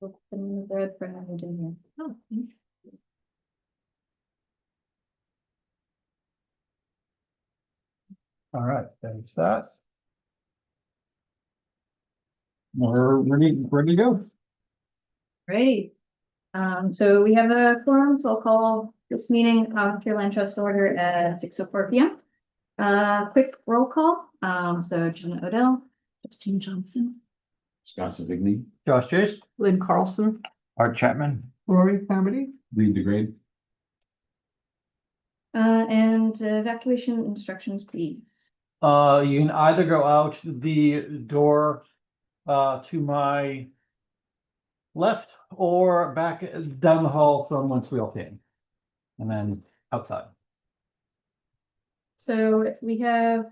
Open the red for another dinner. Oh, thanks. All right, thanks that. We're ready to go. Great. So we have a quorum, so I'll call this meeting Coventry Land Trust order at 6:04 p.m. Quick roll call. So Jenna Odell, Justine Johnson, Scott Savigny, Josh Chase, Lynn Carlson, Art Chapman, Rory Carmody. Lee DeGrade. and evacuation instructions, please. you can either go out the door to my left or back down the hall from whence we all came. And then outside. So we have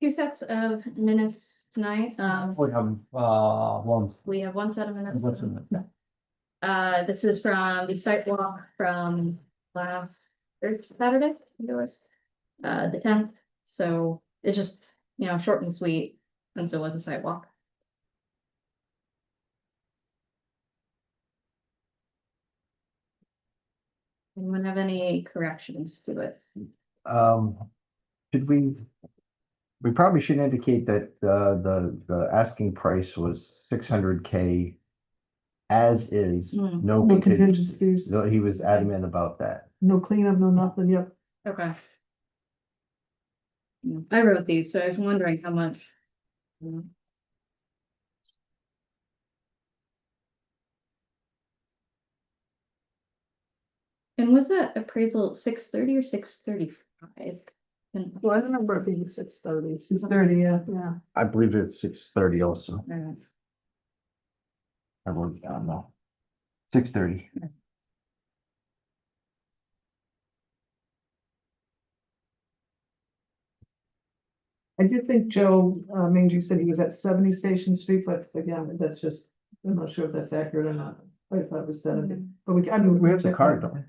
two sets of minutes tonight. We have one. We have one set of minutes. What's in it? This is from the site walk from last Saturday, I think it was, the 10th. So it just, short and sweet, since it was a site walk. Anyone have any corrections to it? Should we probably should indicate that the asking price was 600K as is, Hmm. no No contingencies. contingencies. No, he was adamant about that. No cleanup, no nothing, yep. Okay. I wrote these, so I was wondering how much. And was that appraisal 630 or 635? Well, I remember it being 6:30. 6:30, yeah. I believe it's 630 also. Alright. I believe, I don't know. 630. I did think Joe, Mangy said he was at 70 Station Street, but again, that's just, I'm not sure if that's accurate or not. I thought it was 70, but I mean. We have the card, don't we?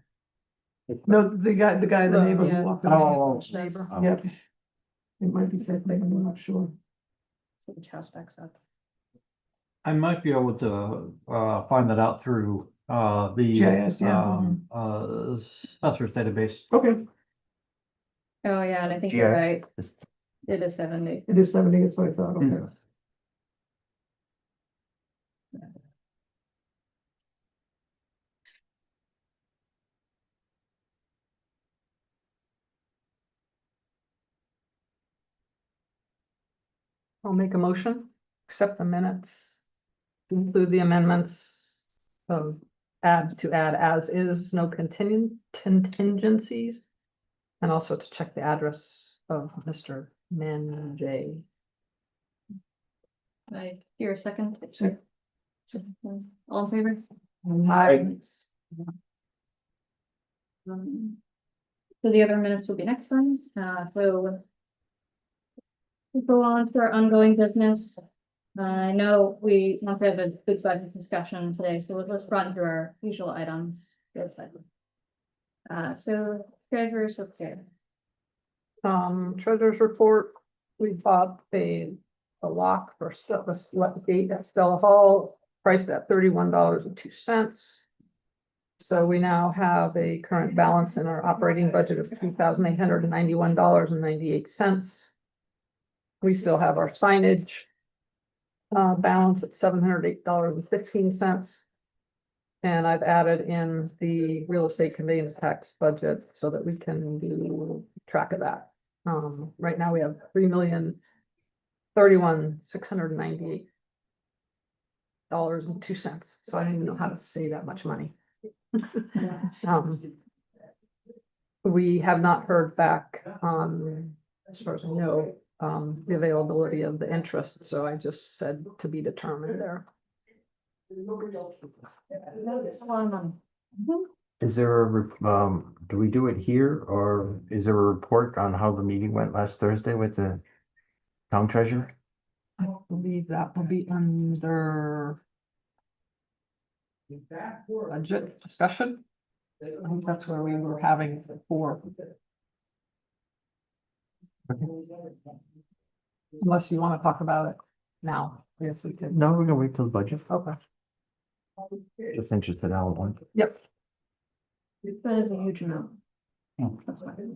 No, the guy, the neighbor Yeah. who walked. in. Oh. Neighbor, Oh. yep. It might be something, I'm not sure. So which house backs up? I might be able to find that out through the GIS, yeah. assessor's database. Okay, Oh, yeah, and I think you're GIS. right. It is 70. it is 70, that's what I thought, okay. Hmm. I'll make a motion, accept the minutes, to include the amendments of add as is, no contingencies. And also to check the address of Mr. Manjay. I hear a second. Sure. All in favor? Aye. So the other minutes will be next time, so. We'll go on to our ongoing business. I know we want to have a good budget discussion today, so let's run through our usual items. So treasurer's report. Treasurer's report, we bought a lock for the gate at Stella Hall, priced at $31.02. So we now have a current balance in our operating budget of $3,891.98. We still have our signage balance at $708.15. And I've added in the real estate conveyance tax budget so that we can do track of that. Right now we have $3,031,698.02. So I don't even know how to say that much money. We have not heard back on, as far as I know, the availability of the interest, so I just said to be determined there. That's a lot of money. Is there do we do it here or is there a report on how the meeting went last Thursday with the town treasurer? I believe that will be under budget discussion. I think that's where we were having before. Unless you want to talk about it now, if we can. No, we're gonna wait till the budget. Okay. Just interested in how one. Yep. That is a huge amount. Hmm. That's fine.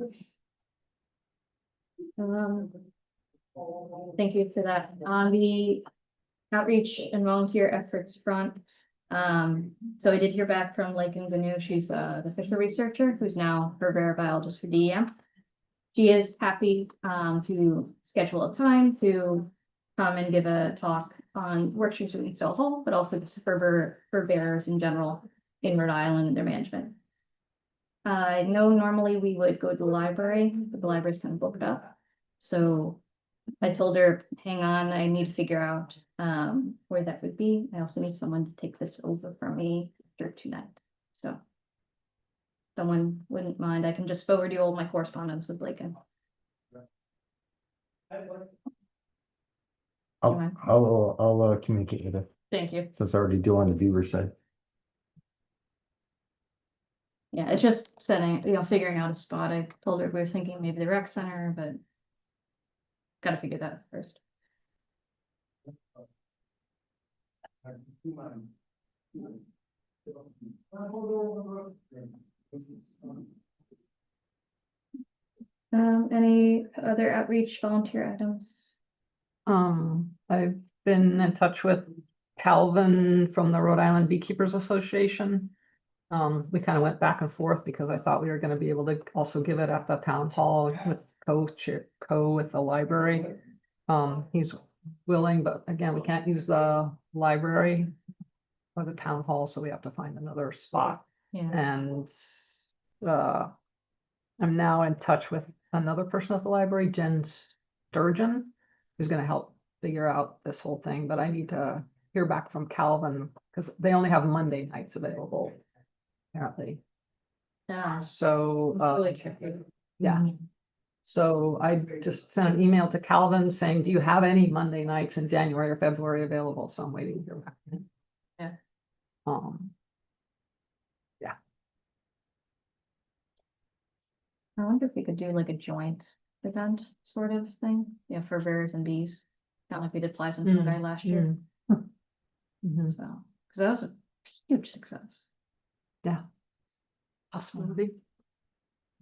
Thank you for that. On the outreach and volunteer efforts front. So I did hear back from Lakin Gnu. She's the fisher researcher who's now herbaria biologist for DEM. She is happy to schedule a time to come and give a talk on work she's doing in Still Hall, but also just for bears in general in Rhode Island and their management. I know normally we would go to the library, but the library's kind of booked up. So I told her, hang on, I need to figure out where that would be. I also need someone to take this over from me after tonight. So someone wouldn't mind, I can just forward you all my correspondence with Lakin. I'll communicate with it. Thank you. So it's already due on the Beaver side. Yeah, it's just setting, figuring out a spot. I told her we were thinking maybe the rec center, but gotta figure that out first. Any other outreach volunteer items? I've been in touch with Calvin from the Rhode Island Beekeepers Association. We kind of went back and forth because I thought we were gonna be able to also give it at the town hall with co with the library. He's willing, but again, we can't use the library or the town hall, so we have to find another spot. Yeah, And I'm now in touch with another person at the library, Jen Sturgeon, who's gonna help figure out this whole thing, but I need to hear back from Calvin, because they only have Monday nights available, apparently. yeah. So, Really tricky. yeah. So I just sent an email to Calvin saying, do you have any Monday nights in January or February available? So I'm waiting to hear back from him. Yeah. I wonder if we could do like a joint event sort of thing, for bears and bees. Kind of like we did flies and fungi last year, Mhm. so, because that was a huge success. Possibility.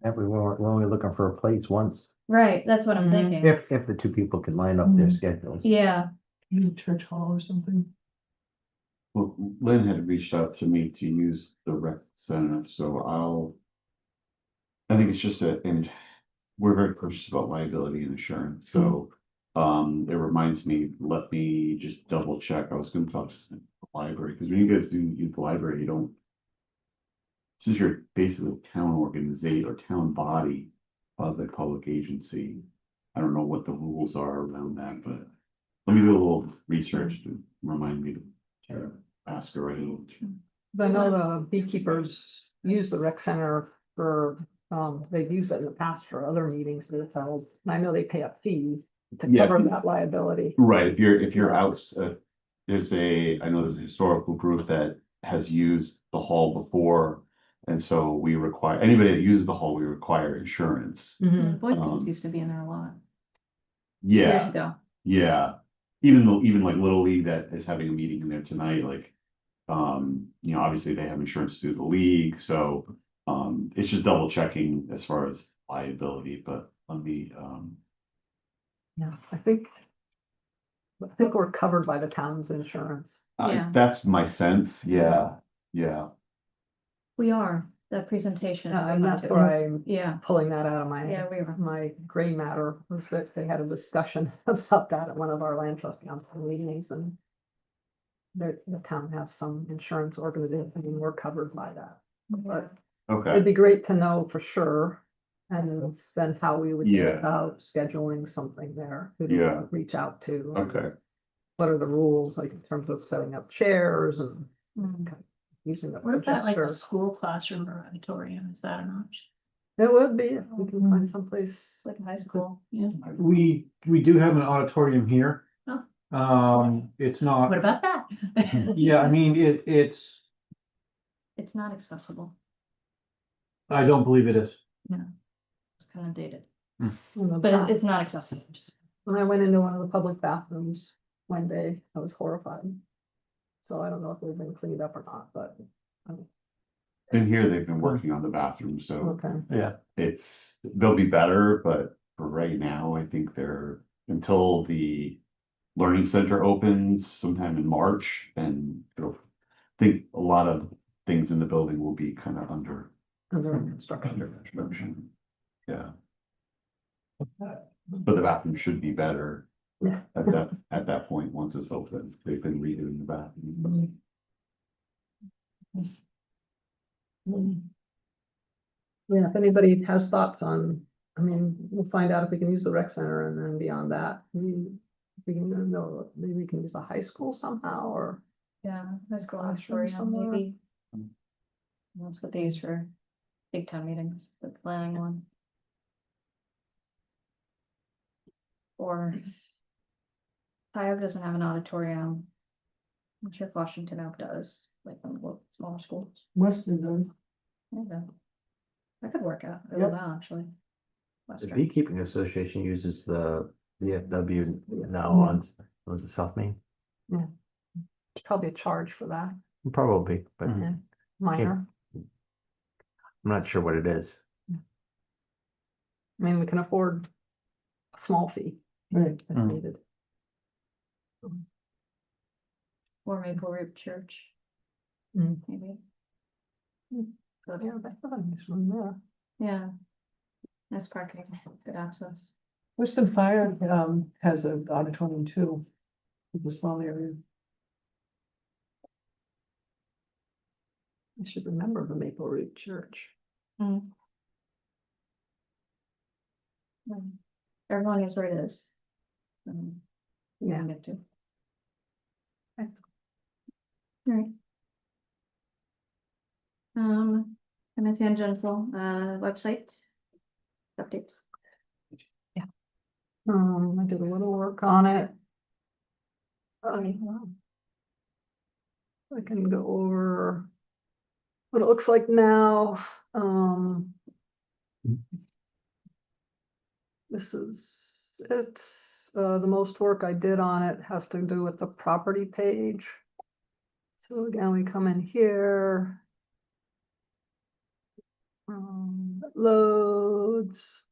Yeah, we're only looking for a place once, Right, that's what I'm Mhm. thinking. if the two people can line up their Mhm. schedules. Yeah, Church hall or something. Well, Lynn had reached out to me to use the rec center, so I think it's just and we're very cautious about liability and insurance, so. It reminds me, let me just double check. I was gonna talk to the library, because when you guys do use the library, you don't. Since you're basically a town organization or town body of a public agency, I don't know what the rules are around that, but. Let me do a little research to remind me to ask her right away. I know the beekeepers use the rec center for, they've used it in the past for other meetings that it's held. And I know they pay a fee to Yeah. cover that liability. Right, if you're out, I know there's a historical group that has used the hall before. And so we require, anybody that uses the hall, we require insurance. Mhm. Boy Scouts Um, used to be in there a lot, years Yeah, ago. yeah, even like Little League that is having a meeting in there tonight, like. Obviously they have insurance through the league, so, it's just double checking as far as liability, but let me, Yeah, I think we're covered by the town's insurance. Yeah. That's my sense, yeah, yeah. We are, that presentation. And that's where I'm Yeah, pulling that out of yeah, we were. my gray matter, was that they had a discussion about that at one of our land trust council meetings, and the town has some insurance organization, and we're covered by that. But Okay, it'd be great to know for sure, and then how we would Yeah. go about scheduling something there. Who do Yeah. we reach out to? okay, What are the rules, like in terms of setting up chairs and Mm. using the What about like a projector? school classroom or auditorium? Is that an option? It would be, if we can find someplace. Like high school. Yeah. We do have an auditorium here. Oh. It's not, What about that? yeah, I mean, it's, It's not accessible, I don't believe it is. it's kind of dated, in the but bath. it's not accessible, just. When I went into one of the public bathrooms one day, I was horrified. So I don't know if they've been cleaned up or not, but, In here, they've been working on the bathroom, so okay. Yeah, they'll be better, but for right now, I think they're, until the learning center opens sometime in March, and I think a lot of things in the building will be kind of under Under construction. construction. Yeah. But the bathroom should be better Yeah. at that point, once it's open. They've been redoing the bathroom. Yeah, if anybody has thoughts on, I mean, we'll find out if we can use the rec center, and then beyond that, we can know, maybe we can use the high school somehow, or. Yeah, high school Classroom auditorium somewhere. maybe. That's what they use for big town meetings, the planning one. Or Tioga doesn't have an auditorium. I'm sure Washington Oak does, like one of the smaller schools. Weston does. There you go. That could work out, Yep. well, actually. The Western. Beekeeping Association uses the VFW now on the South Main, There's probably a charge for that, probably, but Mhm. yeah, minor. I'm not sure what it is. I mean, we can afford a small fee. Right. If Mm. needed. Or Maple Root Church, Mm. maybe. Mm. That's- Yeah, that's a nice one there. Yeah. Nice parking, good access. Western Fire has an auditorium too, it's a small area. I should remember the Maple Root Church. Everyone knows where it is. You Yeah. can get to. Okay. Alright. And a tangential, website. Updates. I did a little work on it. I can go over what it looks like now. This is, the most work I did on it has to do with the property page. So again, we come in here. Loads,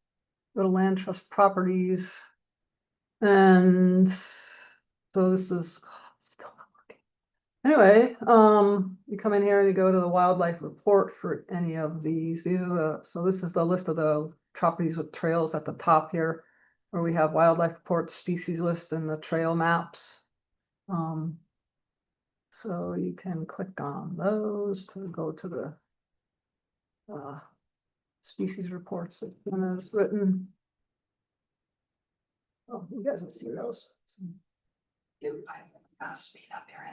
go to land trust properties. And so this is still not working. Anyway, you come in here and you go to the wildlife report for any of these. These are so this is the list of the properties with trails at the top here, where we have wildlife report, species list, and the trail maps. So you can click on those to go to the species reports that one is written. Oh, you guys will see those. I gotta speed up your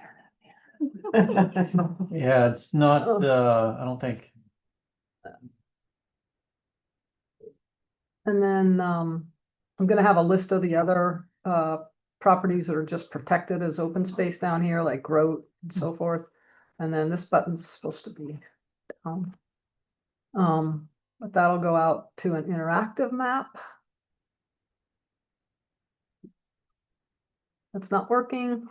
internet. yeah, it's not, Oh. I don't think, And then I'm gonna have a list of the other properties that are just protected as open space down here, like Grote and so forth. And then this button's supposed to be down. But that'll go out to an interactive map. That's not working.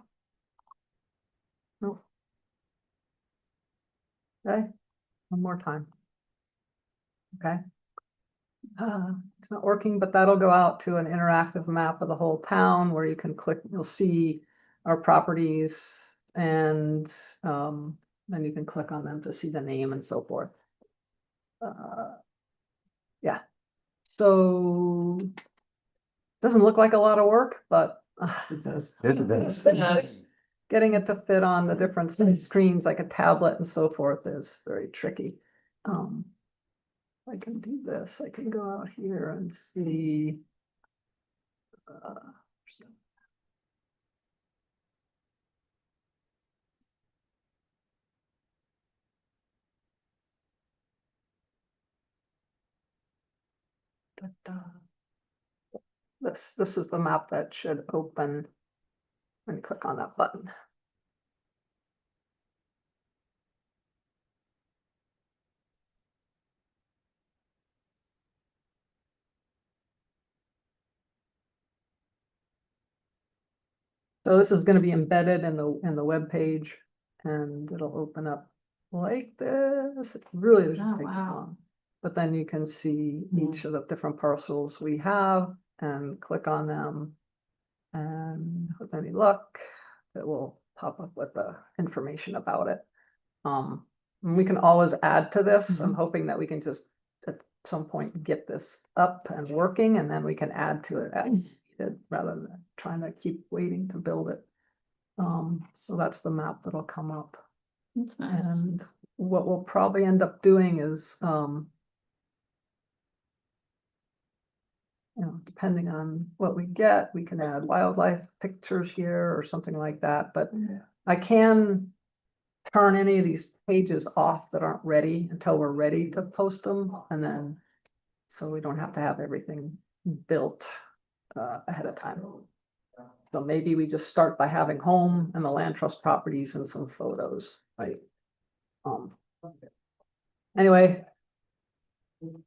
Nope. Okay, one more time. Okay. It's not working, but that'll go out to an interactive map of the whole town where you can click, you'll see our properties, and then you can click on them to see the name and so forth. Yeah, so doesn't look like a lot of work, but It does. Yes, it is. getting it to fit on the different screens like a tablet and so forth is very tricky. I can do this, I can go out here and see. This is the map that should open when you click on that button. So this is going to be embedded in the web page. and it'll open up like this. It really doesn't Oh, take wow. long. But then you can see Yeah. each of the different parcels we have and click on them. And with any luck, it will pop up with the information about it. And we can always add to this. I'm hoping that we can just at some point get this up and working, and then we can add to it as needed rather than trying to keep waiting to build it. So that's the map that'll come up. That's nice. And what we'll probably end up doing is, depending on what we get, we can add wildlife pictures here or something like that, but I can turn any of these pages off that aren't ready until we're ready to post them, and then, so we don't have to have everything built ahead of time. So maybe we just start by having home and the land trust properties and some photos, right? Anyway,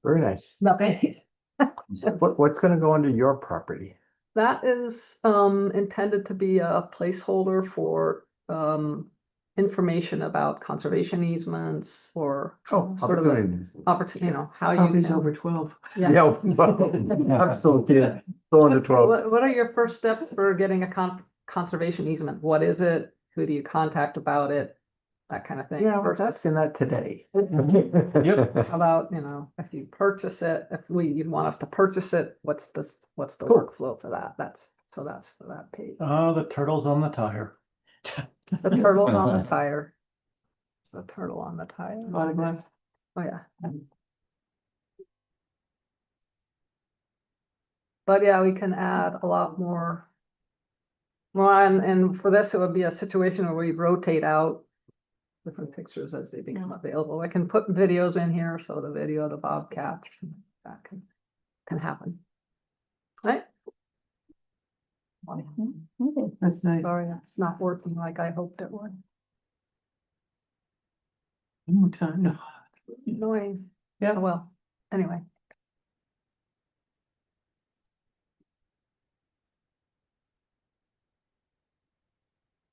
Very nice. nothing. What's gonna go under your property? That is intended to be a placeholder for information about conservation easements or Oh, sort of a opportunities. opportunity, how you Property's can. over 12. Yeah, well, I'm still a kid, still under 12. What are your first steps for getting a conservation easement? What is it? Who do you contact about it? That kind of thing. Yeah, we're First, asking that today. Yep. how about, if you purchase it, if you want us to purchase it, what's the Cool. workflow for that? That's for that page. The turtle's on the tire. The turtle on the tire. It's a turtle on the tire. Autograph. Oh, yeah. But yeah, we can add a lot more. Well, and for this, it would be a situation where we rotate out different pictures as they become available. I can put videos in here, so the video of the bobcat, that can happen. Right? That's nice. Sorry, it's not working like I hoped it would. No time, no. Annoying. Yeah. Oh, well, anyway.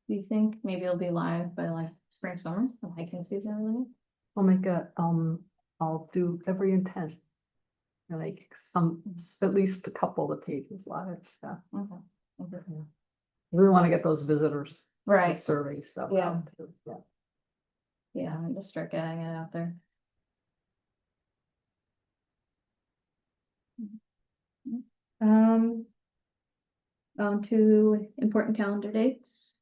Do you think maybe it'll be live by like spring, summer, the hiking season, really? I'll make I'll do every intent. Like at least a couple of the pages live, yeah. Okay. Okay. We want to get those visitors. Right, Survey stuff. Yeah. out too, yeah. yeah, and just start getting it out there. Um. On to important calendar dates.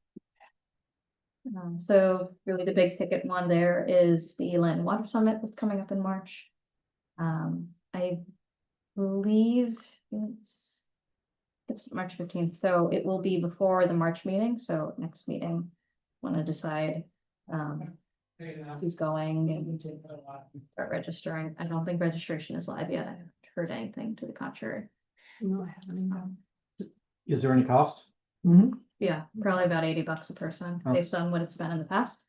So really the big ticket one there is the Land and Water Summit that's coming up in March. I believe it's March 15th, so it will be before the March meeting, so next meeting, want to decide who's going and start registering. I don't think registration is live yet. I haven't heard anything to the contrary. No, I haven't. Is there any cost? Yeah, probably about $80 a person, Oh. based on what it's been in the past.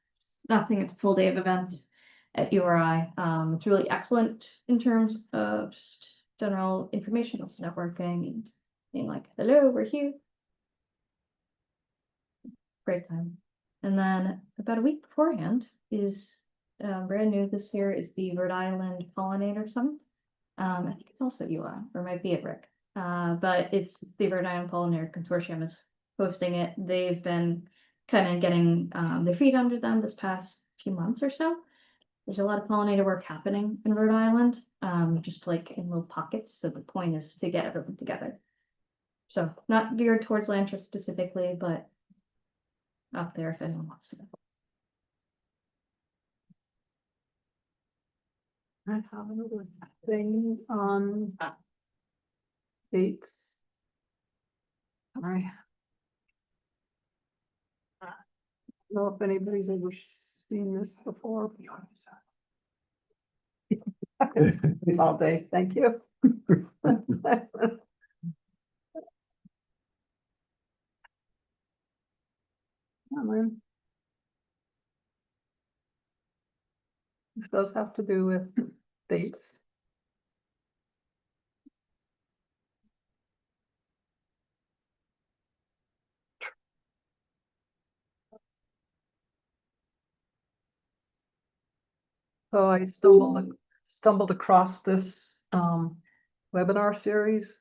Nothing, it's a full day of events at URI. It's really excellent in terms of just general information, also networking and being like, hello, we're here. Great time. And then about a week beforehand is brand new this year is the Rhode Island Pollinator Summit. I think it's also at UI, or might be at Rick. But it's the Rhode Island Pollinator Consortium is hosting it. They've been kind of getting their feet under them this past few months or so. There's a lot of pollinator work happening in Rhode Island, just like in little pockets. So the point is to get everyone together. So not geared towards land trust specifically, but up there if anyone wants to go. I have another thing on dates. Sorry. I don't know if anybody's ever seen this before. All day, thank you. Come on. This does have to do with dates. So I stumbled across this webinar series.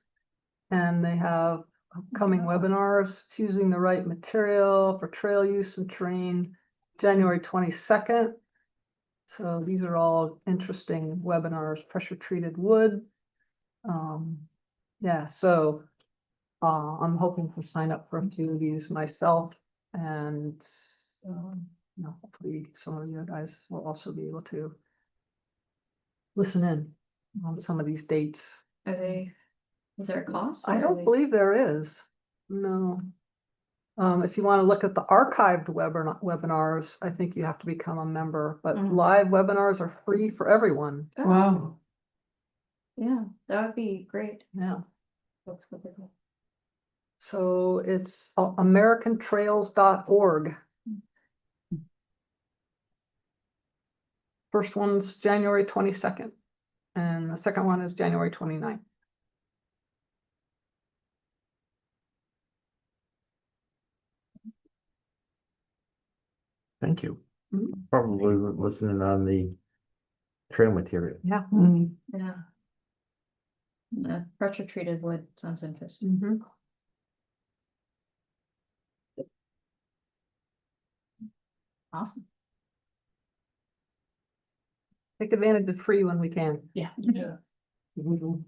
And they have upcoming webinars, choosing the right material for trail use and terrain, January 22nd. So these are all interesting webinars, pressure treated wood. Yeah, so I'm hoping to sign up for a few of these myself, and hopefully some of you guys will also be able to listen in on some of these dates. Are they, is there a cost? I or are don't they- believe there is, no. If you want to look at the archived webinars, I think you have to become a member, but Mhm. live webinars are free for everyone. Oh, Wow. yeah, that would be great. Yeah, That's what they're called. so it's americantrails.org. First one's January 22nd, and the second one is January 29th. Thank you. Mhm. Probably listening on the trail material. Yeah. Mm, Yeah. Pressure treated wood sounds interesting. Mhm. Awesome. Take advantage of free when we can. Yeah. yeah. Mhm.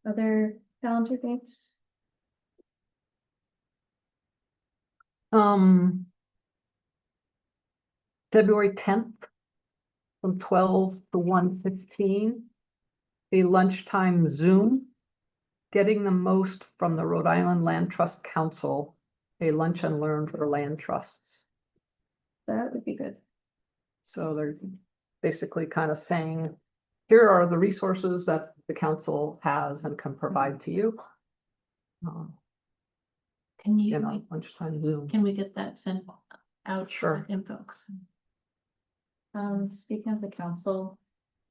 Other calendar dates? February 10th from 12 to 1:15, a lunchtime Zoom, getting the most from the Rhode Island Land Trust Council, a lunch and learn for land trusts. That would be good. So they're basically kind of saying, here are the resources that the council has and can provide to you. Can You you, know, lunchtime Zoom. can we get that sent out? Sure. Info. Speaking of the council,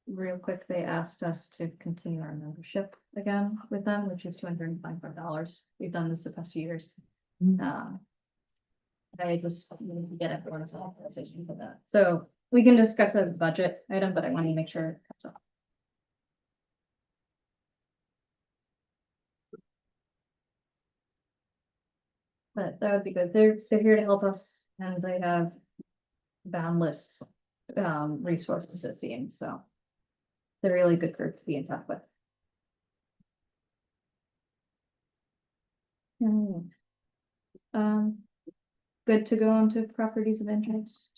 real quick, they asked us to continue our membership again with them, which is $295. We've done this the past few years. Mhm. I just need to get everyone's authorization for that. So we can discuss a budget item, but I want to make sure it comes up. But that would be good. They're here to help us, and they have boundless resources, it seems, so. They're a really good group to be in touch with. Um, good to go on to properties of interest.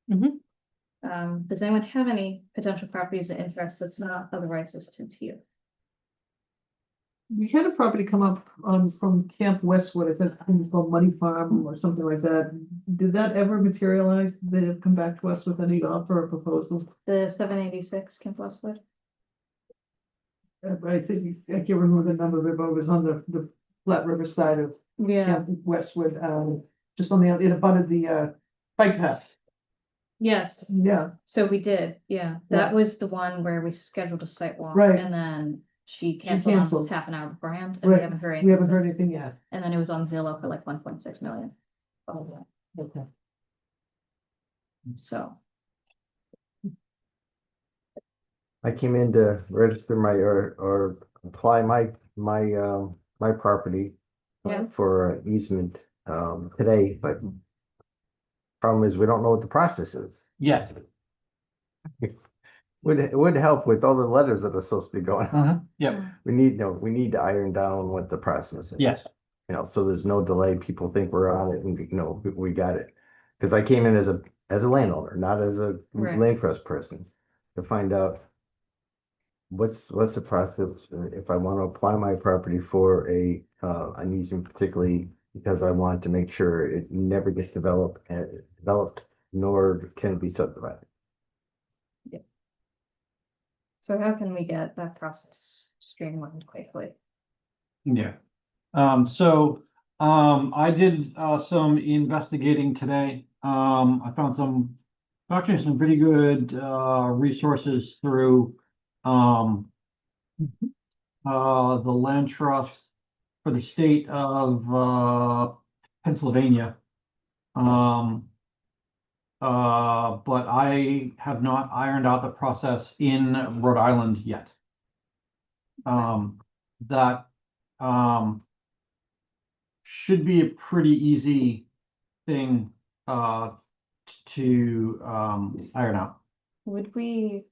Mhm. Does anyone have any potential properties of interest that's not otherwise listed here? We had a property come up from Camp Westwood, I think it was called Money Farm or something like that. Did that ever materialize? They have come back to us with any offer or proposal? The 786 Camp Westwood? I think, I can't remember the number of it, but it was on the Flat River side of Yeah, Camp Westwood, just on it abutted the bike path. yes, Yeah, so we did, yeah. That was the one where we scheduled a site walk. Right. And then she canceled on us canceled. half an hour beforehand, and we Right. haven't heard we haven't anything heard since. anything yet. And then it was on Zillow for like 1.6 million. Okay. So, I came in to register my or apply my property Yeah. for easement today, but problem is we don't know what the process is. Yes. It would help with all the letters that are supposed to be going on. Yep, We need to iron down what the process is. yes. You know, so there's no delay. People think we're on it and we got it. Because I came in as a landowner, not as a Right. land trust person, to find out what's the process if I want to apply my property for an easement, particularly because I want to make sure it never gets developed, nor can it be subdivided. so how can we get that process streamlined quickly? Yeah. I did some investigating today. I found actually some pretty good resources through the land trust for the state of, Pennsylvania. But I have not ironed out the process in Rhode Island yet. That, should be a pretty easy thing, to, iron out. Would we?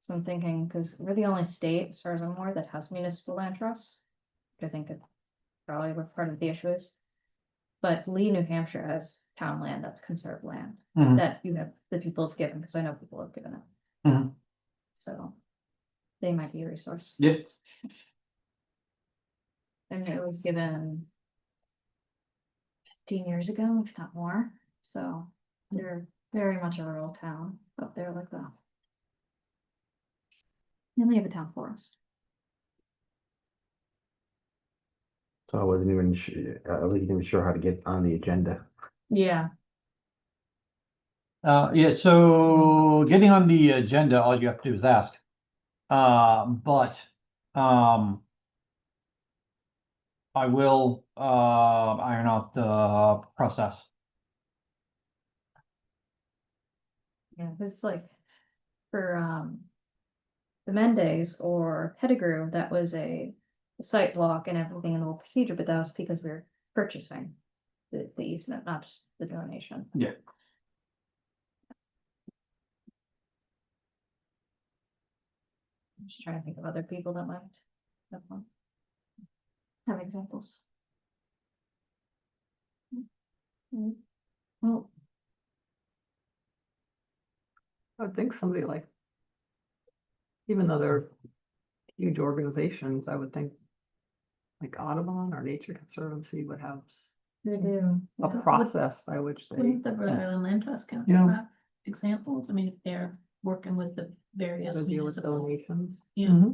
So I'm thinking, because we're the only state, as far as I'm aware, that has municipal land trusts. Which I think is probably what part of the issue is. But Lee, New Hampshire has town land that's conserved land Mhm. that the people have given, because I know people have given it. Mhm. So they might be a resource. Yeah. And it was given 15 years ago, if not more. So they're very much a rural town up there like that. And they have a town forest. So I wasn't even sure how to get on the agenda. Yeah. Yeah, so getting on the agenda, all you have to do is ask. But, I will, iron out the process. Yeah, it's like for the Mendes or Pettigrew, that was a site walk and everything in the whole procedure, but that was because we were purchasing the easement, not just the donation. Yeah. I'm just trying to think of other people that might have examples. Well, I would think somebody like, even though they're huge organizations, I would think like Audubon or Nature Conservancy would have they do. a process by which they. Wouldn't the Rhode Island Land Trust Council Yeah. have examples? I mean, if they're working with the various to deal with municipal. donations. Yeah.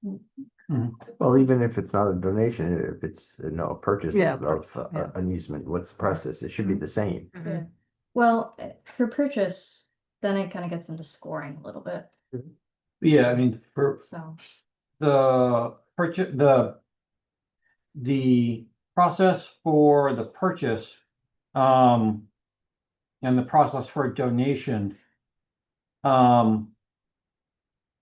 Mhm. Well, even if it's not a donation, if it's, a purchase Yeah, of yeah. an easement, what's the process? It should be the same. Yeah. Well, for purchase, then it kind of gets into scoring a little bit, Yeah, I mean, for so. the purchase, the process for the purchase, and the process for donation,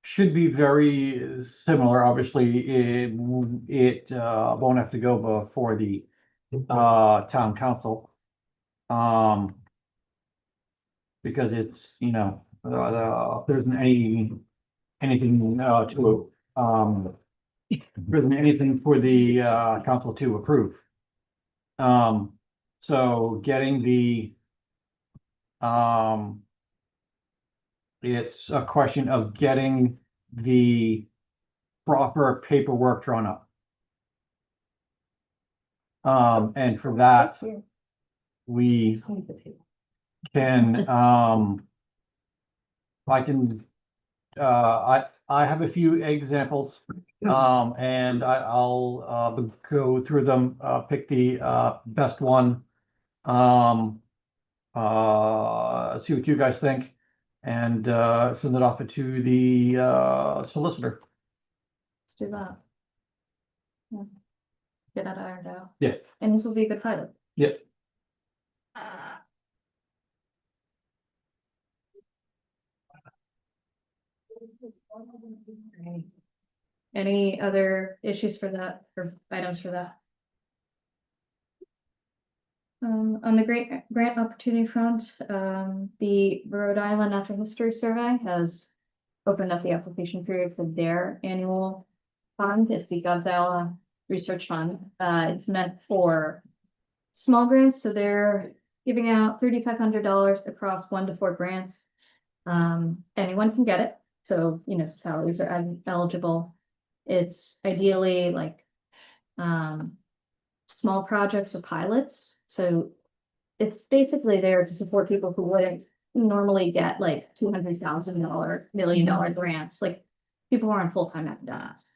should be very similar. Obviously, it won't have to go before the town council. Because it's, there isn't anything there isn't anything for the council to approve. So getting it's a question of getting the proper paperwork drawn up. And for that, we can, I can, I have a few examples, and I'll go through them, pick the best one. See what you guys think, and send it off to the solicitor. Let's do that. Yeah. Get that ironed out. Yeah. And this will be a good pilot. Yep. Any other issues for that, or items for that? On the grant opportunity front, the Rhode Island Natural History Survey has opened up the application period for their annual fund. It's the Godzilla Research Fund. It's meant for small grants, so they're giving out $3,500 across 1 to 4 grants. Anyone can get it, so municipalities are eligible. It's ideally like small projects or pilots, so it's basically there to support people who wouldn't normally get like $200,000, $1 million grants, like people who are on full-time academics.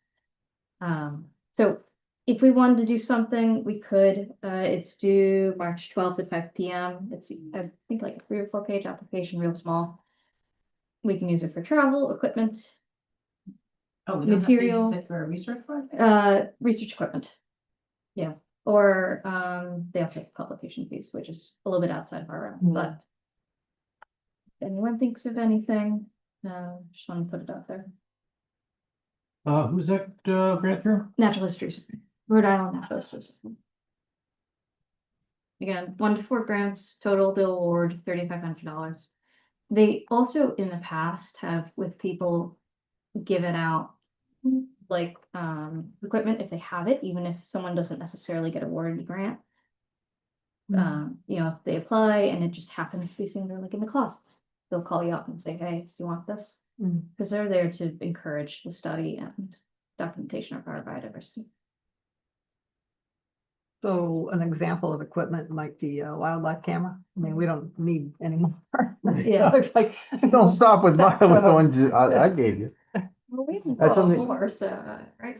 So if we wanted to do something, we could. It's due March 12th at 5 p.m. It's, I think, like a 3 or 4 page application, real small. We can use it for travel, equipment, Oh, we don't have to use material, it for a research project? research equipment. Yeah, or, they also have publication fees, which is a little bit outside of our realm, but. If anyone thinks of anything, just want to put it out there. Who's that, grant through? Natural history, Rhode Island Natural History. Again, 1 to 4 grants, total bill award $3,500. They also in the past have with people given out like equipment if they have it, even if someone doesn't necessarily get awarded a grant. You know, if they apply and it just happens to be sitting there like in the closet, they'll call you up and say, hey, do you want this? Because they're there to encourage the study and documentation of our biodiversity. So an example of equipment might be a wildlife camera. I mean, we don't need any more. Yeah. It's like, Don't stop with my, with the ones I gave you. Well, we have That's only- more, so, right?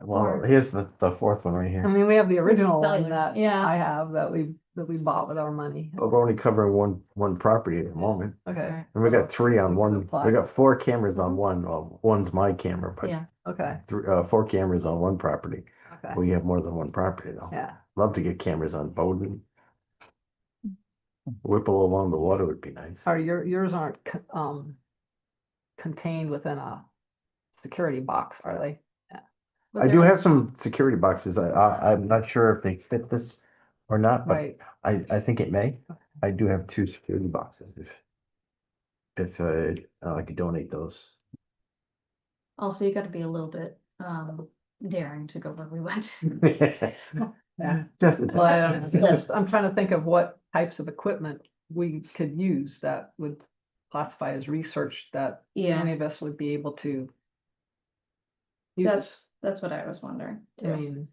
Well, Or- here's the fourth one right I here. mean, we have the original one Cellular, that yeah. I have that we bought with our money. But we're only covering one property at the moment. Okay, And we got 3 on one, Apply. we got 4 cameras on one, well, one's my camera, but Yeah, okay, 4 cameras on one property. okay, We have more than one property though. yeah. Love to get cameras on Bowden. Whipple along the water would be nice. Are yours aren't contained within a security box, are they? I do have some security boxes. I'm not sure if they fit this or not, but Right, I think it may. I do have 2 security boxes if I could donate those. also you gotta be a little bit daring to go where we went. yeah. Just a Well, I don't know, Yeah. just, I'm trying to think of what types of equipment we could use that would classify as research that Yeah, any of us would be able to use. that's what I was wondering I too. mean,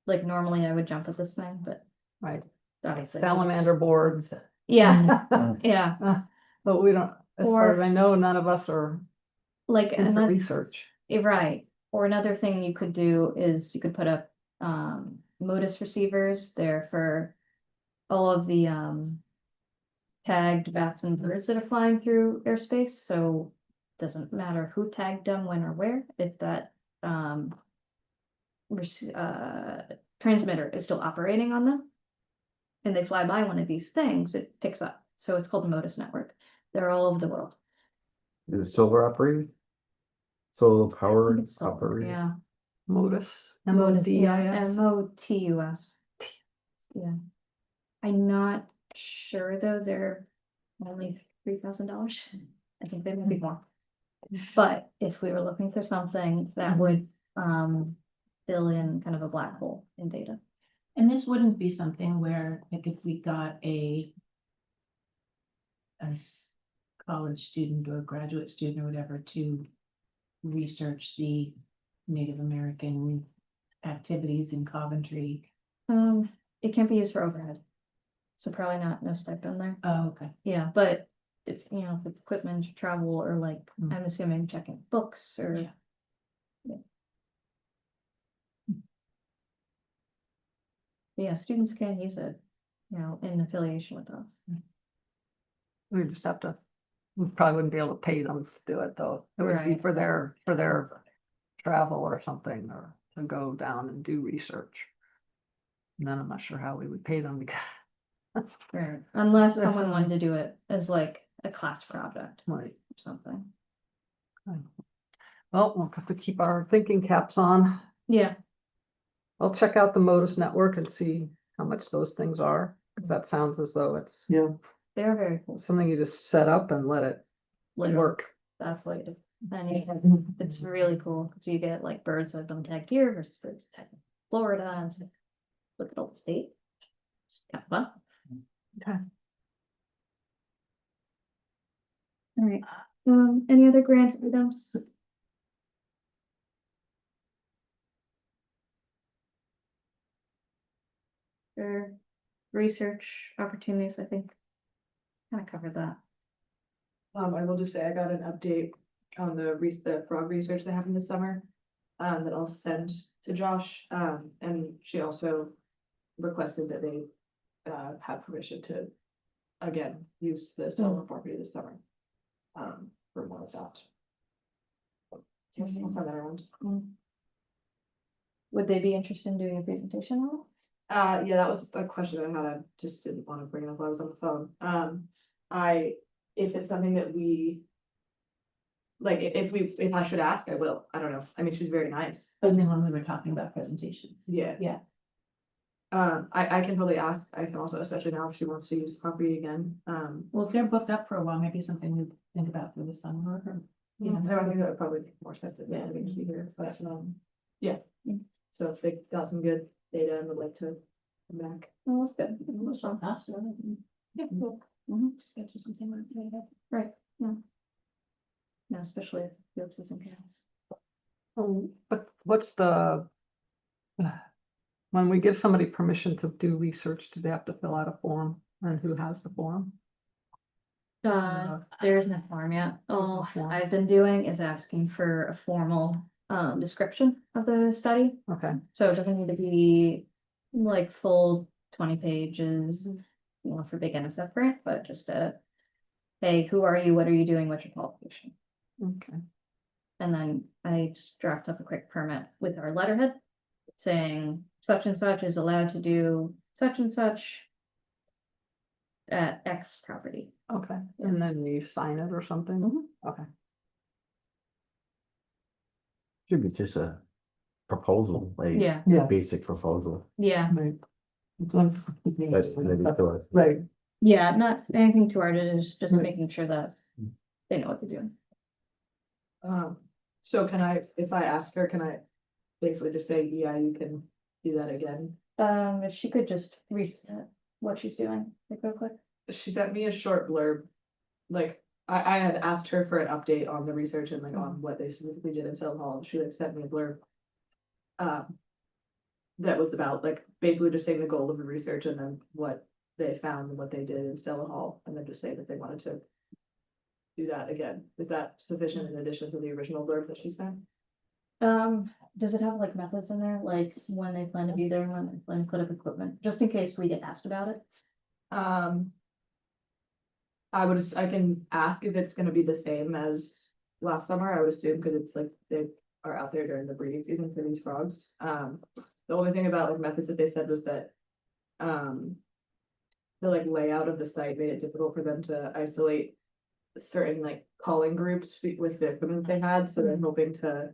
Like normally I would jump at this thing, but right, obviously. salamander boards. Yeah, yeah, But we don't, as far Or- as I know, none of us are like into another, research. right, or another thing you could do is you could put up modus receivers there for all of the tagged bats and birds that are flying through airspace, so doesn't matter who tagged them, when or where, if that transmitter is still operating on them and they fly by one of these things, it picks up. So it's called the Modus network. They're all over the world. Is it solar operated? Solar power It's solar, operated? yeah. Modus, Modus, yeah, MODIS. MOTUS. Yeah. I'm not sure though, they're only $3,000. I think they might be more. But if we were looking for something that would fill in kind of a black hole in data. And this wouldn't be something where, like, if we got a college student or graduate student or whatever to research the Native American activities in Coventry. It can't be used for overhead. So probably not, no stipend there. Oh, okay. Yeah, but if, you know, if it's equipment, travel, or like, Mm. I'm assuming checking books or. Yeah. Yeah, students can use it, you know, in affiliation with us. We just have to, we probably wouldn't be able to pay them to do it though. It would be Right. for their travel or something, or to go down and do research. And then I'm not sure how we would pay them because, Right. Unless someone Definitely. wanted to do it as like a class project right. or something. Well, we'll have to keep our thinking caps on. Yeah, I'll check out the Modus network and see how much those things are, because that sounds as though it's Yeah, they're very cool. something you just set up and let it Literally, work. that's what you do. And it's really cool because you get like birds that have been tagged here versus birds tagged in Florida, and it's like, look at all the state. It's kind of fun. Okay. All right, any other grant items? Or research opportunities, I think. Kind of covered that. I will just say I got an update on the frog research that happened this summer. That I'll send to Josh, and she also requested that they have permission to again use the solar property this summer. For more of that. I'll send that around. Would they be interested in doing a presentation on it? Yeah, that was a question I had. I just didn't want to bring it up while I was on the phone. If it's something that we. Like, if I should ask, I will. I don't know. I mean, she's very nice. Only when we were talking about presentations. Yeah. Yeah. I can probably ask. I can also, especially now if she wants to use the property again. Well, if they're booked up for a while, maybe something to think about for the summer or, you know. I think that would probably make more sense if they had to be here, but, yeah. So if they got some good data and would like to come back. Oh, that's good. It's not us, right? Yeah, cool. Just get you something like that. Right, yeah. Yeah, especially if Felix isn't chaos. But what's the? When we give somebody permission to do research, do they have to fill out a form, and who has the form? There isn't a form yet. All form. I've been doing is asking for a formal description of the study. Okay, So it doesn't need to be like full 20 pages, you know, for big NSF grant, but just hey, who are you? What are you doing? What's your qualification? okay, And then I just draft up a quick permit with our letterhead saying such and such is allowed to do such and such at X property. okay, and then you sign it or something? Okay. Should be just a proposal, like Yeah, Yeah. basic proposal. yeah, Right. It's like- That's maybe to us. Right, yeah, not anything too arduous, just Right. making sure that they know what they're doing. So can I, if I ask her, can I basically just say, yeah, you can do that again? If she could just reset what she's doing, like real quick. She sent me a short blurb. Like, I had asked her for an update on the research and like on what they specifically did in Cell Hall. She like sent me a blurb. That was about like basically just saying the goal of the research and then what they found and what they did in Stella Hall, and then just say that they wanted to do that again. Is that sufficient in addition to the original blurb that she sent? Does it have like methods in there, like when they plan to be there, when they plan to put up equipment, just in case we get asked about it? I can ask if it's gonna be the same as last summer, I would assume, because it's like they are out there during the breeding season for these frogs. The only thing about like methods that they said was that, the like layout of the site made it difficult for them to isolate certain like calling groups with the equipment they had, so they're hoping to,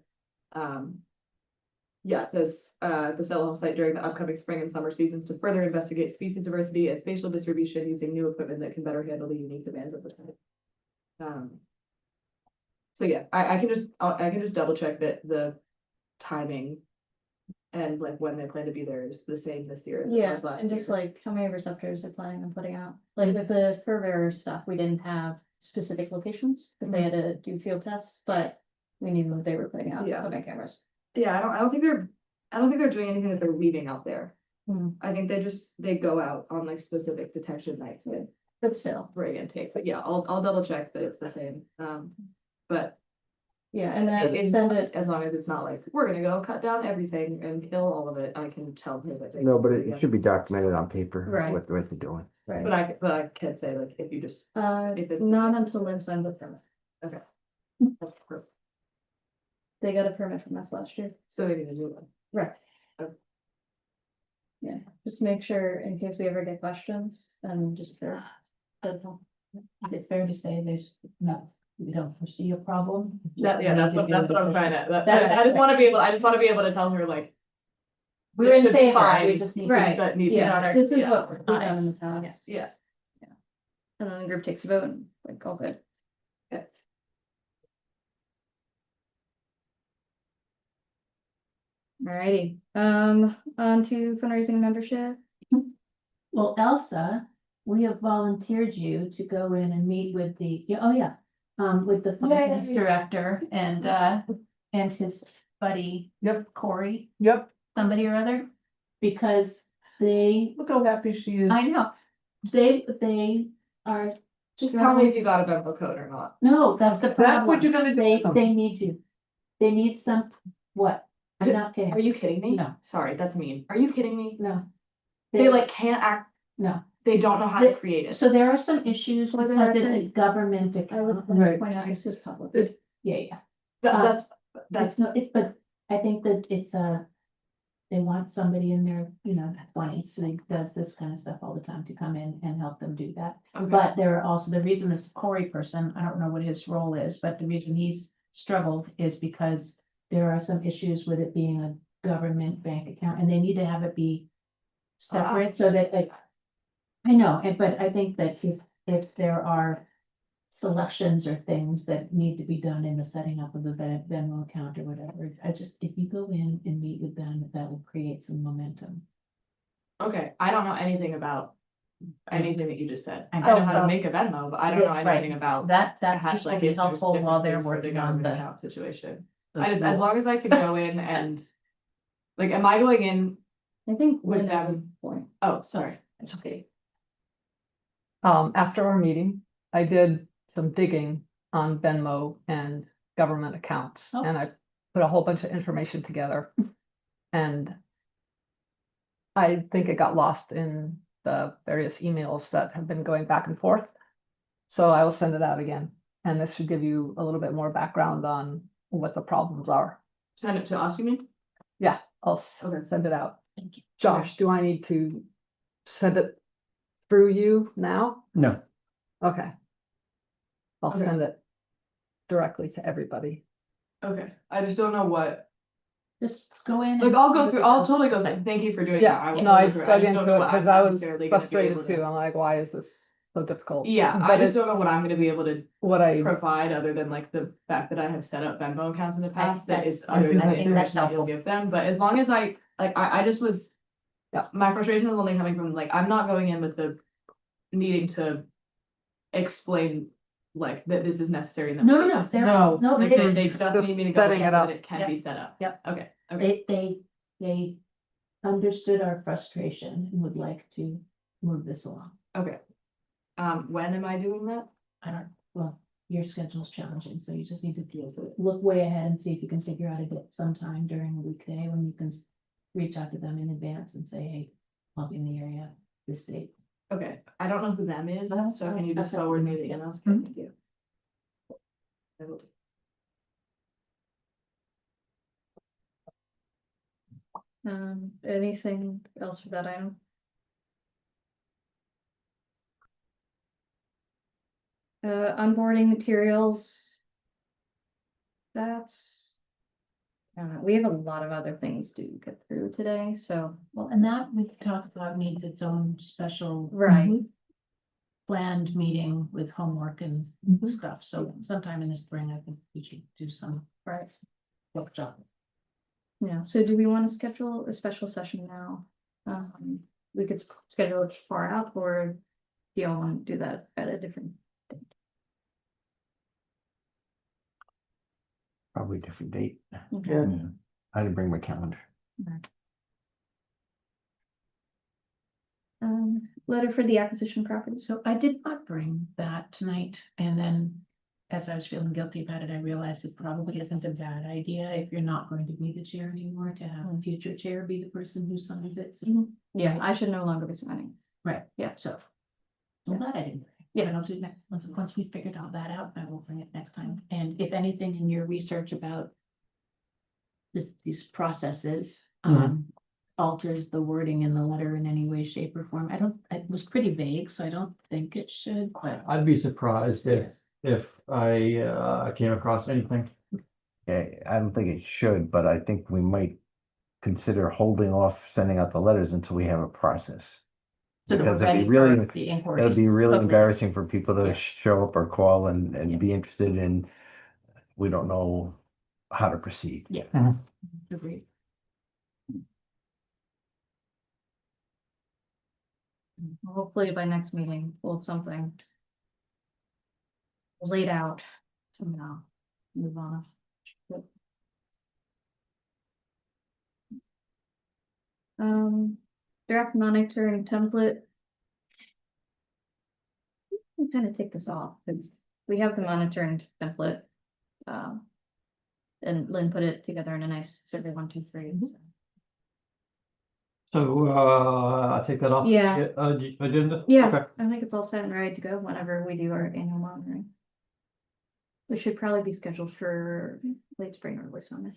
yeah, it says, the Cell Hall site during the upcoming spring and summer seasons to further investigate species diversity and spatial distribution using new equipment that can better handle the unique demands of the site. So yeah, I can just double check that the timing and like when they plan to be there is the same this year as it Yeah, was last and just year. like how many receptors they're planning on putting out, like with the fur bearer stuff, we didn't have specific locations, because they had to do field tests, but we knew what they were putting out, Yeah. putting cameras. Yeah, I don't think they're doing anything that they're leaving out there. I think they go out on like specific detection nights and But still, bring and take, but yeah, I'll double check that it's the same. But yeah, and then send it, as long as it's not like, we're gonna go cut down everything and kill all of it, I can tell her that. No, but it should be documented on paper, Right. what they're doing. right, But I can say like, if you just. if it's- not until Lynn signs a permit. That's perfect. They got a permit from us last year. So they need a new one. Right. Okay. Yeah, just make sure in case we ever get questions, and just for. Is it fair to say we don't foresee a problem? That's what I'm trying to, That's I just wanna be able to tell her like. We're it in should be favor, fine. we just need. Right, That need, you know, yeah, this is yeah, what we've done in the nice. past. Yeah, And then the group takes a vote and like, all good. Okay. Alrighty, on to fundraising membership. Well, Elsa, we have volunteered you to go in and meet with with the finance Yay. director and his buddy. Yep. Corey, Yep, somebody or other, because they, look how happy she is. I know, they are. just tell me if you got a Venmo code or not. No, that's the That's what problem. you're gonna do. They need you. They need what? I'm not Are kidding. you kidding me? No. Sorry, that's mean. Are you kidding me? No. They like can't act, No. they don't know how to They- create it. So there are some issues For the because it's record, a government I would account. like Right. to point out this is public. Yeah, yeah. That's, That's, not, but I think that it's they want somebody in their, twenties, who does this kind of stuff all the time to come in and help them do that. okay, But there are also, the reason this Corey person, I don't know what his role is, but the reason he's struggled is because there are some issues with it being a government bank account, and they need to have it be separate, so that, like, I know, but I think that if there are selections or things that need to be done in the setting up of the Venmo account or whatever, if you go in and meet with them, that will create some momentum. okay, I don't know anything about anything that you just said. I I know know, how to so- make a Venmo, but I don't know Right. anything about. That perhaps, piece will like, be if there's helpful while they're differences for the working on government the. account situation. the I just, as long rules. as I can go in and, like, am I going in, I think With Lynn has a them. point. oh, sorry. Okay. After our meeting, I did some digging on Venmo and government accounts, Oh. and I put a whole bunch of information together. And I think it got lost in the various emails that have been going back and forth. So I will send it out again, and this should give you a little bit more background on what the problems are. Send it to us, you mean? Yeah, I'll Okay. send it out. Thank you. Josh, do I need to send it through you now? No, Okay. I'll Okay. send it directly to everybody. Okay, I just don't know what, Just go in. like, and I'll see go what through, they I'll do. totally go through, thank you for doing that. Yeah, will no, I totally go through dug just into don't know it what because I'm I was necessarily gonna be frustrated able to- too. I'm like, why is this so difficult? Yeah, I But just it- don't know what I'm gonna be able to What I, provide, other than like the fact that I have set up Venmo accounts in the past, that that's- is other than I the think that's information that you'll helpful. give them, but as long as I just was. Yeah. My frustration was only coming from, like, I'm not going in with the needing to explain, like, that this is necessary and that. No, no, no, Like, they just Just need me to go setting in it that up. it can Yep. be set up. Yep. Okay, okay, they understood our frustration and would like to move this along. okay. When am I doing that? Well, your schedule's challenging, so you just need to look way ahead and see if you can figure out a date sometime during a weekday when you can reach out to them in advance and say, hey, I'll be in the area this date. Okay, I don't know who them is, Oh, so can you just okay. forward me the emails? Okay, Mhm. thank you. I will do. Anything else for that item? Onboarding materials. That's. I don't know, we have a lot of other things to get through today, so. Well, and that we talked about needs its own special Right. planned meeting with homework and Mhm. stuff. So sometime in the spring, I think we should do some Right. workshop. Yeah, so do we want to schedule a special session now? We could schedule it far out, or do y'all want to do that at a different date? Probably a different date. Okay. yeah, I didn't bring my calendar. Letter for the acquisition property. So I did not bring that tonight, and then as I was feeling guilty about it, I realized it probably isn't a bad idea if you're not going to be the chair anymore, to have a future chair be the person who signs it. So, Yeah, I should no longer be signing. right, Yeah. so. I'm glad I didn't. bring it. Yeah, but I'll do that, once we figured all that out, I will bring it next time. And if anything in your research about these processes, alters the wording in the letter in any way, shape, or form, it was pretty vague, so I don't think it should, but. I'd be surprised if I came across anything. Yeah, I don't think it should, but I think we might consider holding off sending out the letters until we have a process. So that we're Because it'd ready be really, for the that'd inquiries. be really Okay. embarrassing for people to Yeah. show up or call and Yeah. be interested in, we don't know how to proceed. Agreed. Hopefully by next meeting, we'll have something laid out somehow. Move on. Draft monitoring template. We kind of take this off, because we have the monitoring template. And Lynn put it together in a nice survey 1, 2, 3. so. So, I take that off. Yeah. Agenda? Yeah, Okay. I think it's all set and ready to go whenever we do our annual monitoring. We should probably be scheduled for late spring or early summer.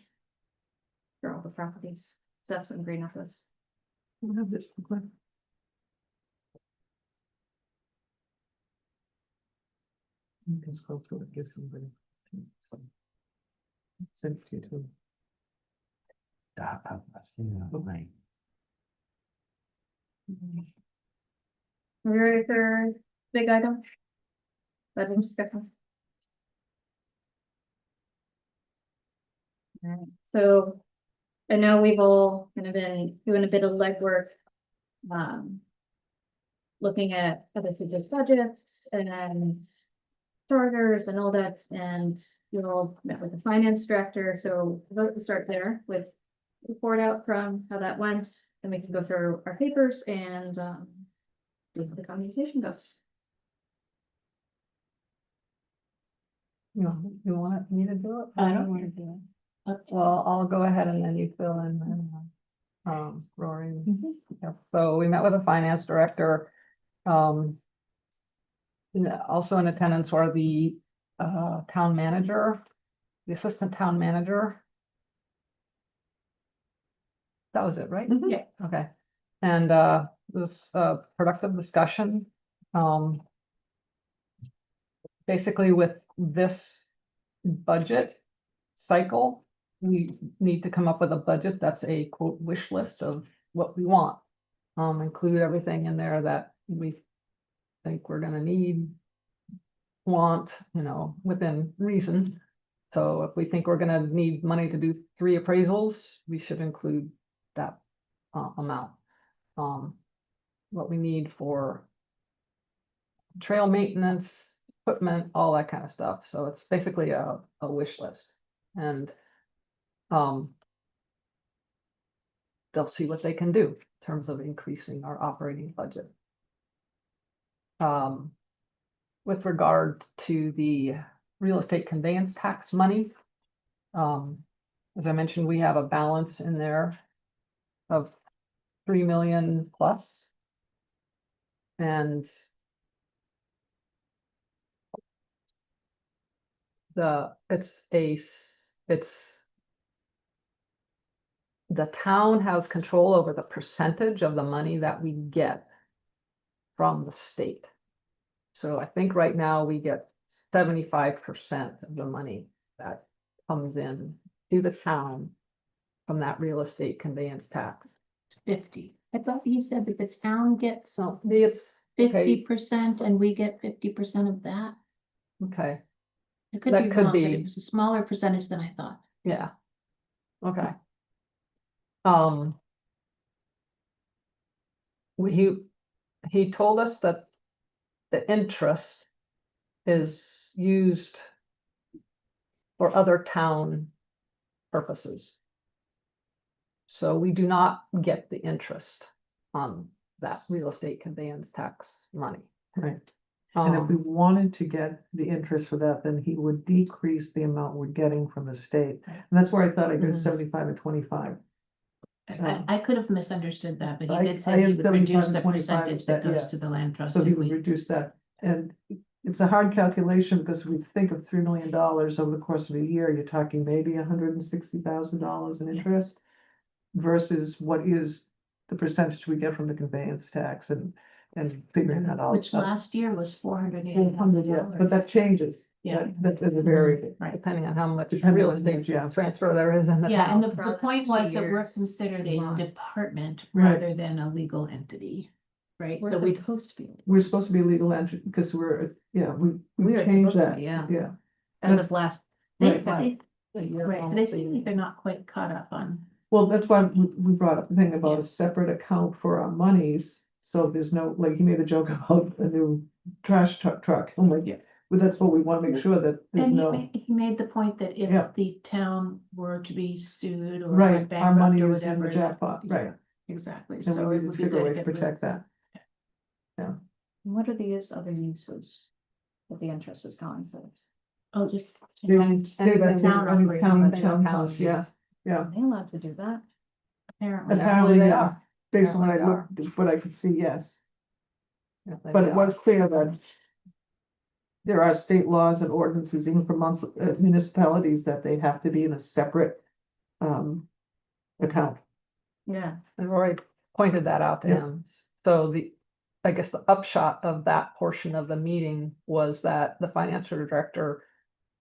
For all the properties, so that's when green up is. I have this. Okay. You can scroll through it, give somebody. Send it to you too. I've seen that, like, We're ready for big item. Budget discussion. Alright, so I know we've all kind of been doing a bit of legwork. Looking at other people's budgets and charters and all that, and you all met with the finance director, so we'll start there with report out from how that went, and we can go through our papers and see how the conversation goes. You want me to do it? I don't want to do it. Well, I'll go ahead and then you fill in, Rory. Yep. So we met with the finance director. Also in attendance were the town manager, the assistant town manager. That was it, right? Yeah. Okay. And this productive discussion. Basically with this budget cycle, we need to come up with a budget that's a quote wish list of what we want. Include everything in there that we think we're gonna need, want, within reason. So if we think we're gonna need money to do 3 appraisals, we should include that amount. What we need for trail maintenance, equipment, all that kind of stuff. So it's basically a wish list. And they'll see what they can do in terms of increasing our operating budget. With regard to the real estate conveyance tax money, as I mentioned, we have a balance in there of 3 million plus. And the town has control over the percentage of the money that we get from the state. So I think right now we get 75% of the money that comes in to the town from that real estate conveyance tax. 50. I thought you said that the town gets So it's, okay, 50% and we get 50% of that. okay, It could That be could wrong, but be. it was a smaller percentage than I thought. yeah. Okay. He told us that the interest is used for other town purposes. So we do not get the interest on that real estate conveyance tax money. Right. And if we wanted to get the interest for that, then he would decrease the amount we're getting from the state. And that's where I thought I did Mhm. 75 and 25. I could have misunderstood that, but he I- did I say he have would reduce 75 the and 25 percentage that that, goes yeah. to the land trust. So he if would we- reduce that. And it's a hard calculation because we think of $3 million over the course of a year, you're talking maybe $160,000 in interest versus what is the percentage we get from the conveyance tax and figuring that out. Which last year was $480,000. Yeah, but that changes. Yeah. That is a very, Right. Depending on how much Depending real on estate the- yeah. transfer there is in the Yeah, and town. the point was that we're years. considered a Right. department Right. rather than a legal entity, right? We're So we, supposed to be. we're supposed to be legal entity because we We are changed supposed to that. be, yeah. Yeah. as of last, they, Right. right, so they seem like they're not quite caught up on. Well, that's why we brought up the thing about Yeah. a separate account for our monies. So there's no, like, he made a joke about a new trash truck. I'm like, Yeah. but that's what we want to make sure that there's And no, he made the point that Yeah. if the town were to be sued or right, went our money bankrupt or is in the whatever. jackpot, yeah, right? Exactly, And so we it need would to be figure a good way if to it was. protect that. What are these other uses that the interest is going for? Oh, just. Anything town operating budget. townhouse, yeah, yeah. Are they allowed to do that? Apparently. Apparently, they yeah, are. based on what I Apparently looked, what I could see, yes. Yeah, But it was clear that there are state laws and ordinances even for municipalities that they have to be in a separate account. Yeah. I've already pointed that out to Yeah. him. So I guess the upshot of that portion of the meeting was that the financial director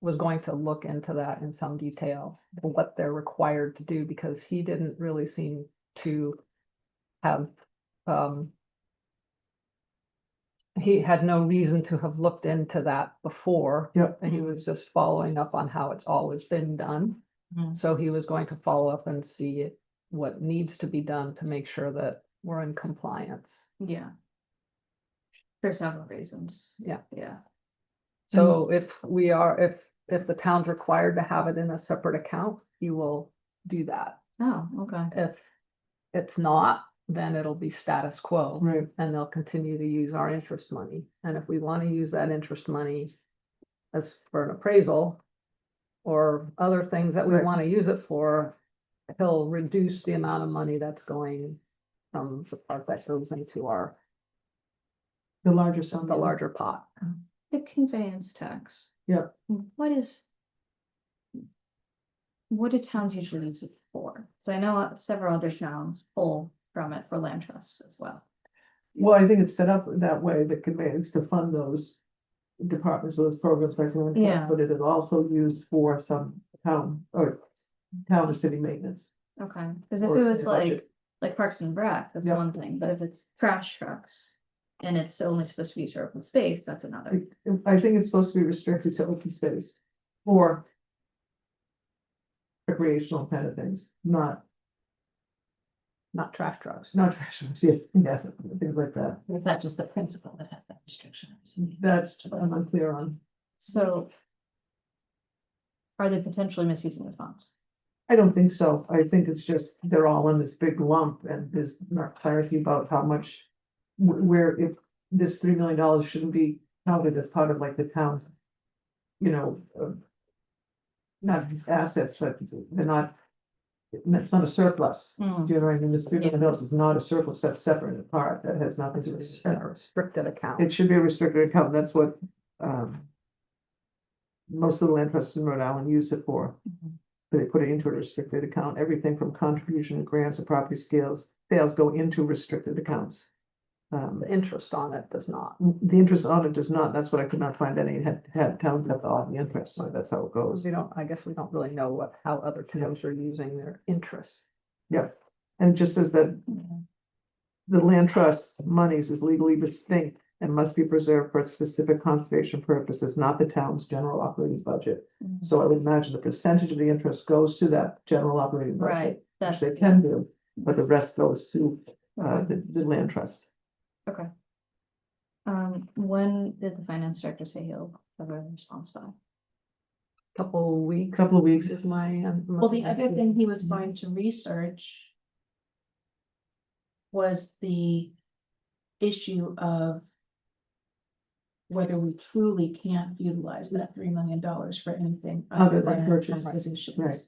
was going to look into that in some detail, what they're required to do, because he didn't really seem to have, he had no reason to have looked into that before. Yep. And he was just following up on how it's always been done. Mhm. So he was going to follow up and see what needs to be done to make sure that we're in compliance. Yeah. For several reasons. Yeah. Yeah. So if we are, if the town's required to have it in a separate account, he will do that. Oh, okay. If it's not, then it'll be status quo. Right. And they'll continue to use our interest money. And if we want to use that interest money as for an appraisal or other things that we Right. want to use it for, he'll reduce the amount of money that's going from the part that goes into our, The larger sum. the larger pot. The conveyance tax. Yeah. What do towns usually use it for? So I know several other towns pull from it for land trusts as well. Well, I think it's set up that way, the conveyance to fund those departments, those programs like land Yeah. trust, but it is also used for some town or town or city maintenance. Okay, because if Or it in was the budget. like Parks and Rec, that's Yeah. one thing, but if it's trash trucks. And it's only supposed to be for open space, that's another. I think it's supposed to be restricted to open space or recreational kind of things, not Not trash trucks. trash, yeah, things like that. Is that just the principle that has that restriction? That's, I'm unclear on. So. Are they potentially misusing the funds? I don't think so. I think it's just, they're all in this big lump and there's not clarity about how much. Where if this $3 million shouldn't be counted as part of like the town's. You know. Not assets, but they're not. It's not a surplus. Mm. Do you know what I mean? This $3 million is not a surplus, that's separate and apart, that has nothing to do It's with a it. restricted account. It should be a restricted account, that's what. Most of the land trusts in Rhode Island use it for. Mhm. They put it into a restricted account, everything from contribution, grants, and property sales go into restricted accounts. The interest on it does not. The interest on it does not, that's what I could not find any, had towns have on the interest, so that's how it goes. I guess we don't really know how other towns are using their interest. Yeah, and it just says that the land trust monies is legally distinct and must be preserved for specific conservation purposes, not the town's general operating budget. Mhm. So I would imagine the percentage of the interest goes to that general operating budget. Right, Which that's, they can do, but the rest goes to the land trust. okay. When did the finance director say he'll have a response by? Couple weeks. Couple of weeks. Is my. Well, the other thing he was going to research was the issue of whether we truly can't utilize that $3 million for anything Other other than than purchase, acquisitions. right.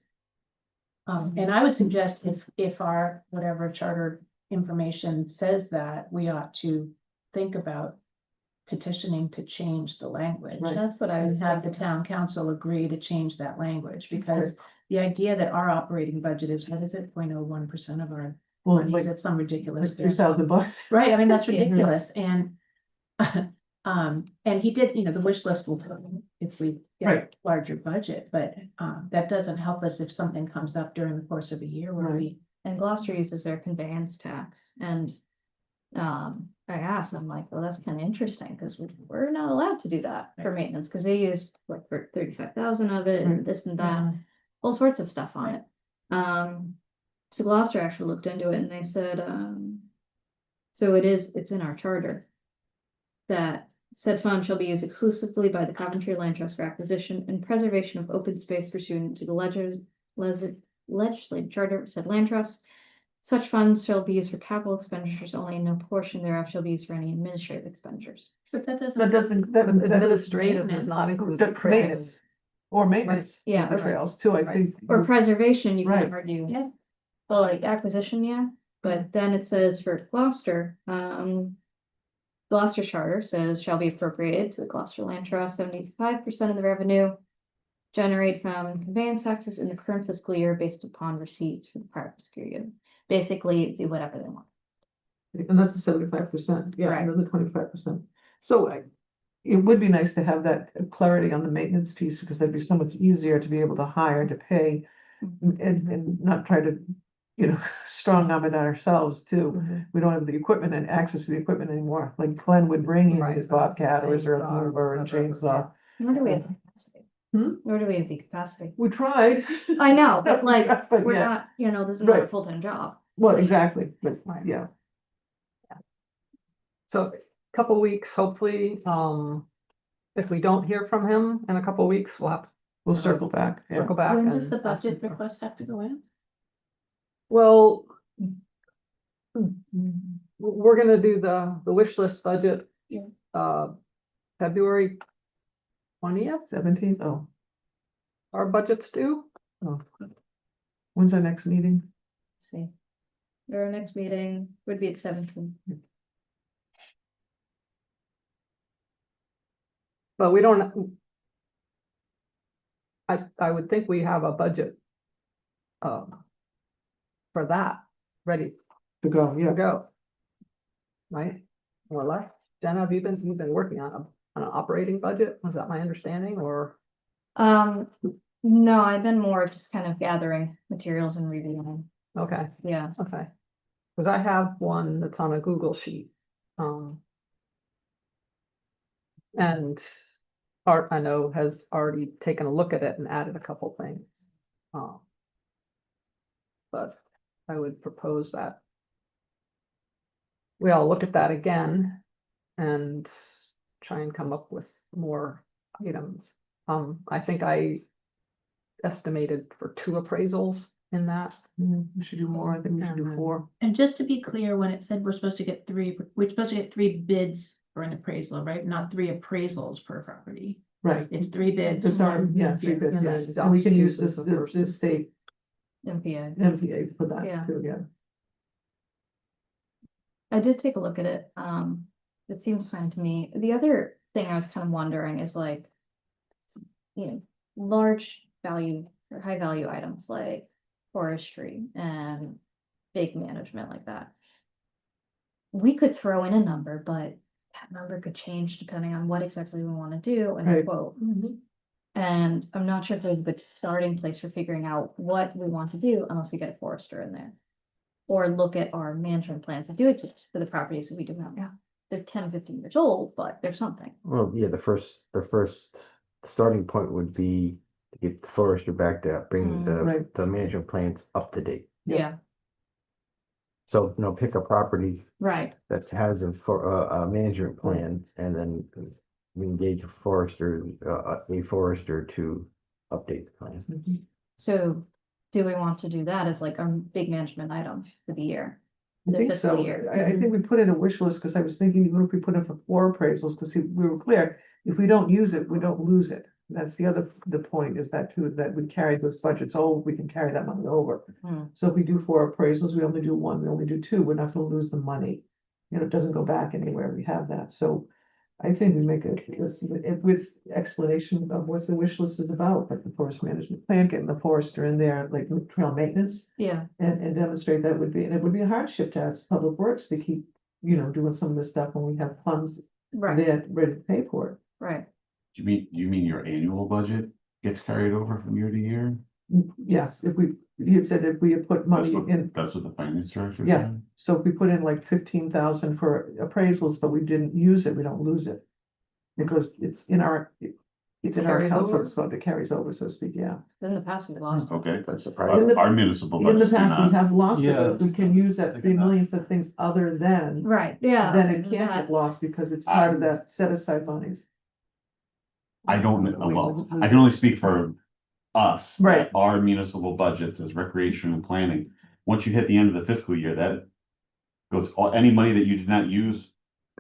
And I would suggest if our, whatever charter information says that, we ought to think about petitioning to change the language. Right. That's what I And was have the thinking. town council agree to change that language, because the idea that our operating budget is, what is it, 0.01% of our Well, money, like that's some ridiculous. $3,000. Right, I mean, that's Yeah. ridiculous, and and he did, the wish list will, if we get a Right. larger budget, but that doesn't help us if something comes up during the course of a year where Right. we. And Gloucester uses their conveyance tax and. I asked, I'm like, well, that's kind of interesting, because we're not allowed to do that for maintenance, because they use like for 35,000 of it and Right. this and that, all sorts of stuff on it. So Gloucester actually looked into it and they said, so it's in our charter. That said fund shall be used exclusively by the Coventry Land Trust for acquisition and preservation of open space pursuant to the legislative charter of said land trust. Such funds shall be used for capital expenditures only, and no portion thereof shall be used for any administrative expenditures. But that That doesn't, that. Administrative does not include the Maintenance. Or maintenance. Yeah, of the right. trails too, I Right. think. Or preservation, you Right. can argue. Yeah. Well, like acquisition, yeah, but then it says for Gloucester, Gloucester Charter says shall be appropriated to the Gloucester Land Trust 75% of the revenue generated from conveyance taxes in the current fiscal year based upon receipts for the prior fiscal year. Basically, do whatever they want. And that's the 75%, yeah, Right. and then the 25%. So it would be nice to have that clarity on the maintenance piece, because that'd be so much easier to be able to hire and to pay and not try to, strong arm it ourselves too. Mhm. We don't have the equipment and access to the equipment anymore, like Glenn would bring in Right, his Bobcat or his earth chainsaw, mover and whatever, chainsaw. Nor do we have the capacity. Hmm? Nor do we have the capacity. We tried. I know, but like, But we're yeah. not, this is not a Right. full-time job. Well, exactly, but Right. yeah, So couple weeks, hopefully, if we don't hear from him in a couple weeks, we'll have we'll circle back. to Yeah. circle back. When does and the ask him budget for- request have to go in? Well, we're gonna do the wish list budget. Yeah. February 20th, 17th, oh, our budget's due. when's our next meeting? Let's see. Our next meeting would be at 17. But we don't. I would think we have a budget. For that, ready To go, to yeah. go. Right, more or less. Jenna, have you've been working on an operating budget? Was that my understanding or? No, I've been more just kind of gathering materials and reviewing. Okay, Yeah. okay. Cause I have one that's on a Google sheet. And Art, I know, has already taken a look at it and added a couple things. But I would propose that we all look at that again and try and come up with more items. I think I estimated for 2 appraisals in that. We should do more, I think we should do Mhm. 4. And just to be clear, when it said we're supposed to get 3, we're supposed to get 3 bids for an appraisal, right? Not 3 appraisals per property. Right. It's 3 bids. It's our, for- yeah, 3 bids, And yeah, then and we can Josh use chooses this, the first this state MPA. MPA for that Yeah. too, yeah. I did take a look at it. It seems fine to me. The other thing I was kind of wondering is like, large value or high value items like forestry and big management like that. We could throw in a number, but that number could change depending on what exactly we want to do and Right. quote. And I'm not sure if there's a good starting place for figuring out what we want to do unless we get a forester in there. Or look at our management plans that do exist for the properties that we do have now. They're 10, 15 years old, but there's something. Well, yeah, the first starting point would be to get the forester back to bring Right. the management plans up to date. Yeah. Yeah, So, pick a property right. that has a management plan, and then we engage a forester to update the plan. Mhm. So do we want to do that as like a big management item for the year? I The think fiscal so. year. I think we put in a wish list, because I was thinking, even if we put in for 4 appraisals, because we were clear, if we don't use it, we don't lose it. That's the point is that too, that we carry those budgets over, we can carry that money over. Hmm. So if we do 4 appraisals, we only do 1, we only do 2, we're not gonna lose the money. It doesn't go back anywhere, we have that, so I think we make with explanation of what the wish list is about, like the forest management plan, getting the forester in there, like trail maintenance. Yeah, And demonstrate that would be, and it would be a hardship to ask Public Works to keep, doing some of this stuff when we have funds right, there ready to pay for it. right. Do you mean your annual budget gets carried over from year to year? Yes, he had said if we had put money in, That's what the finance director Yeah. said? so if we put in like 15,000 for appraisals, but we didn't use it, we don't lose it. Because it's in our Carries account, so over? it's called, it carries over, so to speak, yeah. In the past, we lost. Okay. That's the In problem. the- Our municipal In the budgets do past, we not. have lost it, Yeah. but we can use that They 3 cannot. million for things other than, Right, yeah. then okay, it can't that- get lost because it's part of that set aside monies. I don't, We well, wouldn't I lose can only speak for us. Right. Our municipal budgets as recreation and planning. Once you hit the end of the fiscal year, that goes, any money that you did not use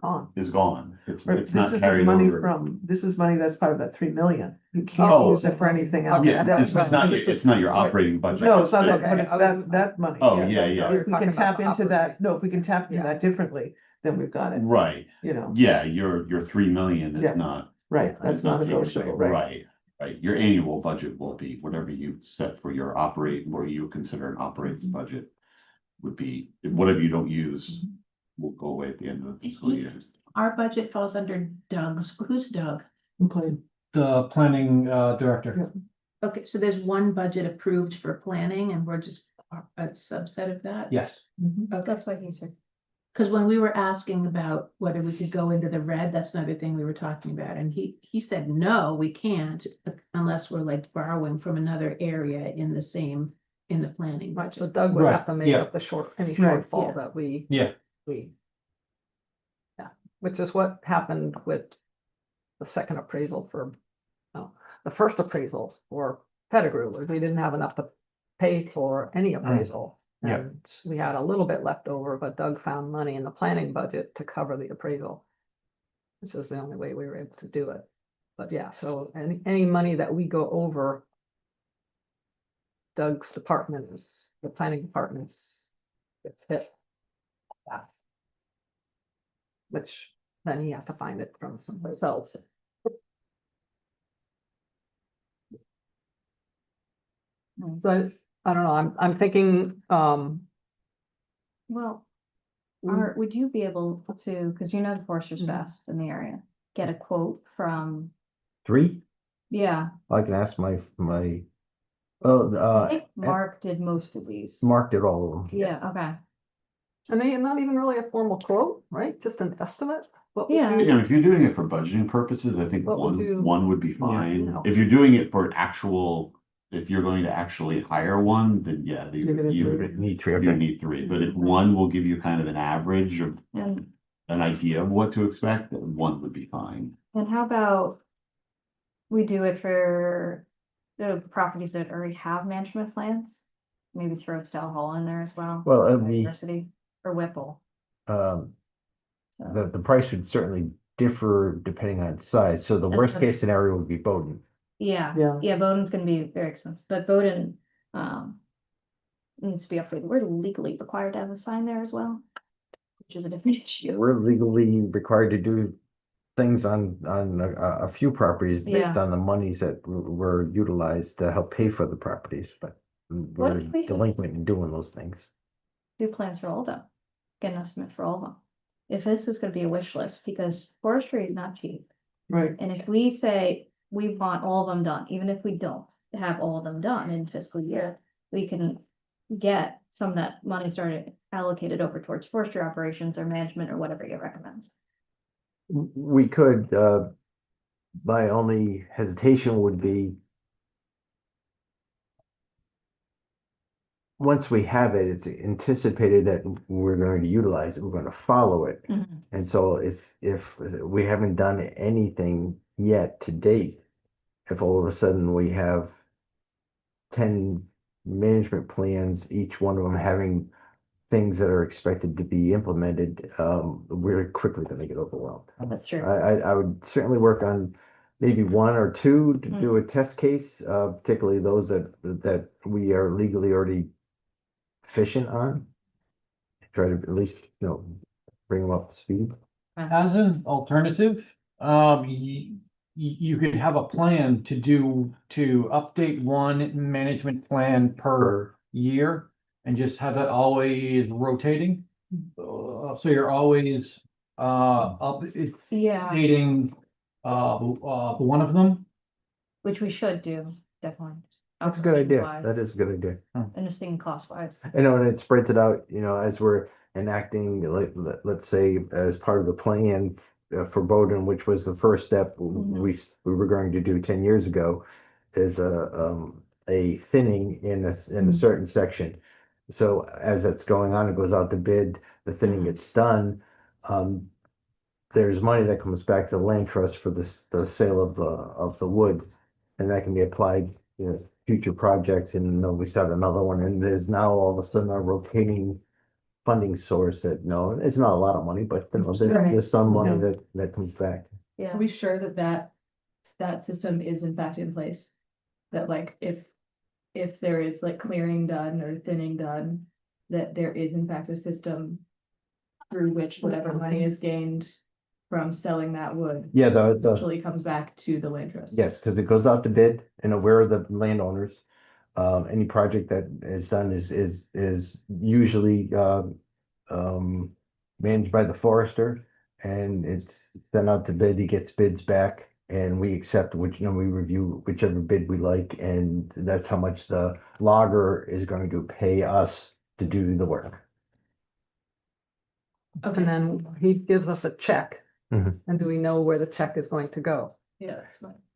on. is gone. It's Right, not this is carried money over. this is money that's part of that 3 million. You can't Oh. use it for anything else. Okay, Yeah, That's it's not, right. it's not your operating budget. No, it's not that, Okay, but it's I was- that money. Oh, yeah, yeah. If we can tap into that, no, if we can tap into Yeah. that differently, then we've got it, Right, you know, yeah, your 3 million Yeah. is not. right, that's is not not taken away. negotiable, right? Right, right, your annual budget will be whatever you set for your operate, what you consider an operating budget. Would be, whatever you don't use will go away at the end of the fiscal year. Our budget falls under Doug's. Who's Doug? Okay. The planning director. Okay, so there's one budget approved for planning and we're just a subset of that? Yes. That's why he's here. Because when we were asking about whether we could go into the red, that's another thing we were talking about. And he said, no, we can't unless we're like borrowing from another area in the same, in the planning Right, so budget. Doug would Right, have to make yeah. up any Right, shortfall yeah. that we. Yeah. Yeah, which is what happened with the second appraisal for, no, the first appraisal for Pettigrew, where we didn't have enough to pay for any appraisal. yeah. And we had a little bit left over, but Doug found money in the planning budget to cover the appraisal. Which is the only way we were able to do it. But yeah, so any money that we go over Doug's department is, the planning department's gets hit. Yeah. Which then he has to find it from someplace else. So I don't know, I'm thinking, Well, we- Art, would you be able to, because you know the foresters Mhm. best in the area, get a quote from, 3? yeah, I can ask well, I think Mark did most of these. Mark did all of them. Yeah, okay. and they, not even really a formal quote, right? Just an estimate? What would Yeah. you- Yeah, if you're doing it for budgeting purposes, I think What would you- one would be fine. Yeah. If you're doing it for actual, if you're going to actually hire one, then yeah, You're gonna you do Need 3, you okay. need 3, but if one will give you kind of an average of And, an idea of what to expect, then one would be fine. and how about we do it for the properties that already have management plans? Maybe throw Stella Hall in there as well. Well, University or Whipple. Um, So, the price would certainly differ depending on size, so the That's worst what- case scenario would be Bowden. Yeah, Yeah. yeah, Bowden's gonna be very expensive, but Bowden, needs to be updated. We're legally required to have a sign there as well, which is a different issue. We're legally required to do things on a few properties based Yeah. on the monies that were utilized to help pay for the properties, but What we're if we- delinquent in doing those things. Do plans for all of them, get an estimate for all of them. If this is gonna be a wish list, because forestry is not cheap, Right, and if we say we want all of them done, even if we don't have all of them done in fiscal year, we can get some of that money started allocated over towards forestry operations or management or whatever it recommends. We could, my only hesitation would be once we have it, it's anticipated that we're going to utilize it, we're going to follow it. And so if we haven't done anything yet to date, if all of a sudden we have 10 management plans, each one of them having things that are expected to be implemented, we're quickly going to get overwhelmed. That's true. I would certainly work on maybe 1 or 2 to do a test case, particularly those that we are legally already efficient on. Try to at least, bring them up to speed. As an alternative, you could have a plan to update one management plan per year and just have that always rotating. So you're always Yeah, updating one of them. which we should do, definitely. That's a good idea. Wise. That is a good idea. And just thinking cost wise. And it spreads it out, as we're enacting, let's say, as part of the plan for Bowden, which was the first step we were going to do 10 years ago, is a thinning in a certain section. So as that's going on, it goes out to bid, the thinning gets done. There's money that comes back to the land trust for the sale of the wood, and that can be applied, future projects, and we start another one, and there's now all of a sudden a rotating funding source that, it's not a lot of money, but there's some money that comes back. Yeah. Are we sure that system is in fact in place? That like if there is like clearing done or thinning done, that there is in fact a system through which whatever money is gained from selling that wood Yeah, the, actually comes back to the land trust. yes, because it goes out to bid and we're the landowners. Any project that is done is usually, managed by the forester. And it's sent out to bid, he gets bids back and we accept which, we review whichever bid we like. And that's how much the logger is going to pay us to do the work. Okay. And then he gives us a check. Mhm. And do we know where the check is going to go? Yeah,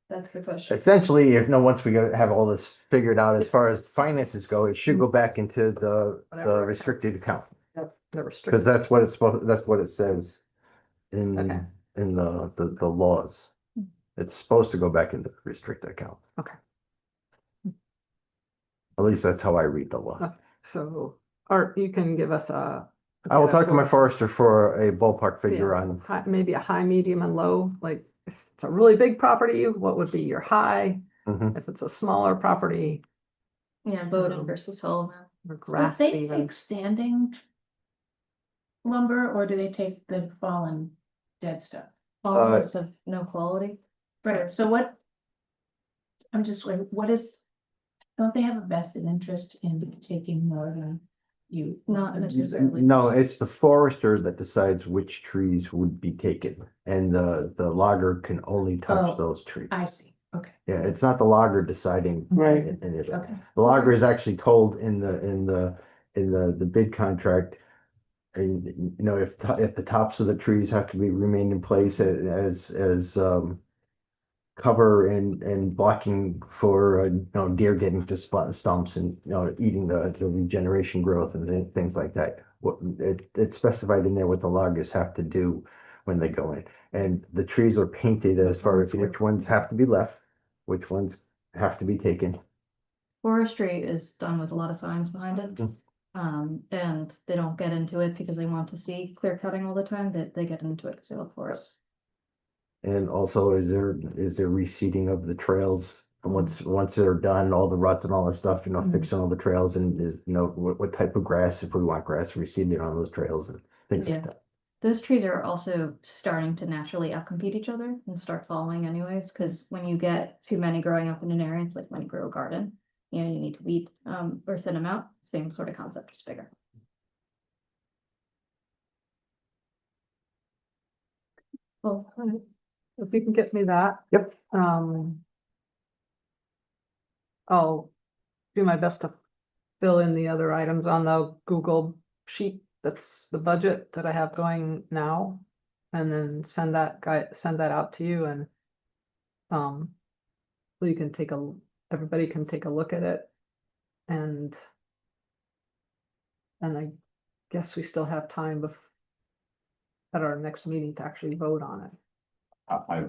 that's the question. Essentially, once we have all this figured out, as far as finances go, it should go back into the Whatever. restricted account. The Because restricted. that's what it's supposed, that's what it says in, Okay. in the laws. It's supposed to go back in the restricted account. Okay. At least that's how I read the law. So, Art, you can give us a. I will talk to my for- forester for a ballpark figure yeah, on, high- maybe a high, medium and low, like if it's a really big property, what would be your high? Mhm. If it's a smaller property, Yeah, Bowden versus Sullivan. or But grass they even. take standing lumber, or do they take the fallen dead stuff? All is of no quality. Right, so what? I'm just like, what is, don't they have a vested interest in taking more than you? Not necessarily. no, it's the forester that decides which trees would be taken. And the logger can only touch Oh, those trees. I see, okay, Yeah, it's not the logger deciding. Right. any of that. okay. The logger is actually told in the bid contract. And if the tops of the trees have to be remain in place as cover and blocking for deer getting to stumps and eating the regeneration growth and things like that. It's specified in there what the loggers have to do when they go in. And the trees are painted as far as which ones have to be left, which ones have to be taken. Forestry is done with a lot of signs behind it. Mm. And they don't get into it because they want to see clear cutting all the time, that they get into it because they love forests. And also, is there reseeding of the trails? And once they're done, all the ruts and all that stuff, fixing all the trails and is, what type of grass, if we want grass reseeded on those trails and things Yeah. like that. Those trees are also starting to naturally outcompete each other and start falling anyways, because when you get too many growing up in an area, it's like when you grow a garden, you need to weed, or thin them out, same sort of concept, just bigger. Well, Alright. If you can get me that. Yep. I'll do my best to fill in the other items on the Google sheet. That's the budget that I have going now. And then send that out to you and so you can everybody can take a look at it. And I guess we still have time at our next meeting to actually vote on it.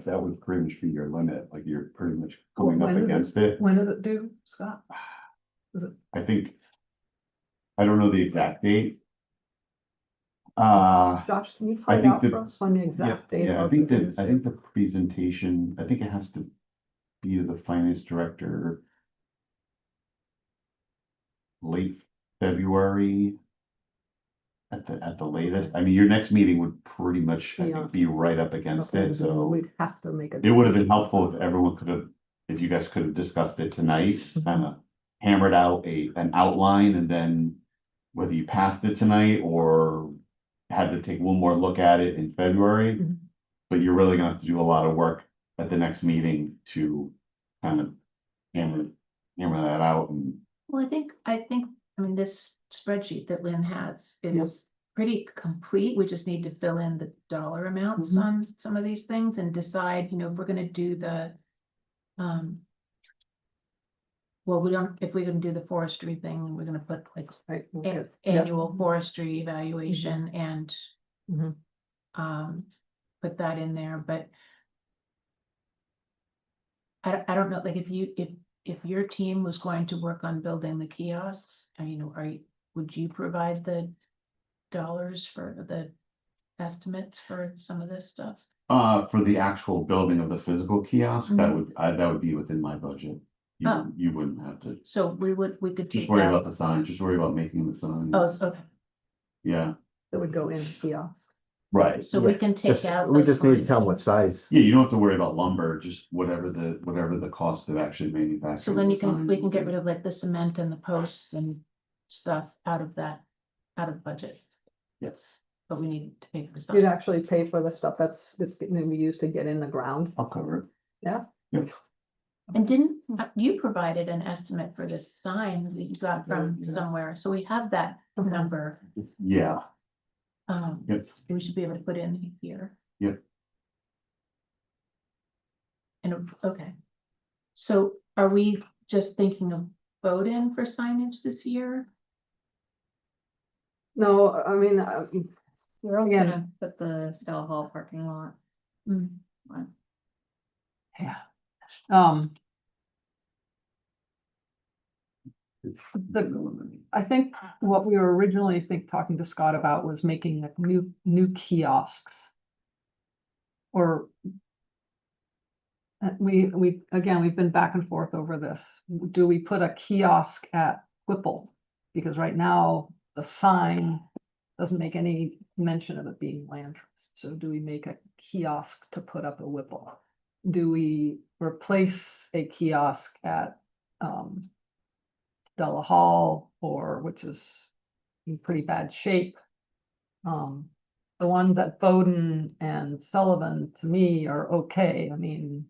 That would pretty much be your limit, like you're pretty much going up When is it? against it. When is it due, Scott? I think, I don't know the exact date. Uh, Josh, can you I find think out the- for us when the exact date? yeah, I of think the that, I think the presentation, I think it has to be to the finance director late February at the latest. I mean, your next meeting would pretty much, I Yeah. think, be right up against Okay, it, so we'd have to make it would have been helpful if everyone could have, if you guys could have discussed it tonight, kind of hammered out an outline, and then whether you passed it tonight or had to take one more look at it in February. Mhm. But you're really gonna have to do a lot of work at the next meeting to kind of hammer that out and. Well, I mean, this spreadsheet that Lynn has is pretty complete. We just need to fill in the dollar amounts Mhm. on some of these things and decide, if we're gonna do the, well, if we're gonna do the forestry thing, we're gonna put like Right, we'll an get- yeah. annual forestry evaluation and Mhm. put that in there, but I don't know, like if your team was going to work on building the kiosks, would you provide the dollars for the estimates for some of this stuff? For the actual building of the physical kiosk, Mhm. that would be within my budget. Oh. You wouldn't have to, So we could just take worry that. about the sign, just worry about making the signs. Oh, okay, Yeah, that would go in kiosk. Right. So we Yeah, can take Just- out. We those just need to tell them what signage. size. Yeah, you don't have to worry about lumber, just whatever the cost of actually manufacturing. So then you the can, we sign. can get rid of like the cement and the posts and stuff out of that, out of budget, Yes, but we need to pay for the You'd sign. actually pay for the stuff that's gonna be used to get in the ground. I'll cover it. Yeah. Yep. And didn't, you provided an estimate for this sign that you got from Yeah. somewhere, so we have that Okay. number. Yeah, Yep. We should be able to put in here. Yep. And, okay. So are we just thinking of vote-in for signage this year? No, I mean, We're also Again. gonna put the Stella Hall parking lot. yeah. I think what we were originally talking to Scott about was making like new kiosks. Or. Again, we've been back and forth over this. Do we put a kiosk at Whipple? Because right now, the sign doesn't make any mention of it being land trust. So do we make a kiosk to put up at Whipple? Do we replace a kiosk at Stella Hall, or which is in pretty bad shape? The ones at Bowden and Sullivan, to me, are okay. I mean,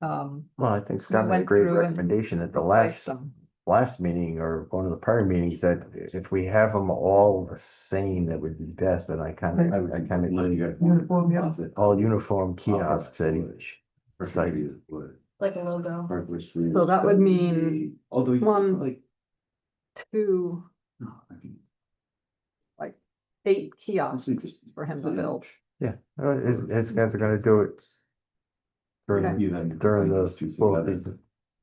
Well, I think Scott had a went great through and recommendation at the replaced last, them. last meeting or one of the prior meetings that if we have them all the same, that would be best. And I kind of, I kind of, Uniform, yeah. all uniform kiosks at each site. Like a logo. So that would mean Although you one- like, 2, no, I mean, 8 kiosks for him to build. Yeah, his guys are gonna do it during, you then during combine the those two fall together season.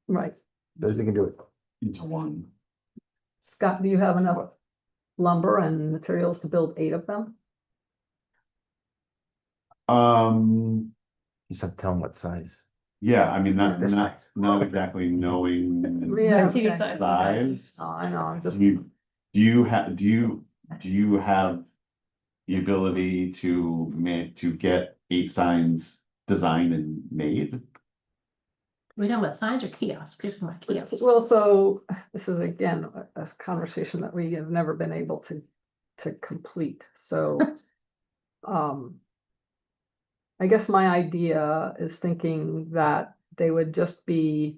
Right. Those he can do it. into one. Scott, do you have enough lumber and materials to build 8 of them? Just have to tell him what size. Yeah, I mean, not, This not, size. not exactly knowing. Yeah, TV okay. size. Size. Oh, I know, I'm just, Do you have, do you have the ability to get 8 signs designed and made? We talking about signs or kiosks? We're talking about kiosks. well, so this is again, a conversation that we have never been able to complete, so. I guess my idea is thinking that they would just be.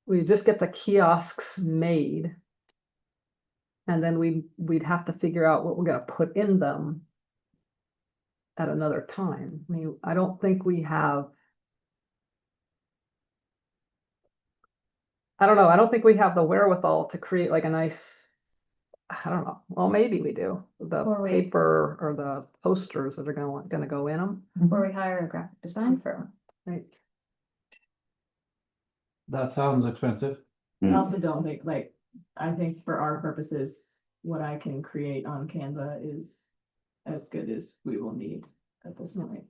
We just get the kiosks made. And then we'd have to figure out what we're gonna put in them. At another time. I mean, I don't think we have. I don't know, I don't think we have the wherewithal to create like a nice. I don't know, well, maybe we do, the Or we- paper or the posters that are gonna go in them, Or we hire a graphic design firm. right? That sounds expensive. I also don't think, like, I think for our purposes, what I can create on Canva is as good as we will need at this point.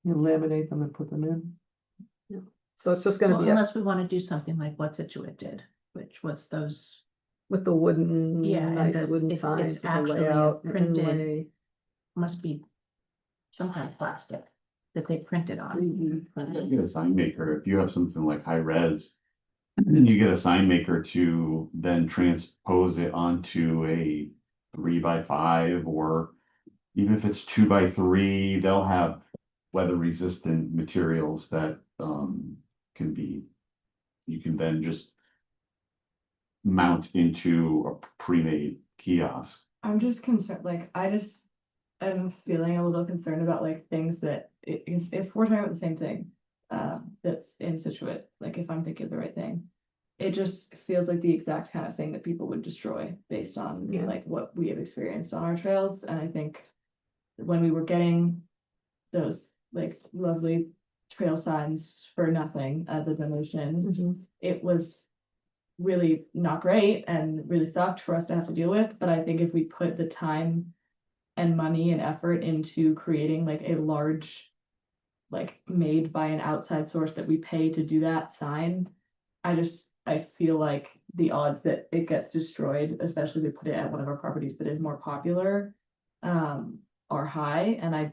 You laminate them and put them in. So it's just gonna Well, be unless we want to do something like what Situate did, which was those, with the wooden, Yeah, and nice the- wooden it's signs, with the actually a layout, the printed- inlay. must be some kind of plastic that they printed on. You get a sign maker, if you have something like high res. Then you get a sign maker to then transpose it onto a 3x5, or even if it's 2x3, they'll have weather resistant materials that can be. You can then just mount into a pre-made kiosk. I'm just concerned, like, I'm feeling a little concerned about like things that, if we're talking about the same thing. That's in Situate, like if I'm thinking of the right thing. It just feels like the exact kind of thing that people would destroy based on Yeah. like what we have experienced on our trails, and I think. When we were getting those like lovely trail signs for nothing as a donation, Mhm. it was. Really not great and really sucked for us to have to deal with, but I think if we put the time. And money and effort into creating like a large. Like made by an outside source that we pay to do that sign. I feel like the odds that it gets destroyed, especially if we put it at one of our properties that is more popular. are high, and I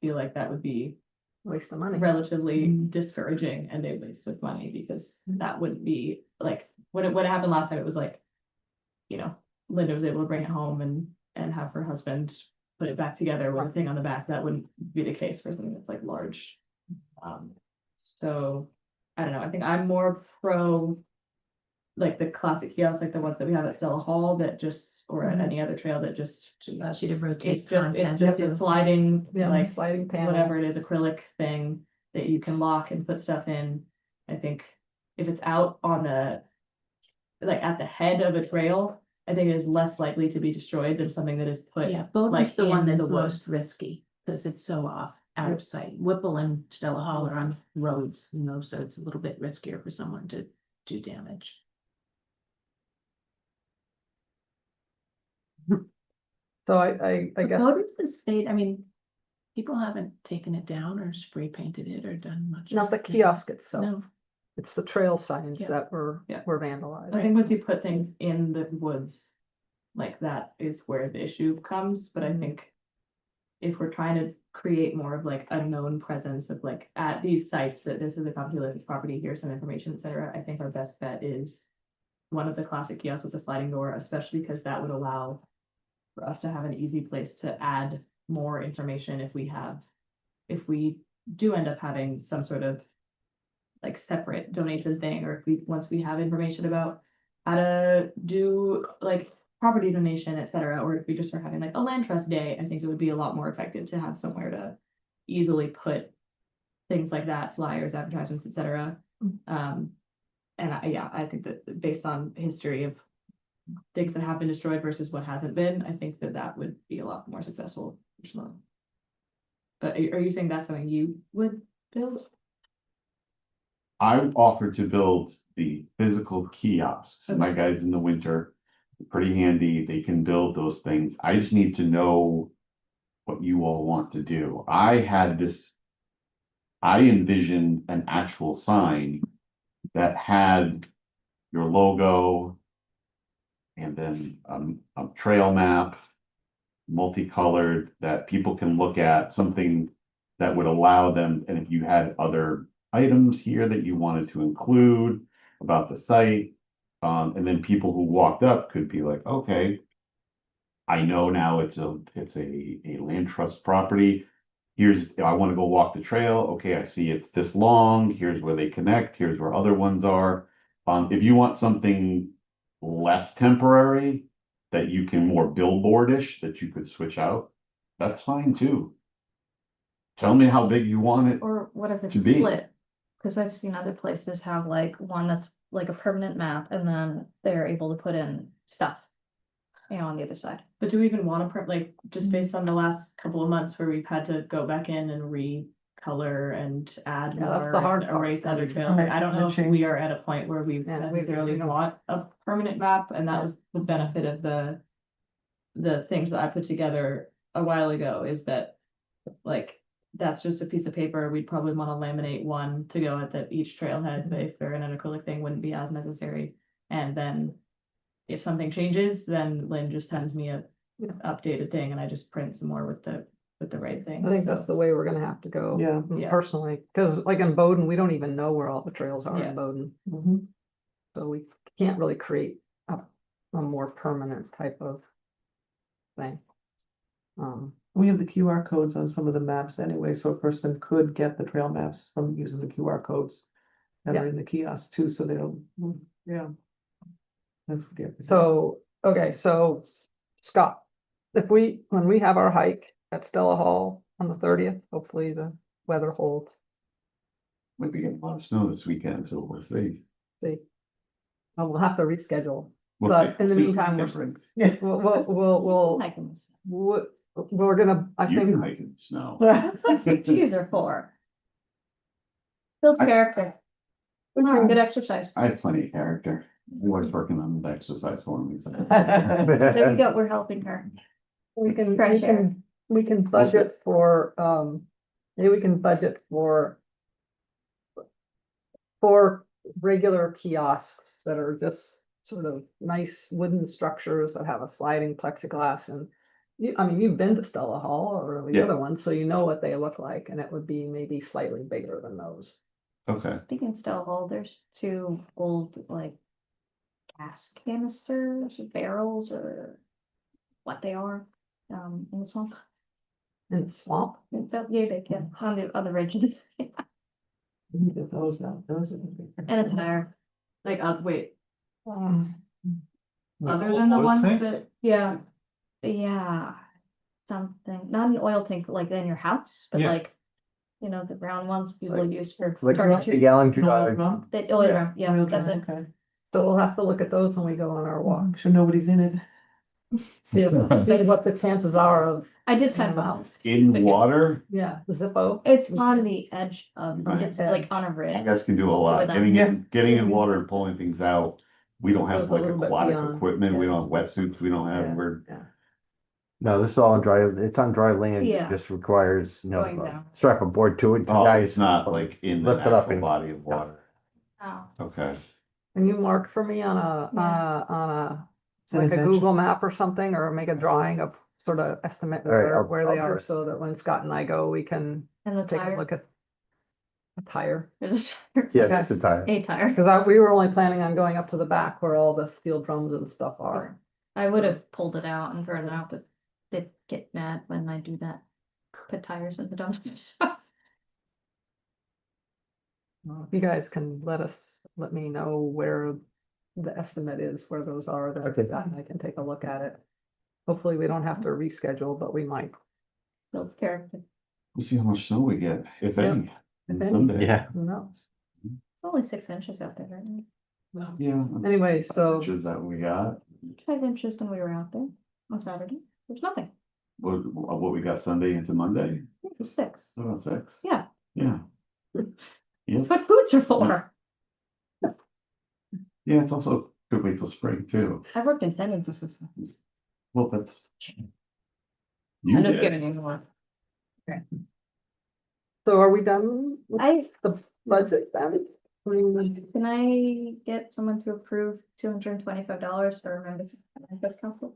feel like that would be Waste of money. relatively discouraging and a waste of money, because that wouldn't be like, what happened last time, it was like, you know, Linda was able to bring it home and have her husband put it back together with a thing on the back. That wouldn't be the case for something that's like large. So I don't know, I think I'm more pro like the classic kiosks, like the ones that we have at Stella Hall, that just, or at any other trail that just, Allows you to rotate it's just content. a sliding, Yeah, like sliding panel. whatever it is, acrylic thing that you can lock and put stuff in. I think if it's out on the, like at the head of a trail, I think it is less likely to be destroyed than something that is put. Yeah, Bowden's like, the one in that's the woods. most risky, because it's so out of sight. Whipple and Stella Hall are on roads, you know, so it's a little bit riskier for someone to do damage. So I guess, Bowden's the state, I mean, people haven't taken it down or spray painted it or done much. not the kiosk itself, No, it's the trail signs Yeah. that were Yeah. vandalized. I think once you put things in the woods, like that is where the issue comes, but I think if we're trying to create more of like a known presence of like at these sites that this is a Coventry Village property, here's some information, et cetera, I think our best bet is one of the classic kiosks with the sliding door, especially because that would allow for us to have an easy place to add more information if we do end up having some sort of like separate donation thing, or if once we have information about how to do like property donation, et cetera, or if we just are having like a land trust day, I think it would be a lot more effective to have somewhere to easily put things like that, flyers, advertisements, et cetera. And I think that based on history of things that have been destroyed versus what hasn't been, I think that would be a lot more successful personally. But are you saying that's something you would build? I offered to build the physical kiosks. My Okay. guys in the winter, pretty handy. They can build those things. I just need to know what you all want to do. I envisioned an actual sign that had your logo and then a trail map, multicolored, that people can look at, something that would allow them, and if you had other items here that you wanted to include about the site, and then people who walked up could be like, okay, I know now it's a land trust property. I want to go walk the trail. Okay, I see it's this long. Here's where they connect. Here's where other ones are. If you want something less temporary, that you can more billboardish, that you could switch out, that's fine too. Tell me how big you want it. Or what if it's To be. split? Cause I've seen other places have like one that's like a permanent map and then they're able to put in stuff, you know, on the other side. But do we even want to, like, just based on the last couple of months where we've had to go back in and recolor and add Yeah, that's more, the hard and part. erase other trails, Right, I don't know if change. we are at a point where we Yeah, necessarily we don't. want a permanent map, and that was the benefit of the things that I put together a while ago, is that, like, that's just a piece of paper. We'd probably want to laminate one to go at each trailhead, but if they're in an acrylic thing, wouldn't be as necessary. And then if something changes, then Lynn just sends me a Yeah. updated thing and I just print some more with the right thing. I think So, that's the way we're gonna have to go. Yeah. Yeah. Personally, cause like in Bowden, we don't even know where all the trails are Yeah. in Bowden, Mhm. so we can't really create a more permanent type of thing. We have the QR codes on some of the maps anyway, so a person could get the trail maps from using the QR codes that are in the kiosk too, so they'll, yeah. That's what the. So, okay, so Scott, when we have our hike at Stella Hall on the 30th, hopefully the weather holds. Might be getting a lot of snow this weekend, so we'll see. See. We'll have to reschedule, We'll but see. in the See. meantime, Yeah. I can miss. we're gonna, I You can think, hike in the snow. That's what CPUs are for. Builds I- character. We can get exercise. I have plenty of character. Wife's working on the exercise for me. so. There we go, we're helping her. we can, Fresh air. we can budget for, maybe we can budget for regular kiosks that are just sort of nice wooden structures that have a sliding plexiglass and I mean, you've been to Stella Hall or the Yeah. other ones, so you know what they look like, and it would be maybe slightly bigger than those. Okay, Speaking of Stella Hall, there's two old like gas canisters, barrels, or what they are, in the swamp. In the swamp. Yeah, they can, on the ridges. We need to those now, those are. the big- And a tire. Like, wait, Um, other than the Oil ones tank? that, Yeah. Yeah, something, not an oil tank like in your house, but Yeah. like, you know, the brown ones people Like- use for. Like tornado. a gallon, No, no, The oil Yeah, drum, yeah, oil that's drum, it. okay. So we'll have to look at those when we go on our walk. So nobody's in it. See what the chances are of, I did Yeah. find out. in water, yeah, Zippo. It's on the edge of, Right. it's like on a you ridge. guys can do a lot, With getting in water and pulling things out. We don't have Goes a like little bit aquatic beyond, equipment, we yeah. don't have wetsuits, we don't have, Yeah. we're, No, this is all on dry, it's on dry land. It Yeah. just requires, Going down. strap a board to it. oh, guys it's not like in the lift it up actual and- body of water. Oh. Okay, Can you mark for me on Yeah. like a Send it Google map or something, or make a drawing of sort of estimate All right, where they I'll do are, it. so that when Scott and I go, we can And the take a tire. look at a tire. There's Yeah, Okay. that's the tire. a tire. Cause we were only planning on going up to the back where all the steel drums and stuff are. I would have pulled it out and thrown it out, but they get mad when I do that. Put tires in the dumpsters. If you guys can let me know where the estimate is, where those are, then Okay. I can take a look at it. Hopefully, we don't have to reschedule, but we might. Builds character. we'll see how much snow we get, if Yeah. any, If on any. Sunday. Yeah. Who knows? It's only 6 inches out there right now. Yeah. Anyway, so Pictures that we got, 5 inches when we were out there on Saturday. There's nothing. what we got Sunday into Monday, It was 6. about 6. Yeah. Yeah. That's what boots are for. Yeah, it's also a good wait till spring too. I worked in tenant businesses. Well, that's. You I'm just did. giving you more. so are we done with I, the budget then? can I get someone to approve $225 for members of council?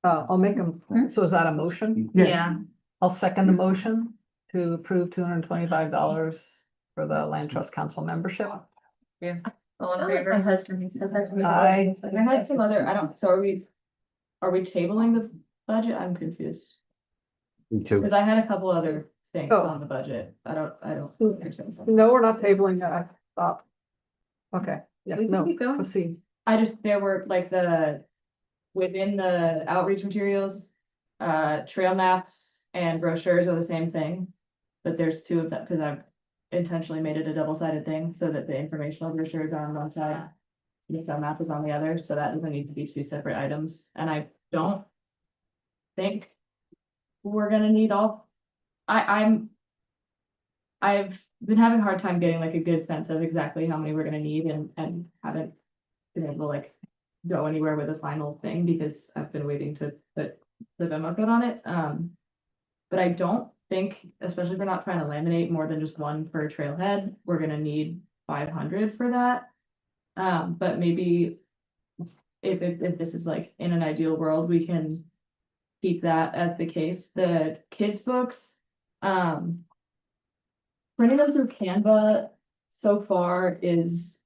I'll make them, so is that a motion? Yeah. I'll second the motion to approve $225 for the Land Trust Council membership. All in favor? my husband, he said that. Aye. I had some other, I don't, so are we tabling the budget? I'm confused. Me too. Cause I had a couple other things Oh. on the budget. I don't. No, we're not tabling that, I thought. Okay, yes, We can no, keep going. proceed. there were like within the outreach materials, trail maps and brochures are the same thing. But there's two of them, cause I've intentionally made it a double-sided thing so that the informational brochures are on one side. The trail map is on the other, so that doesn't need to be two separate items, and I don't think we're gonna need all, I've been having a hard time getting like a good sense of exactly how many we're gonna need and haven't been able to like go anywhere with a final thing because I've been waiting to put the demo code on it. But I don't think, especially if we're not trying to laminate more than just one per trailhead, we're gonna need 500 for that. But maybe if this is like in an ideal world, we can keep that as the case. The kids' books, printing them through Canva so far is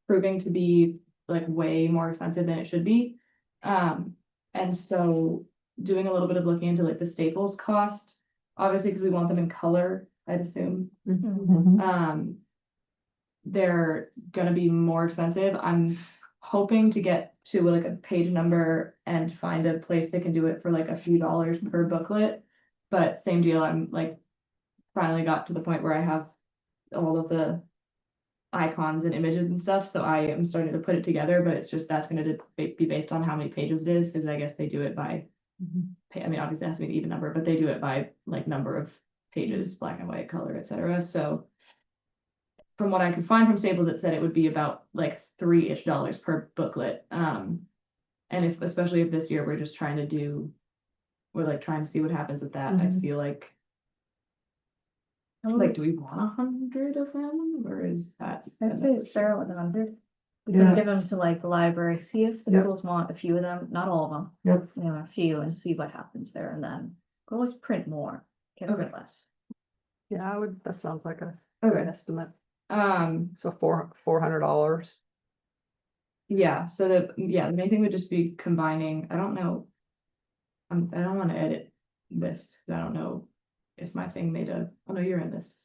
proving to be like way more expensive than it should be. And so doing a little bit of looking into like the staples cost, obviously because we want them in color, I'd assume. They're gonna be more expensive. I'm hoping to get to like a page number and find a place that can do it for like a few dollars per booklet. But same deal, I'm like finally got to the point where I have all of the icons and images and stuff, so I am starting to put it together, but it's just that's gonna be based on how many pages it is, because I guess they do it by I mean, obviously it has to be an even number, but they do it by like number of pages, black and white, color, etc. So from what I could find from Staples, it said it would be about like $3-ish per booklet. And especially if this year we're just trying to we're like trying to see what happens with that. I feel like do we want 100 of them, or is that? I'd say start with 100. We can Yeah. give them to like the library, see if the Yep. schools want a few of them, not all of them. Yep. You know, a few and see what happens there and then we'll always print more, get rid of less. Yeah, that sounds like a Okay. good estimate. Um, So $400. yeah, so the main thing would just be combining, I don't know. I don't wanna edit this, 'cause I don't know if my thing made oh no, you're in this.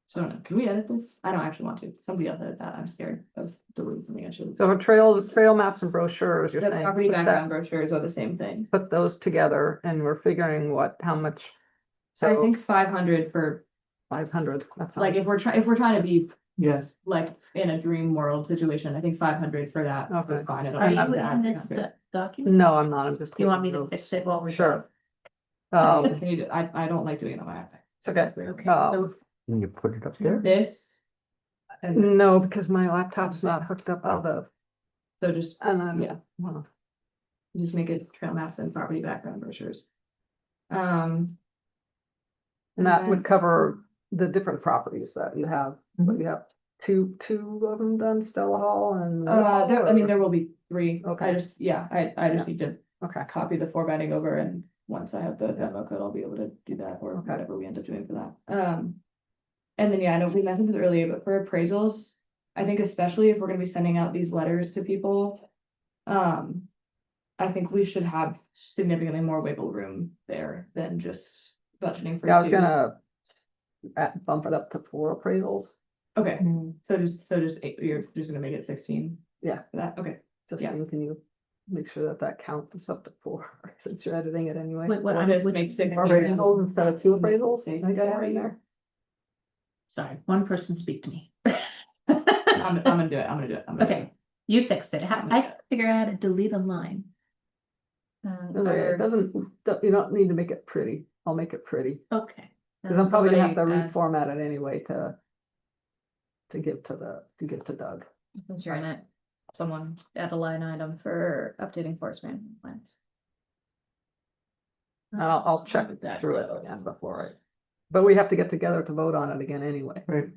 So I don't know, can we edit this? I don't actually want to, somebody else edit that, I'm scared of deleting something I should. So trail maps and brochures, you're The saying. property put that- background brochures are the same thing. Put those together and we're figuring how much. So I So think 500 for, 500, that's like, if we're trying to be Yes. like in a dream world situation, I think 500 for that is Okay. fine. I don't Are have you to in add this extra. document? No, I'm not, I'm just. You want me taking to notes. fix it while we're? Sure. Can you I don't like doing it on my iPad. It's okay. Okay, So- Can you put it up there? This, and No, because my laptop's not hooked up to the, so just and then, Yeah. well, just make it trail maps and property background brochures. Um, and that then- would cover the different properties that you have. But you have two of them done, Stella Hall and. there will be 3. Okay. I just need to Okay, copy the formatting over, and once I have the demo code, I'll be able to do that, or Okay. whatever we end up doing for that. And then, I know we mentioned this earlier, but for appraisals, I think especially if we're gonna be sending out these letters to people, I think we should have significantly more wiggle room there than just budgeting for yeah, I was 2. gonna bump it up to 4 appraisals. Okay, so just 8, you're just gonna make it 16? Yeah. For that, okay. Just Yeah. can you make sure that count is up to 4, since you're editing it anyway. Wait, what? Or just Which- make 16. Appraisals instead of 2 appraisals, I got Four in there. Sorry, one person speak to me. I'm gonna do it, I'm gonna do it. Okay, you fixed it. I figure out how to delete a line. It's okay, It doesn't, you don't need to make it pretty, I'll make it pretty, Okay. because I'm probably gonna have to somebody, reformat it anyway to give to Doug. Since you're in it, someone add a line item for updating forest management plans. And I'll check through it again before but we have to get together to vote on it again anyway. Right.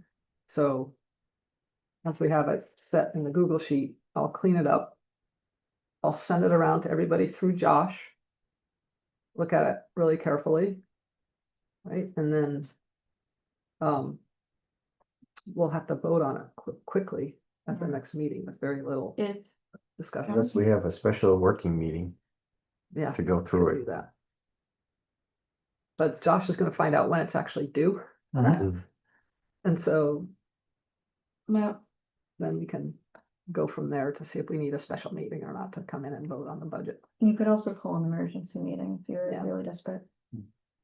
So once we have it set in the Google Sheet, I'll clean it up. I'll send it around to everybody through Josh. Look at it really carefully. Right, and then we'll have to vote on it quickly at the next meeting with very little If discussion. Unless we have a special working meeting Yeah. to go through do it. that. But Josh is gonna find out when it's actually due, Mhm. and so Well, then we can go from there to see if we need a special meeting or not to come in and vote on the budget. You could also call an emergency meeting if you're Yeah. really desperate.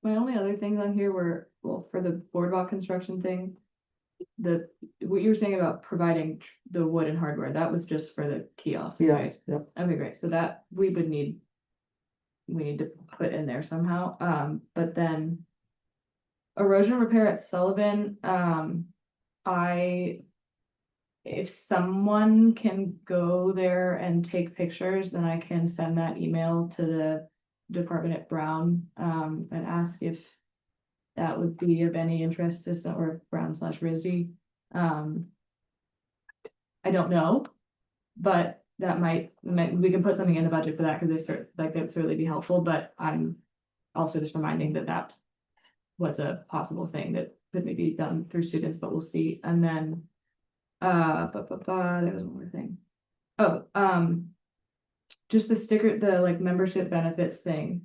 my only other things on here were, well, for the boardwalk construction thing. What you were saying about providing the wood and hardware, that was just for the kiosks, right? Yes, yep. Okay, great, so that we need to put in there somehow, but then. Erosion repair at Sullivan, if someone can go there and take pictures, then I can send that email to the department at Brown, and ask if that would be of any interest to some, or Brown/RISD. I don't know, but that we can put something in the budget for that, because that would certainly be helpful, but I'm also just reminding that was a possible thing that could maybe be done through students, but we'll see. And then, there was one more thing. Oh, just the sticker, the like membership benefits thing.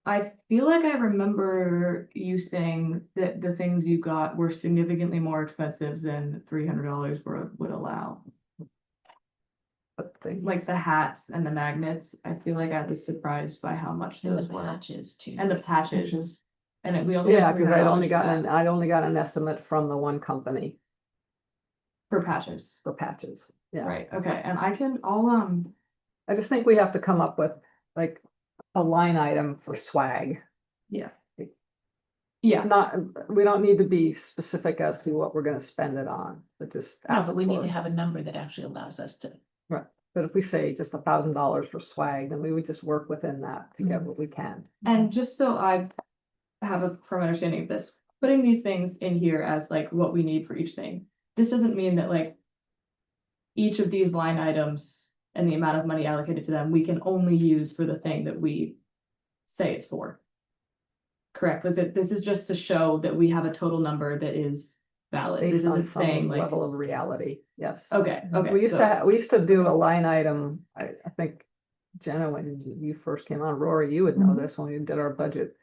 I feel like I remember you saying that the things you got were significantly more expensive than $300 would allow. But they, Like the hats and the magnets, I feel like I was surprised by how much and those the were. patches too. And the patches. Patches. And we only. yeah, had because $300 for that. I'd only got an estimate from the one company For patches, for patches. Yeah. right, okay, and I'll, I just think we have to come up with like a line item for swag. yeah, Not, we don't need to be specific as to what we're gonna spend it on, but just. No, ask but we need for to it. have a number that actually allows us to. But if we say just $1,000 for swag, then we would just work within that to get what we can. and just so I have a firm understanding of this, putting these things in here as like what we need for each thing. This doesn't mean that like each of these line items and the amount of money allocated to them, we can only use for the thing that we say it's for. Correct, like that, this is just to show that we have a total number that is valid. This Based on isn't saying some like, level of reality, yes. okay, okay. We used so- to, we used to do a line item, I think, Jenna, when you first came on, Rory, you would know Mhm. this when we did our budget.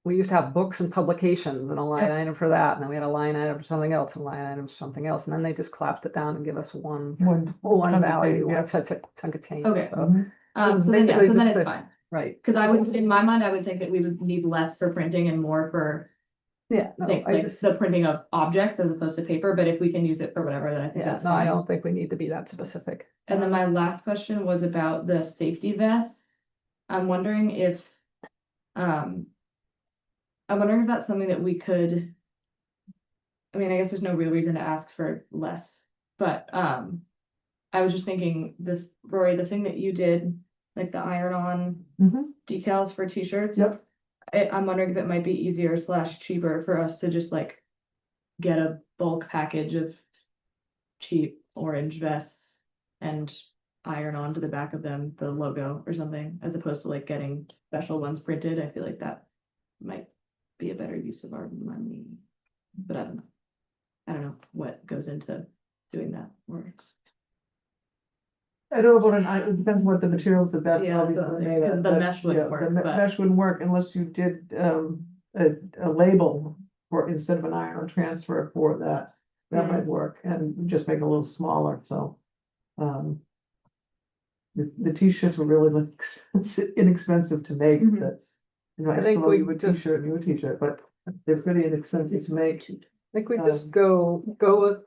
We used to have books and publications and a line Yeah. item for that, and then we had a line item for something else, and a line item for something else, and then they just clapped it down and give us one One chunk of value, change, yeah. one chunk of change. Okay. So, Mhm. So then, yeah, basically so then just it's the- fine. right, Cause I would, in my mind, I would think that we would need less for printing and more for yeah, no, I like just, the printing of objects as opposed to paper, but if we can use it for whatever, then I think yeah, that's no, I fine. don't think we need to be that specific. And then my last question was about the safety vests. I'm wondering if, I'm wondering if that's something that we could. I mean, I guess there's no real reason to ask for less, but, I was just thinking this, Rory, the thing that you did, like the iron-on Mhm. decals for t-shirts. Yep. I'm wondering if it might be easier / cheaper for us to just like get a bulk package of cheap orange vests and iron onto the back of them the logo or something, as opposed to like getting special ones printed. I feel like that might be a better use of our money, but I don't know. I don't know what goes into doing that or. I don't know about it depends what the materials the best. Yeah, obviously exactly, made 'cause of, the but, mesh wouldn't yeah, work, the but- mesh wouldn't work unless you did, a label for, instead of an iron transfer for that. That Mhm. might work and just make it a little smaller, so. The t-shirts were really like inexpensive to make, Mhm. that's. You know, I I think still love we you a just- t-shirt, you a t-shirt, but they're pretty inexpensive to make. I think we just Um, go with,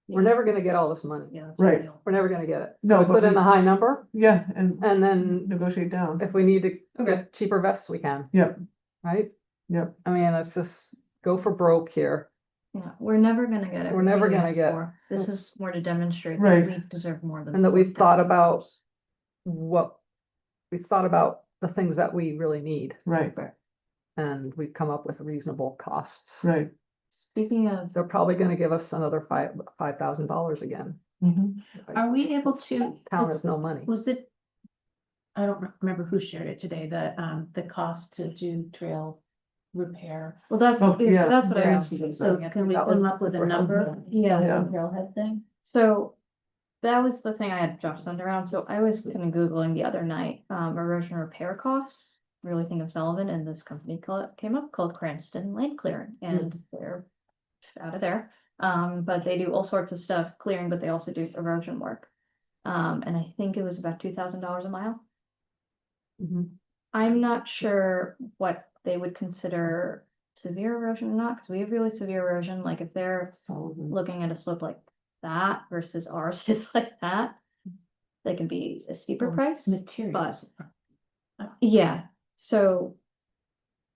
we're never gonna get all this money. Yeah. that's Right. real. We're never gonna get it. No, So we but put in we- a high number, Yeah, and and then negotiate down. if we need to Okay. get cheaper vests, we can. Yep. Right? Yep. I mean, let's just go for broke here. Yeah, we're never gonna get it. We're never gonna get- This is more to demonstrate Right. that we deserve more than. And that we've thought about $4,000. what, we've thought about the things that we really need, Right, and we've come up with reasonable costs. right. Speaking of, They're probably gonna give us another $5,000 again. Mhm. Are we able to? Town has no money. Was it? I don't remember who shared it today, the cost to do trail repair. well, that's, Oh, yeah. that's what I Yeah. was. So can we That was come up with a for number? helpful. Yeah. Yeah. Trailhead thing? So that was the thing I had Josh send around. So I was kind of Googling the other night, erosion repair costs. Really think of Sullivan, and this company came up called Cranston Land Clearing, and they're out of there. But they do all sorts of stuff clearing, but they also do erosion work. And I think it was about $2,000 a mile. Mhm. I'm not sure what they would consider severe erosion or not, because we have really severe erosion, like if they're Sullivan. looking at a slope like that versus ours is like that, they can be a steeper Well, price. Materials. Yeah, so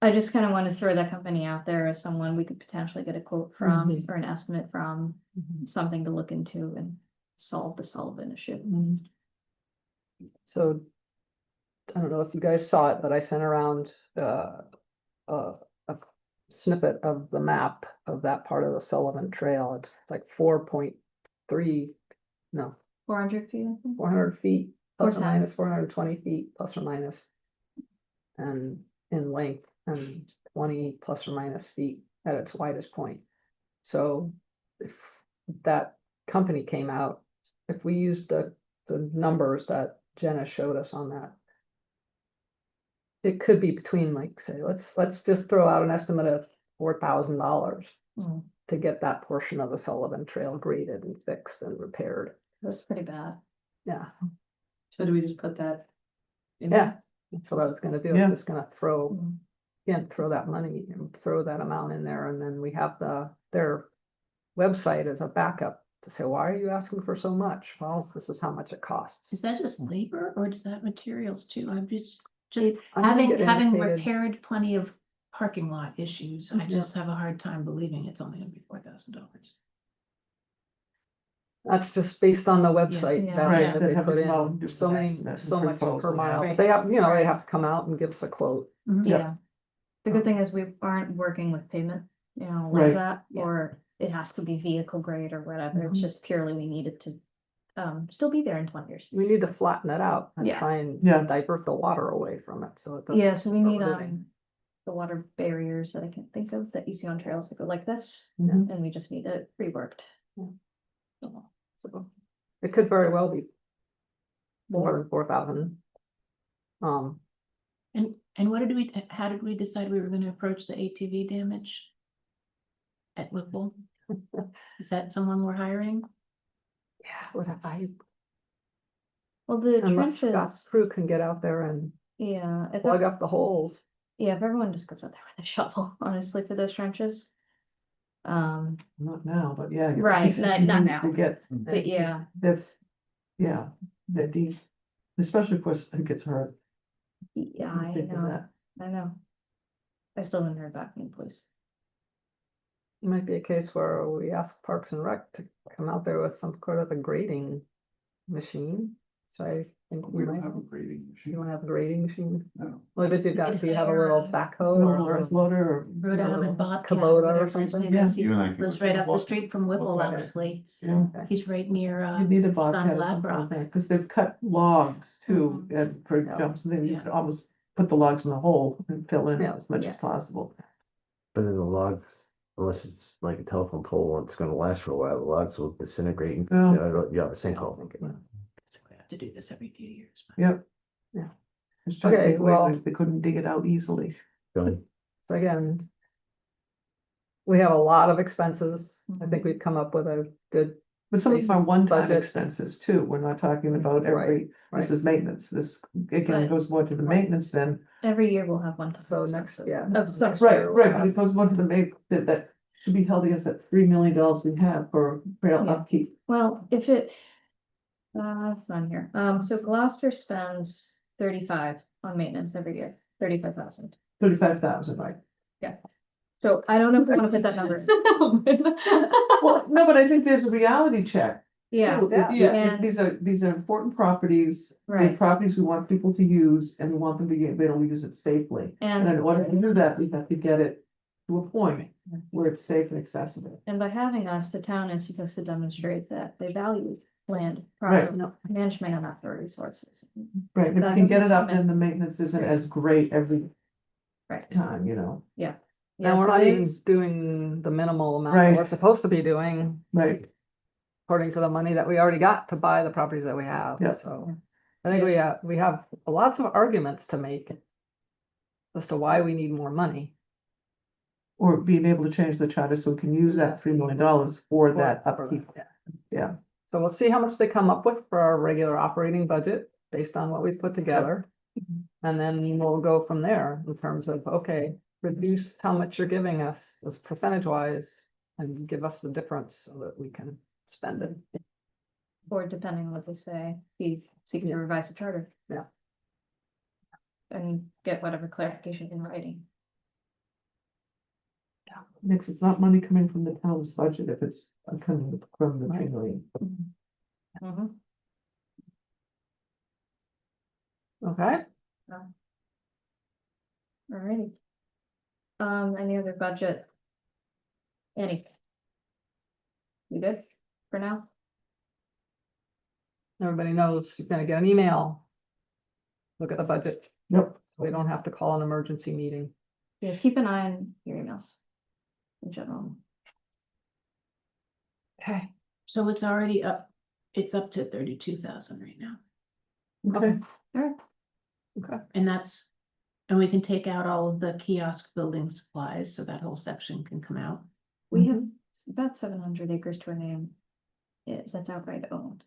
I just kind of want to throw that company out there as someone we could potentially get a quote from Mhm. or an estimate from, Mhm. something to look into and solve the Sullivan issue. So, I don't know if you guys saw it, but I sent around, a snippet of the map of that part of the Sullivan Trail. It's like 4.3, no, 400 feet, I think. 400 feet, plus or 410. minus 420 feet, plus or minus. And in length, and 20 plus or minus feet at its widest point. So if that company came out, if we used the numbers that Jenna showed us on that, it could be between, like, say, let's just throw out an estimate of $4,000 Mm, to get that portion of the Sullivan Trail graded and fixed and repaired. That's pretty bad. Yeah, So do we just put that? in yeah, that's what I was gonna do. Yeah. I'm just gonna throw, Mm. again, throw that money and throw that amount in there, and then we have their website as a backup to say, why are you asking for so much? Well, this is how much it costs. Is that just labor or does that have materials too? I'm just It- I think it having indicated- repaired plenty of parking lot issues, I Yeah. just have a hard time believing it's only gonna be $4,000. That's just based on the website Yeah. that Right, they that have put to come out in, and do so the many, estimate and so much propose, per yeah. mile. Right. They have, they have to come out and give us a quote. Mhm. Yep. Yeah. The good thing is we aren't working with payment, like Right. that, Yeah. or it has to be vehicle grade or whatever, it's Mhm. just purely we needed to still be there in 20 years. We need to flatten it out and Yeah. try and Yeah. divert the water away from it, so it doesn't. Yeah, so we need eroding. the water barriers that I can think of that you see on trails that go like this, Mhm. and we just need it reworked. Yeah. So, So it could very well be more than 4,000. And what did we, how did we decide we were gonna approach the ATV damage? At Whipple? Is that someone we're hiring? Yeah, what have I, Well, the unless trenches, Scott's crew can get out there and yeah, if plug up the holes. yeah, if everyone just goes out there with a shovel, honestly, for those trenches. Not now, but yeah. Right, not you need now. to get But yeah, that, yeah, that deep, especially if it gets hurt. yeah, You I think of know, that. I know. I still haven't heard back from the police. It might be a case where we ask Parks and Rec to come out there with some sort of a grading machine. So I think We we don't might, have a grading you machine. don't have a grading machine. No. Well, but you've got, do you have a little backhoe A or a little earth little? loader or. Rhode Island little Bobcat. Kubota or whatever his something? name is. He You and I can lives right up the walk- street from Whipple walk actually. Yeah. He's right near, You need a bobcat or Black something like Rock. that, because they've cut logs too, and for Yeah. jumps, and then you Yeah. could almost put the logs in the hole and fill in Yeah. as much Yeah. as possible. But then the logs, unless it's like a telephone pole, and it's gonna last for a while, the logs will disintegrate. And, Yeah. yeah, the sinkhole. we have to do this every few years. but- Yep. Yeah. Just trying to Okay, think of ways well- they couldn't dig it out easily. So, So again, we have a lot of expenses. I think we've come up with a good, But some of them are Basic one-time budget. expenses too, we're not talking about every, right. this is maintenance, this again Right. goes more to the maintenance then. Every year we'll have one. time so next, expensive. yeah. Of some next sort. year we'll Right, but have- it goes more to the that should be held against that $3 million we have for trail Yeah. upkeep. Well, if it, it's on here. So Gloucester spends 35 on maintenance every year, 35,000. 35,000, right? So I don't know if we want to put that number. Well, no, but I think there's a reality check. Yeah, too. Yeah. Yeah, And- these are important properties, they're right. properties we want people to use, and we want them to be able to use it safely. And in And, order to do that, we have to get it to a point where it's safe and accessible. and by having us, the town is supposed to demonstrate that they value land, Right. proper management and natural resources. Right, if we That can get doesn't it up, come in. then the maintenance isn't as great every Right. time, you know? Yeah, And we're so not they- even doing the minimal amount that Right. we're supposed to be doing Right, according to the money that we already got to buy the properties that we have, Yeah. so. I think we have lots of arguments to make as to why we need more money. or being able to change the charter so we can use that $3 million for that upkeep. Yeah. So we'll see how much they come up with for our regular operating budget based on what we've put together. And then we'll go from there in terms of, okay, reduce how much you're giving us as percentage wise and give us the difference so that we can spend it. Or depending on what they say, seek to Yeah. revise the charter. Yeah. And get whatever clarification in writing. Next, it's not money coming from the town's budget if it's coming from the Right. 3 million. Mhm. Okay, Alrighty. Any other budget? Anything? You good for now? everybody knows you're gonna get an email. Look at the budget. Yep. We don't have to call an emergency meeting. Yeah, keep an eye on your emails. In general. Okay. So it's already up, it's up to 32,000 right now. Okay, Alright, And that's, and we can take out all of the kiosk building supplies, so that whole section can come out. we have about 700 acres to our name. That's outright owned.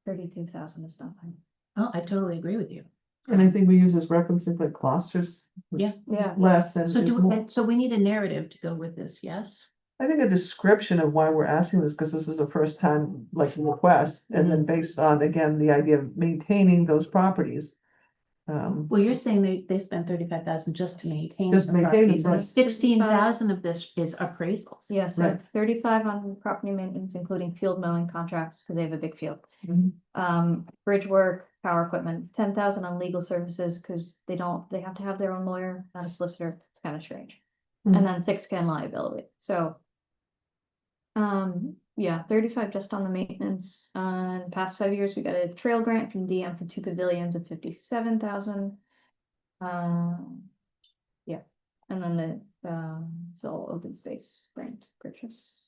32,000 is nothing. Oh, I totally agree with you. and I think we use this referencing like clusters. Yeah. Yeah. Less than. So is do, more. so we need a narrative to go with this, yes? I think a description of why we're asking this, because this is a first time like request, and then based on, again, the idea of maintaining those properties. Well, you're saying they spent 35,000 just to maintain Just the maintain properties, them, and right. 16,000 of this is appraisals. Yeah, so Right. 35 on property maintenance, including field mowing contracts, because they have a big field. Mhm. Bridge work, power equipment, 10,000 on legal services, because they have to have their own lawyer, not a solicitor. It's kind of strange. Mhm. And then 6K liability. So Yeah, 35 just on the maintenance. In the past 5 years, we got a trail grant from DM for 2 pavilions of 57,000. Yeah, and then it's all open space grant purchase.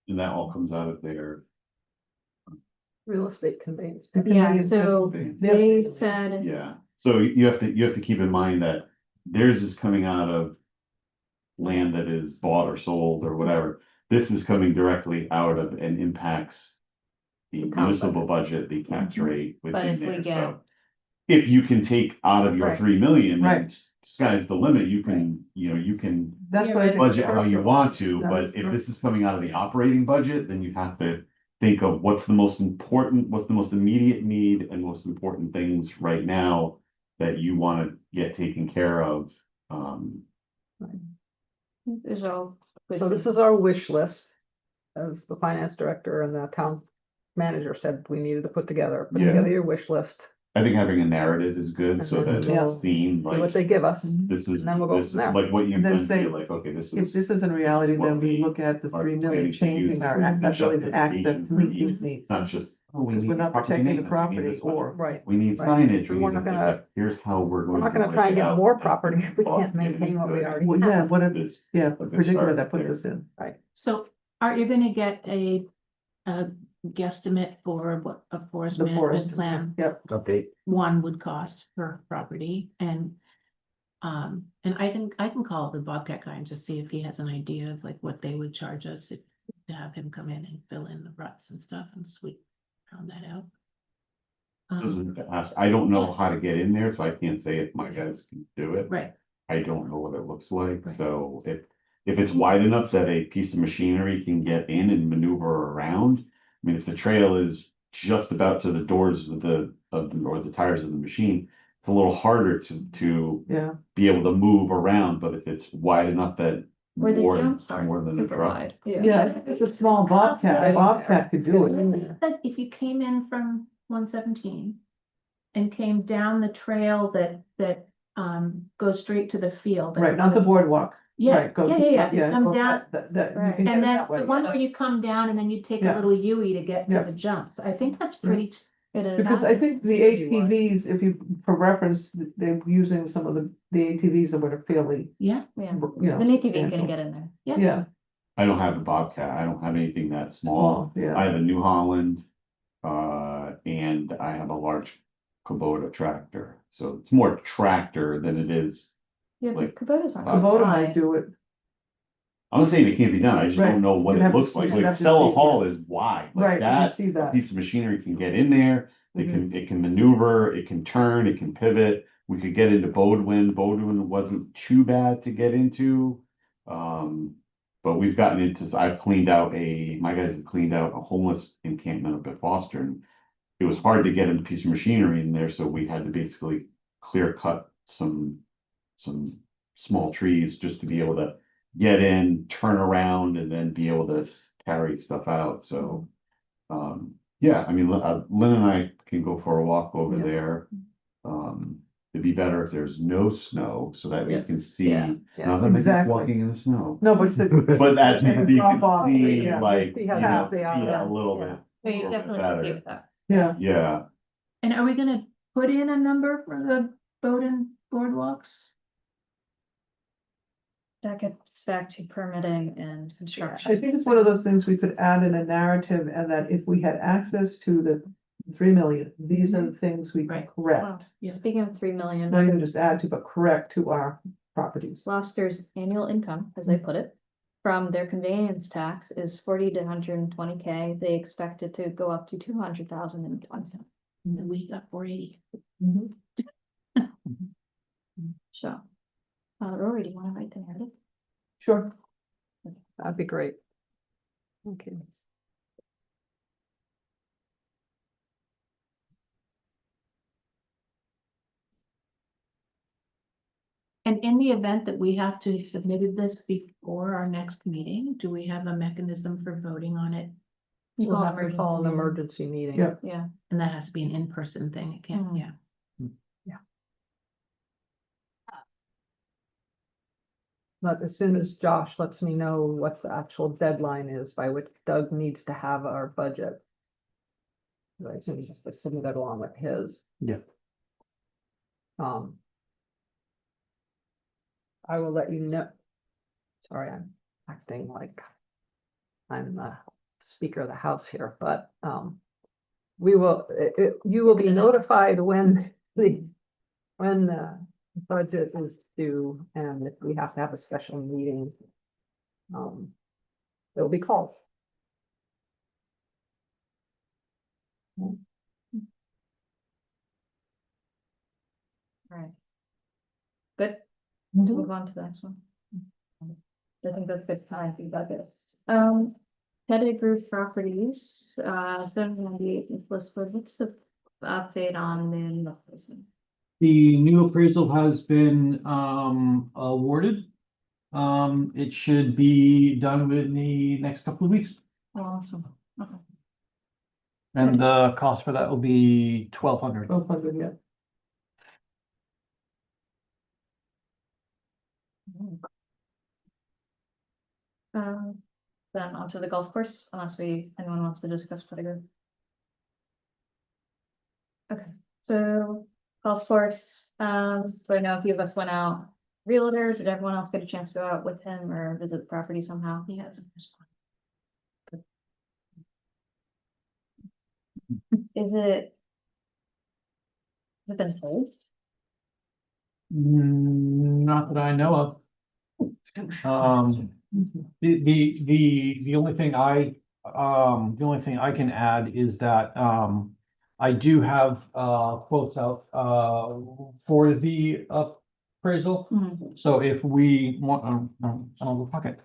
And that all comes out of their, Real estate conveyance. Yeah, so they said, yeah. So you have to keep in mind that theirs is coming out of land that is bought or sold or whatever. This is coming directly out of and impacts the The town municipal budget, the tax rate But within if we there, get- so. If you can take out of your Right. 3 million, then Right. sky's the limit, you can, you can That's Yeah, what I right. think. budget how you want to, Yeah. but if this is coming out of the operating budget, then you have to think of what's the most important, what's the most immediate need and most important things right now that you want to get taken care of. there's all. So this is our wish list, as the finance director and the town manager said we needed to put together. Put Yeah. together your wish list, I think having a narrative is good, so that Yeah. it's seen see what like, they give us. this is, and then we'll go this is from there. like what you've And then done, say, feel like, okay, this If is. this isn't reality, what then we we look at the are 3 million planning to changing use our as the ability to act justification that for meet use. these needs. It's not just, oh, we Because need we're not property protecting the maintenance, we need property this much. or. Right. We need Right. signage, We're we not need, gonna- here's how we're We're going. not to gonna break try and it get out. more property if we Well, can't maintain what we already Well, have. yeah, what a, This- yeah, a good predicament start that puts there. us in. So are you gonna get a guesstimate for what a forest The forest. management plan Yep, Update. one would cost per property? And I can call the Bobcat guy and just see if he has an idea of like what they would charge us if to have him come in and fill in the ruts and stuff, and so we found that out. Doesn't ask, I don't know how to get in there, so I can't say if my guys can do it. Right, I don't know what it looks like, Right. so if it's wide enough that a piece of machinery can get in and maneuver around. I mean, if the trail is just about to the doors of or the tires of the machine, it's a little harder to yeah, be able to move around, but if it's wide enough that Where the more, jumps are more than a super truck. wide. yeah, it's a small bobcat, a bobcat could do it. that if you came in from 117 and came down the trail that goes straight to the field. Right, not the boardwalk. Yeah, Right, go yeah, to- yeah, come okay, down. That, you Right. can get And it then that way. the one where you come down and then you take a Yeah. little U-ey to get to Yeah. the jumps. I think that's pretty, It is. Because I think the ATVs, if you, for reference, they're using some of the ATVs that were fairly, yeah, Yeah, you know. the ATV can substantial. get in there. Yeah, I don't have a Bobcat, I don't have anything that small. small, yeah. I have a New Holland, and I have a large Kubota tractor, so it's more tractor than it is. Yeah, Like, but Kubotas aren't. Kubota wide. might do it. I'm not saying it can't be done, I just Right. don't know what You'd it have to looks see- like, you'd like have to Stella see, Hall is wide, like Right, you that. see A that. piece of machinery can get in there, it can maneuver, it can turn, it can pivot. We could get into Bodwin wasn't too bad to get into. But we've gotten into, my guys have cleaned out a homeless encampment up at Foster. And it was hard to get a piece of machinery in there, so we had to basically clear cut some small trees just to be able to get in, turn around, and then be able to carry stuff out, so. Yeah, I mean, Lynn and I can go for a walk over Yeah. there. It'd be better if there's no snow, so that we Yes, can see, yeah, not yeah. that I'm against Exactly. walking in the snow. No, but the, But that you can Drop off, see, yeah. like, See you how know, fast they see are, a little yeah. bit. You little bit definitely better. agree with that. yeah, Yeah, and are we gonna put in a number for the boat and boardwalks? That gets back to permitting and I construction. think it's one of those things we could add in a narrative, and that if we had access to the 3 million, these are the things we can Right. Well, correct. Yeah. speaking of 3 million, Not even just add to, but correct to our properties. Gloucester's annual income, as they put it, from their conveyance tax is 40 to 120K. They expect it to go up to 200,000 in 27. And we got 480. Mhm. So, Rory, do you want to write the narrative? Sure. That'd be great. Okay. And in the event that we have to have submitted this before our next meeting, do we have a mechanism for voting on it? You We'll call have to call an emergency. emergency meeting. Yeah. Yeah, And that has to be an in-person thing, it can't, Mhm. yeah. But as soon as Josh lets me know what the actual deadline is by which Doug needs to have our budget. Right, so he has to submit it along with his. Yeah. I will let you know. Sorry, I'm acting like I'm the speaker of the house here, but, we will, you will be notified when the budget is due, and if we have to have a special meeting, it'll be called. Right. Good, move on to the next one. I think that's good time for you budget. Pettigrew Properties, 798 Nicholas Wood, what's the update on the placement? The new appraisal has been awarded. It should be done within the next couple of weeks. Awesome. Okay. And the cost for that will be 1,200. 1,200, yeah. Then onto the golf course, unless anyone wants to discuss Pettigrew. Okay, so golf course, so I know a few of us went out, realtor, did everyone else get a chance to go out with him or visit the property somehow? He hasn't responded. Is it? Has it been sold? Not that I know of. The only thing the only thing I can add is that, I do have, quotes out, for the appraisal. So if we want, I don't know, pocket.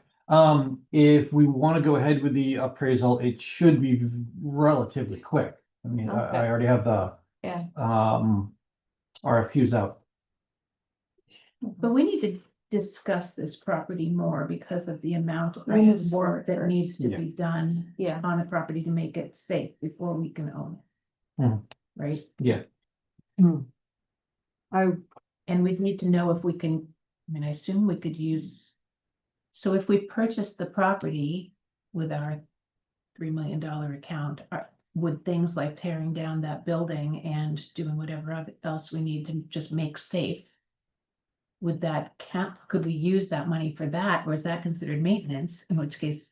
If we want to go ahead with the appraisal, it should be relatively quick. I mean, Okay. I already have the, Yeah. RFQs out. But we need to discuss this property more because of the amount of We need to work start that first. needs to Yeah. be done Yeah, on the property to make it safe before we can own it. Mhm. Right? Yeah. And we need to know if we can, I mean, I assume we could use. So if we purchase the property with our $3 million account, would things like tearing down that building and doing whatever else we need to just make safe? Would that count, could we use that money for that, or is that considered maintenance, in which case,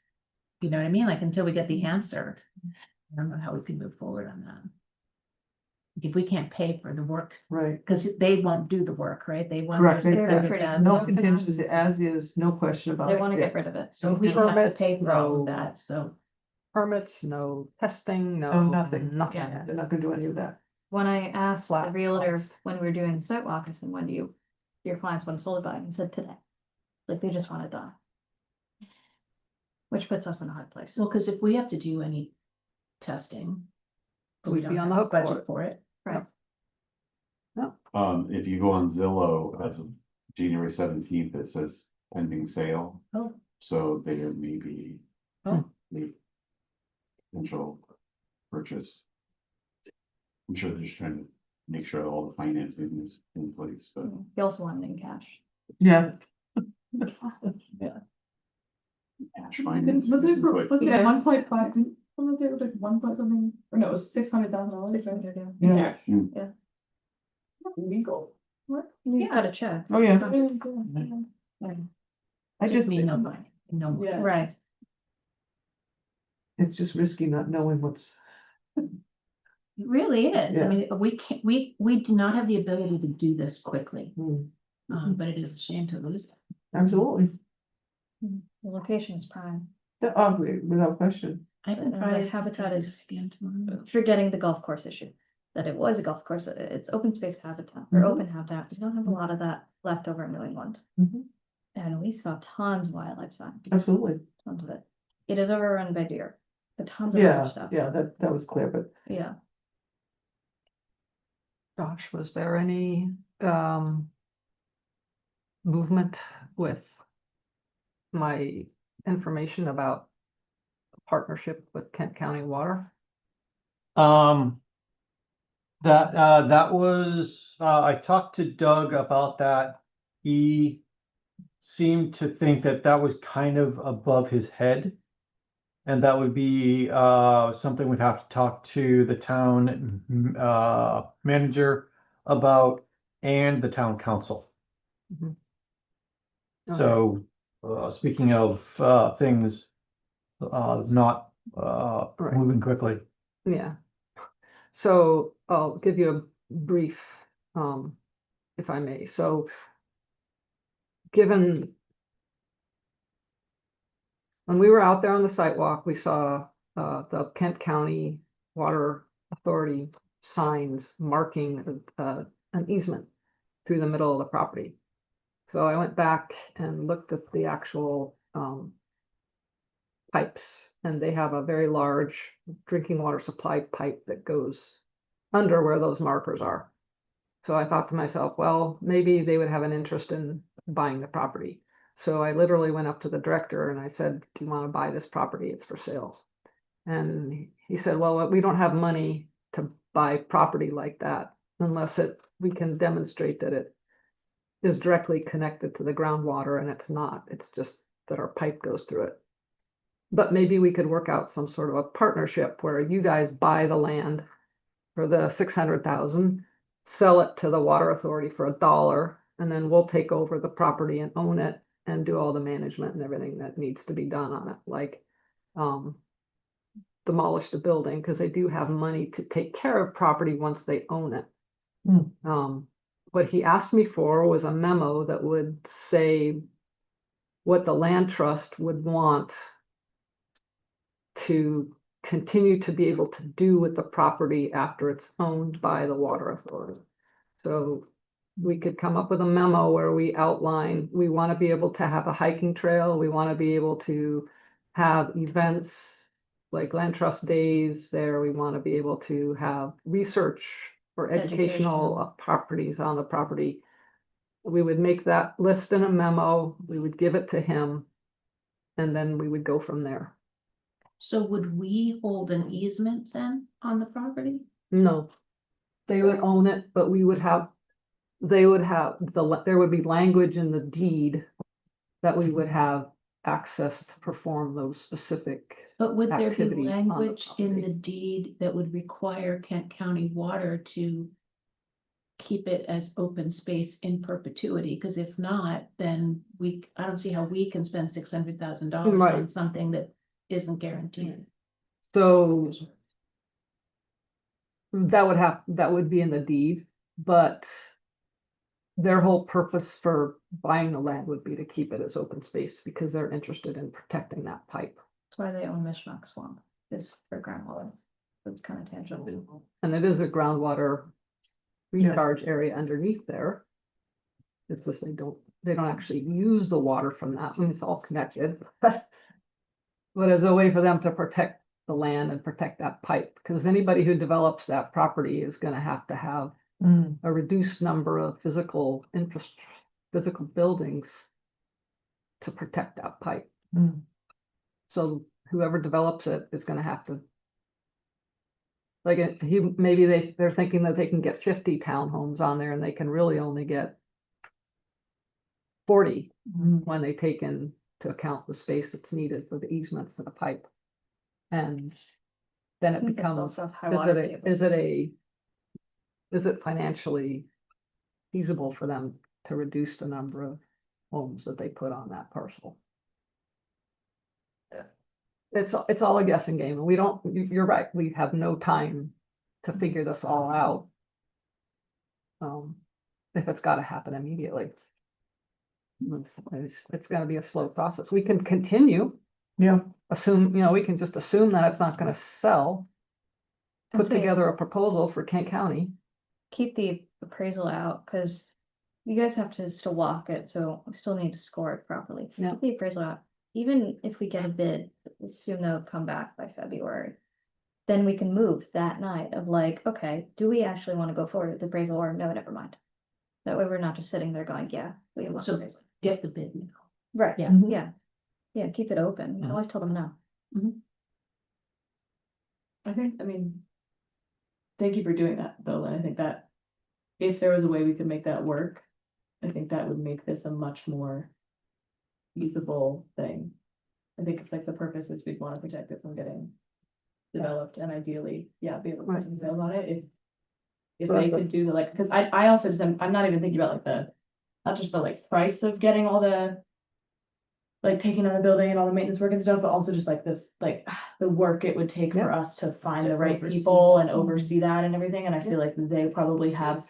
you know what I mean, like, until we get the answer. I don't know how we can move forward on that. If we can't pay for the work, Right, because they won't do the work, right, they want. correct. their They're $30,000. pretty- No contingency, as is, no question about it. they want to Yeah. get rid of it. So we have to Permit, pay for all no. of that, so. Permits, no testing, no. Oh, nothing. Nothing. Yeah. They're not gonna do any of that. When I asked the Flat realtor cost. when we were doing the site walk, I said, when do your clients want sold by? And he said today. Like they just want it done. Which puts us in a hard place. Well, because if we have to do any testing. we We'd don't be on have the a hook for budget it. for it. Right. If you go on Zillow as of January 17th, it says pending sale, Oh, so there may be. Oh. the Potential purchase. I'm sure they're just trying to make sure all the financing is in place, but. He also wanted it in cash. Yeah. Cash financing Was it, is in place. was it Yeah. 1.5? Someone say it was like 1 point something, or no, it was $600,000. 600, yeah. Yeah. Yeah. Mm. Legal. What? You got a check. Oh, yeah. I just just, mean no money, no more. Yeah. Right. it's just risky not knowing what's. It really is. I Yeah. mean, we can't, we do not have the ability to do this quickly. Hmm. But it is a shame to lose it. Absolutely. The location is prime. Without question. I can The try. habitat is- Again tomorrow. Forgetting the golf course issue, that it was a golf course, it's open space habitat, or Mhm. open habitat. We don't have a lot of that left over in New England. Mhm. And we saw tons of wildlife sign, Absolutely. tons of it. It is overrun by deer, but tons of other Yeah, stuff. yeah, that was clear, but Yeah. Josh, was there any, movement with my information about partnership with Kent County Water? That was, I talked to Doug about that. He seemed to think that that was kind of above his head. And that would be something we'd have to talk to the town manager about and the town council. Okay. So speaking of things not Right. moving quickly. Yeah. So I'll give you a brief, if I may. So given when we were out there on the sidewalk, we saw the Kent County Water Authority signs marking an easement through the middle of the property. So I went back and looked at the actual pipes, and they have a very large drinking water supply pipe that goes under where those markers are. So I thought to myself, well, maybe they would have an interest in buying the property. So I literally went up to the director and I said, do you want to buy this property? It's for sale. And he said, well, we don't have money to buy property like that unless we can demonstrate that it is directly connected to the groundwater, and it's not. It's just that our pipe goes through it. But maybe we could work out some sort of a partnership where you guys buy the land for the 600,000, sell it to the water authority for $1, and then we'll take over the property and own it and do all the management and everything that needs to be done on it, like demolish the building, because they do have money to take care of property once they own it. What he asked me for was a memo that would say what the land trust would want to continue to be able to do with the property after it's owned by the water authority. So we could come up with a memo where we outline, we want to be able to have a hiking trail, we want to be able to have events like land trust days there, we want to be able to have research or educational properties on the property. We would make that list in a memo, we would give it to him, and then we would go from there. So would we hold an easement then on the property? No, they would own it, but we would have, there would be language in the deed that we would have access to perform those specific. But would there be Activities on the language in property. the deed that would require Kent County Water to keep it as open space in perpetuity? Because if not, then I don't see how we can spend $600,000 on Right. something that isn't guaranteed. So that would be in the deed, but their whole purpose for buying the land would be to keep it as open space because they're interested in protecting that pipe. That's why they own Mishmack Swamp, is for groundwater. That's kind of tangible. And it is a groundwater recharge area underneath there. It's just they don't actually use the water from that, and it's all connected. But as a way for them to protect the land and protect that pipe, because anybody who develops that property is gonna have to have a reduced number of physical buildings to protect that pipe. So whoever develops it is gonna have to, like, maybe they're thinking that they can get 50 townhomes on there and they can really only get 40 when they take into account the space that's needed for the easement for the pipe. And then it becomes, is it financially feasible for them to reduce the number of homes that they put on that parcel? It's all a guessing game, and you're right, we have no time to figure this all out. If it's gotta happen immediately. It's gonna be a slow process. We can continue, Yeah, we can just assume that it's not gonna sell. Put I'd say together a proposal for Kent County. keep the appraisal out, because you guys have to still walk it, so we still need to score it properly. Yeah. Keep the appraisal out. Even if we get a bid, assume they'll come back by February. Then we can move that night of like, okay, do we actually want to go forward with the appraisal, or no, never mind. That way we're not just sitting there going, yeah, we want So appraisal. get the bid now. Right, Yeah. Mhm. yeah. Yeah, keep it open. I always told them no. I mean, thank you for doing that, though, and I think that if there was a way we could make that work, I think that would make this a much more feasible thing. I think it's like the purpose is we'd want to protect it from getting developed and ideally, yeah, be able to Right. build on it if So they that's a- could do the like, because I also just, I'm not even thinking about like not just the like price of getting all the like taking on the building and all the maintenance work and stuff, but also just like the work it would take for Yeah. us to find the To right oversee people that. and oversee that and everything, and I feel like they probably have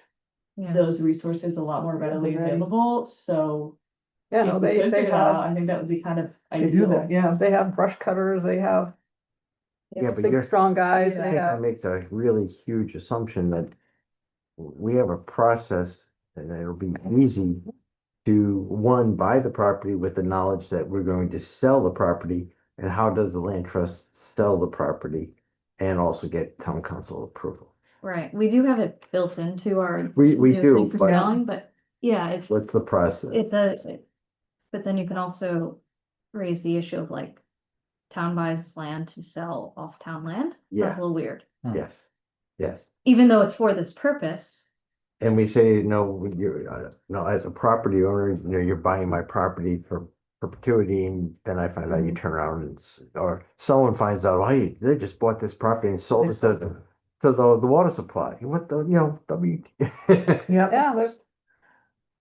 Yeah. those resources a lot more readily Ready. available, so Yeah, no, if we they could figure that out, have, I think that would be kind of They do ideal. that, yeah. they have brush cutters, they have. Yeah, but big, you're- strong guys, I they think that have, makes a really huge assumption that we have a process and it'll be easy to, one, buy the property with the knowledge that we're going to sell the property, and how does the land trust sell the property and also get town council approval? Right, we do have it built into our. We new do, thing For but- selling, but yeah, it's, What's the process? it does, but then you can also raise the issue of like. Town buys land to sell off town land. Yeah. That's a little weird, Yes, yes. even though it's for this purpose. And we say, no, you're, no, as a property owner, you're buying my property for perpetuity, and then I find out you turn around and, or someone finds out, hey, they just bought this property and sold it to the water supply. What the, Yeah, yeah, there's,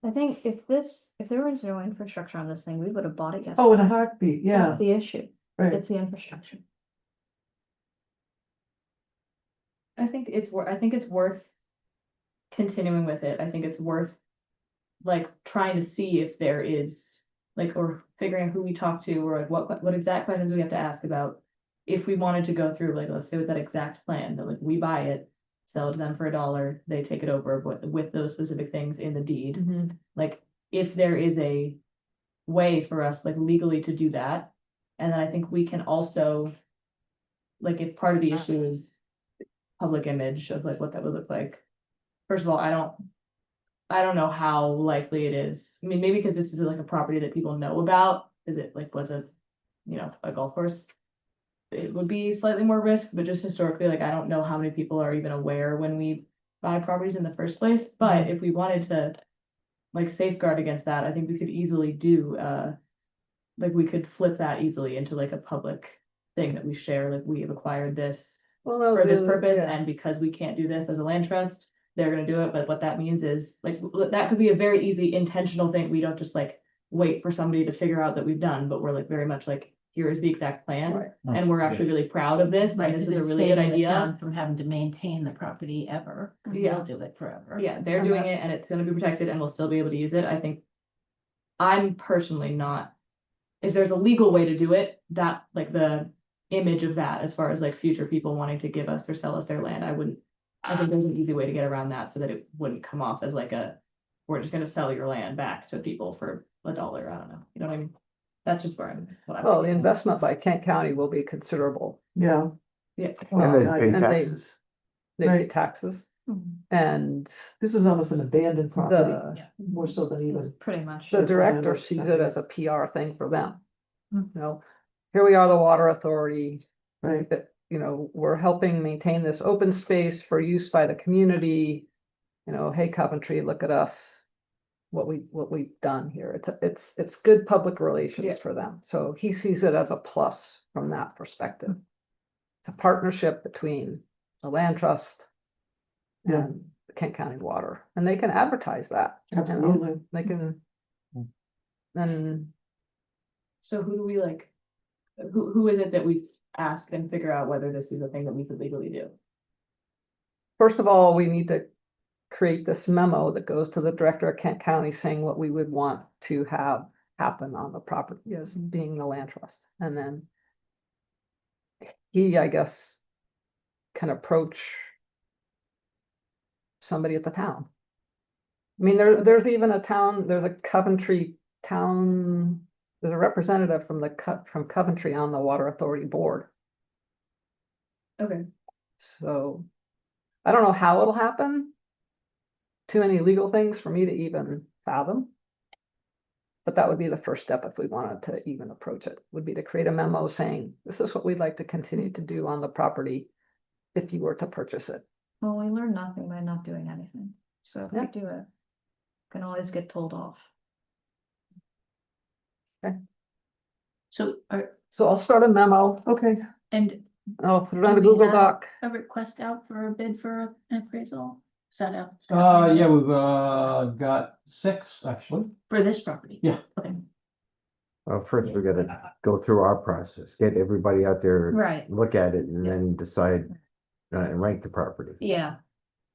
I think if there was no infrastructure on this thing, we would have bought it oh, in a yesterday. heartbeat, yeah, That's the issue, right. it's the infrastructure. I think it's worth continuing with it. I think it's worth like trying to see if there is like, or figuring out who we talk to, or like what exact questions we have to ask about. If we wanted to go through, like, let's say with that exact plan, that like we buy it, sell it to them for $1, they take it over with those specific things in the deed. Mhm. Like, if there is a way for us like legally to do that, and then I think we can also, like, if part of the issue is public image of like what that would look like. First of all, I don't know how likely it is. I mean, maybe because this is like a property that people know about. Is it like was a, a golf course? It would be slightly more risk, but just historically, like I don't know how many people are even aware when we buy properties in the first place. But if we wanted to like safeguard against that, I think we could easily do like we could flip that easily into like a public thing that we share, like we have acquired this well, no, for this the- purpose, yeah. and because we can't do this as a land trust, they're gonna do it, but what that means is, like, that could be a very easy intentional thing, we don't just like wait for somebody to figure out that we've done, but we're like very much like, here is the exact plan, Right. and we're actually really proud of this, Right, and this is a it's really good saving the idea. town from having to maintain the property ever, 'cause Yeah. they'll do it forever. Yeah, they're And doing that- it, and it's gonna be protected, and we'll still be able to use it, I think. I'm personally not, if there's a legal way to do it, that, like, the image of that, as far as like future people wanting to give us or sell us their land, I think there's an easy way to get around that so that it wouldn't come off as like we're just gonna sell your land back to people for $1, I don't know, you know what I mean? That's just what I'm Well, the thinking. investment by Kent County will be considerable. Yeah. Yeah, And then Well, pay and they- taxes. They pay Right. taxes Mhm. and This is almost an abandoned property, the, more so than even. Pretty much. the That's what I director was sees it thinking. as a PR thing for them. Hmm. You know, here we are, the water authority, Right, that, we're helping maintain this open space for use by the community. Hey Coventry, look at us. What we've done here. It's good public relations Yeah. for them. So he sees it as a plus from that perspective. It's a partnership between the land trust Yeah. and the Kent County Water, and they can advertise that. absolutely. They can. And so who do we like, who is it that we ask and figure out whether this is a thing that we could legally do? first of all, we need to create this memo that goes to the director of Kent County saying what we would want to have happen on the property as being the land trust. And then he, I guess, can approach somebody at the town. I mean, there's even there's a Coventry town, there's a representative from from Coventry on the Water Authority Board. Okay. So I don't know how it'll happen. Too many legal things for me to even fathom. But that would be the first step if we wanted to even approach it, would be to create a memo saying, this is what we'd like to continue to do on the property if you were to purchase it. Well, we learn nothing by not doing anything, so if we Yeah. do it, can always get told off. So, So I'll start a memo, Okay, and I'll put it on Do the we Google have- Doc. a request out for a bid for an appraisal? Is that out? Yeah, we've, got 6, actually. For this property? Yeah. Okay, Well, first we gotta go through our process, get everybody out there, Right, look at it, and then decide and rank the property. yeah.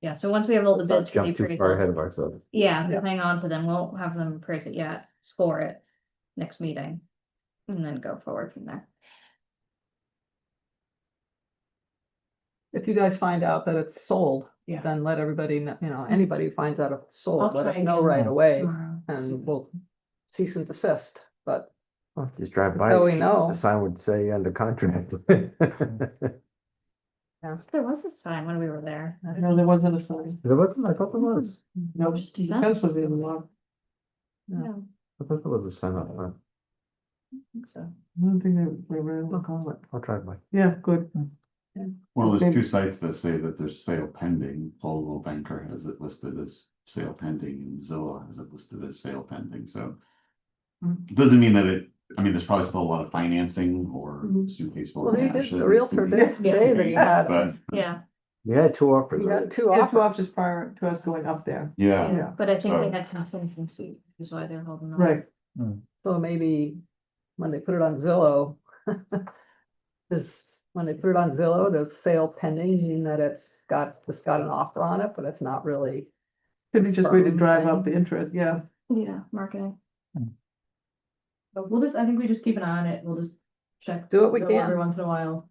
Yeah, so once we have all the bids for the Jump too far ahead appraisal, of ourselves. yeah, Yeah. we'll hang on to them. We'll have them appraise it yet, score it next meeting. And then go forward from there. If you guys find out that it's sold, Yeah. then let everybody, anybody who finds out if it's sold, I'll let us try know again right away tomorrow. and we'll cease and desist, but Well, just drive by. so we know. The sign would say under contract. There was a sign when we were there. no, there wasn't a sign. There wasn't, I thought there was. No, Just the fence. fence was in the lot. No, I thought there was a sign up front. I think so. I don't think they were able to call it. I'll drive by. Yeah, good. Well, Just there's maybe- 2 sites that say that there's sale pending. Coldwell Banker has it listed as sale pending and Zillow has it listed as sale pending, so. Mm. Doesn't mean that there's probably still a lot of financing or Mhm. suitcase. full Well, of he did, cash that the needs realtor to be- did today that he had, But, Yeah, You had 2 offers. he right? had 2 We had 2 offers. options prior to us going up there. yeah, yeah, but I think they So- had contingency, is why they're holding on. Right. So maybe when they put it on Zillow, when they put it on Zillow, there's sale pending, meaning that it's got an offer on it, but it's not really. Could be just way to Firm drive thing. up the interest, yeah. Yeah, marketing. So we'll just, I think we just keep an eye on it. We'll just check. Do what we Zillow can. Every once in a while.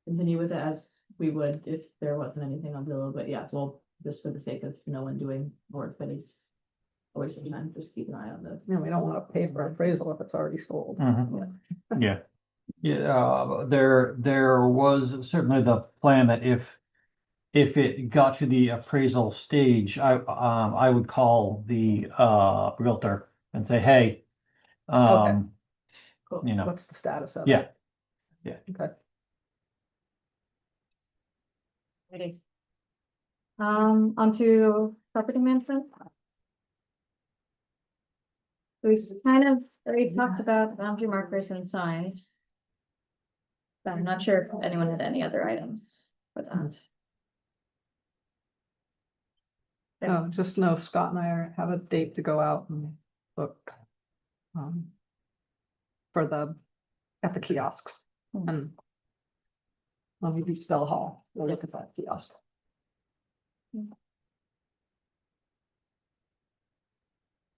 Continue with it as we would if there wasn't anything on Zillow, but yeah, well, just for the sake of no one doing work that is. Always time, just keep an eye on the. We don't wanna pay for appraisal if it's already sold. Mhm. Yeah. Yeah, there was certainly the plan that if it got to the appraisal stage, I would call the, realtor and say, hey, Cool. you know, What's the status of it? yeah, yeah. Okay. Ready. Onto property management. We've kind of already talked about boundary markers and signs. But I'm not sure if anyone had any other items for that. Oh, just know Scott and I have a date to go out and look. um, at the kiosks and. Let me do Stella Hall, we'll look at that kiosk.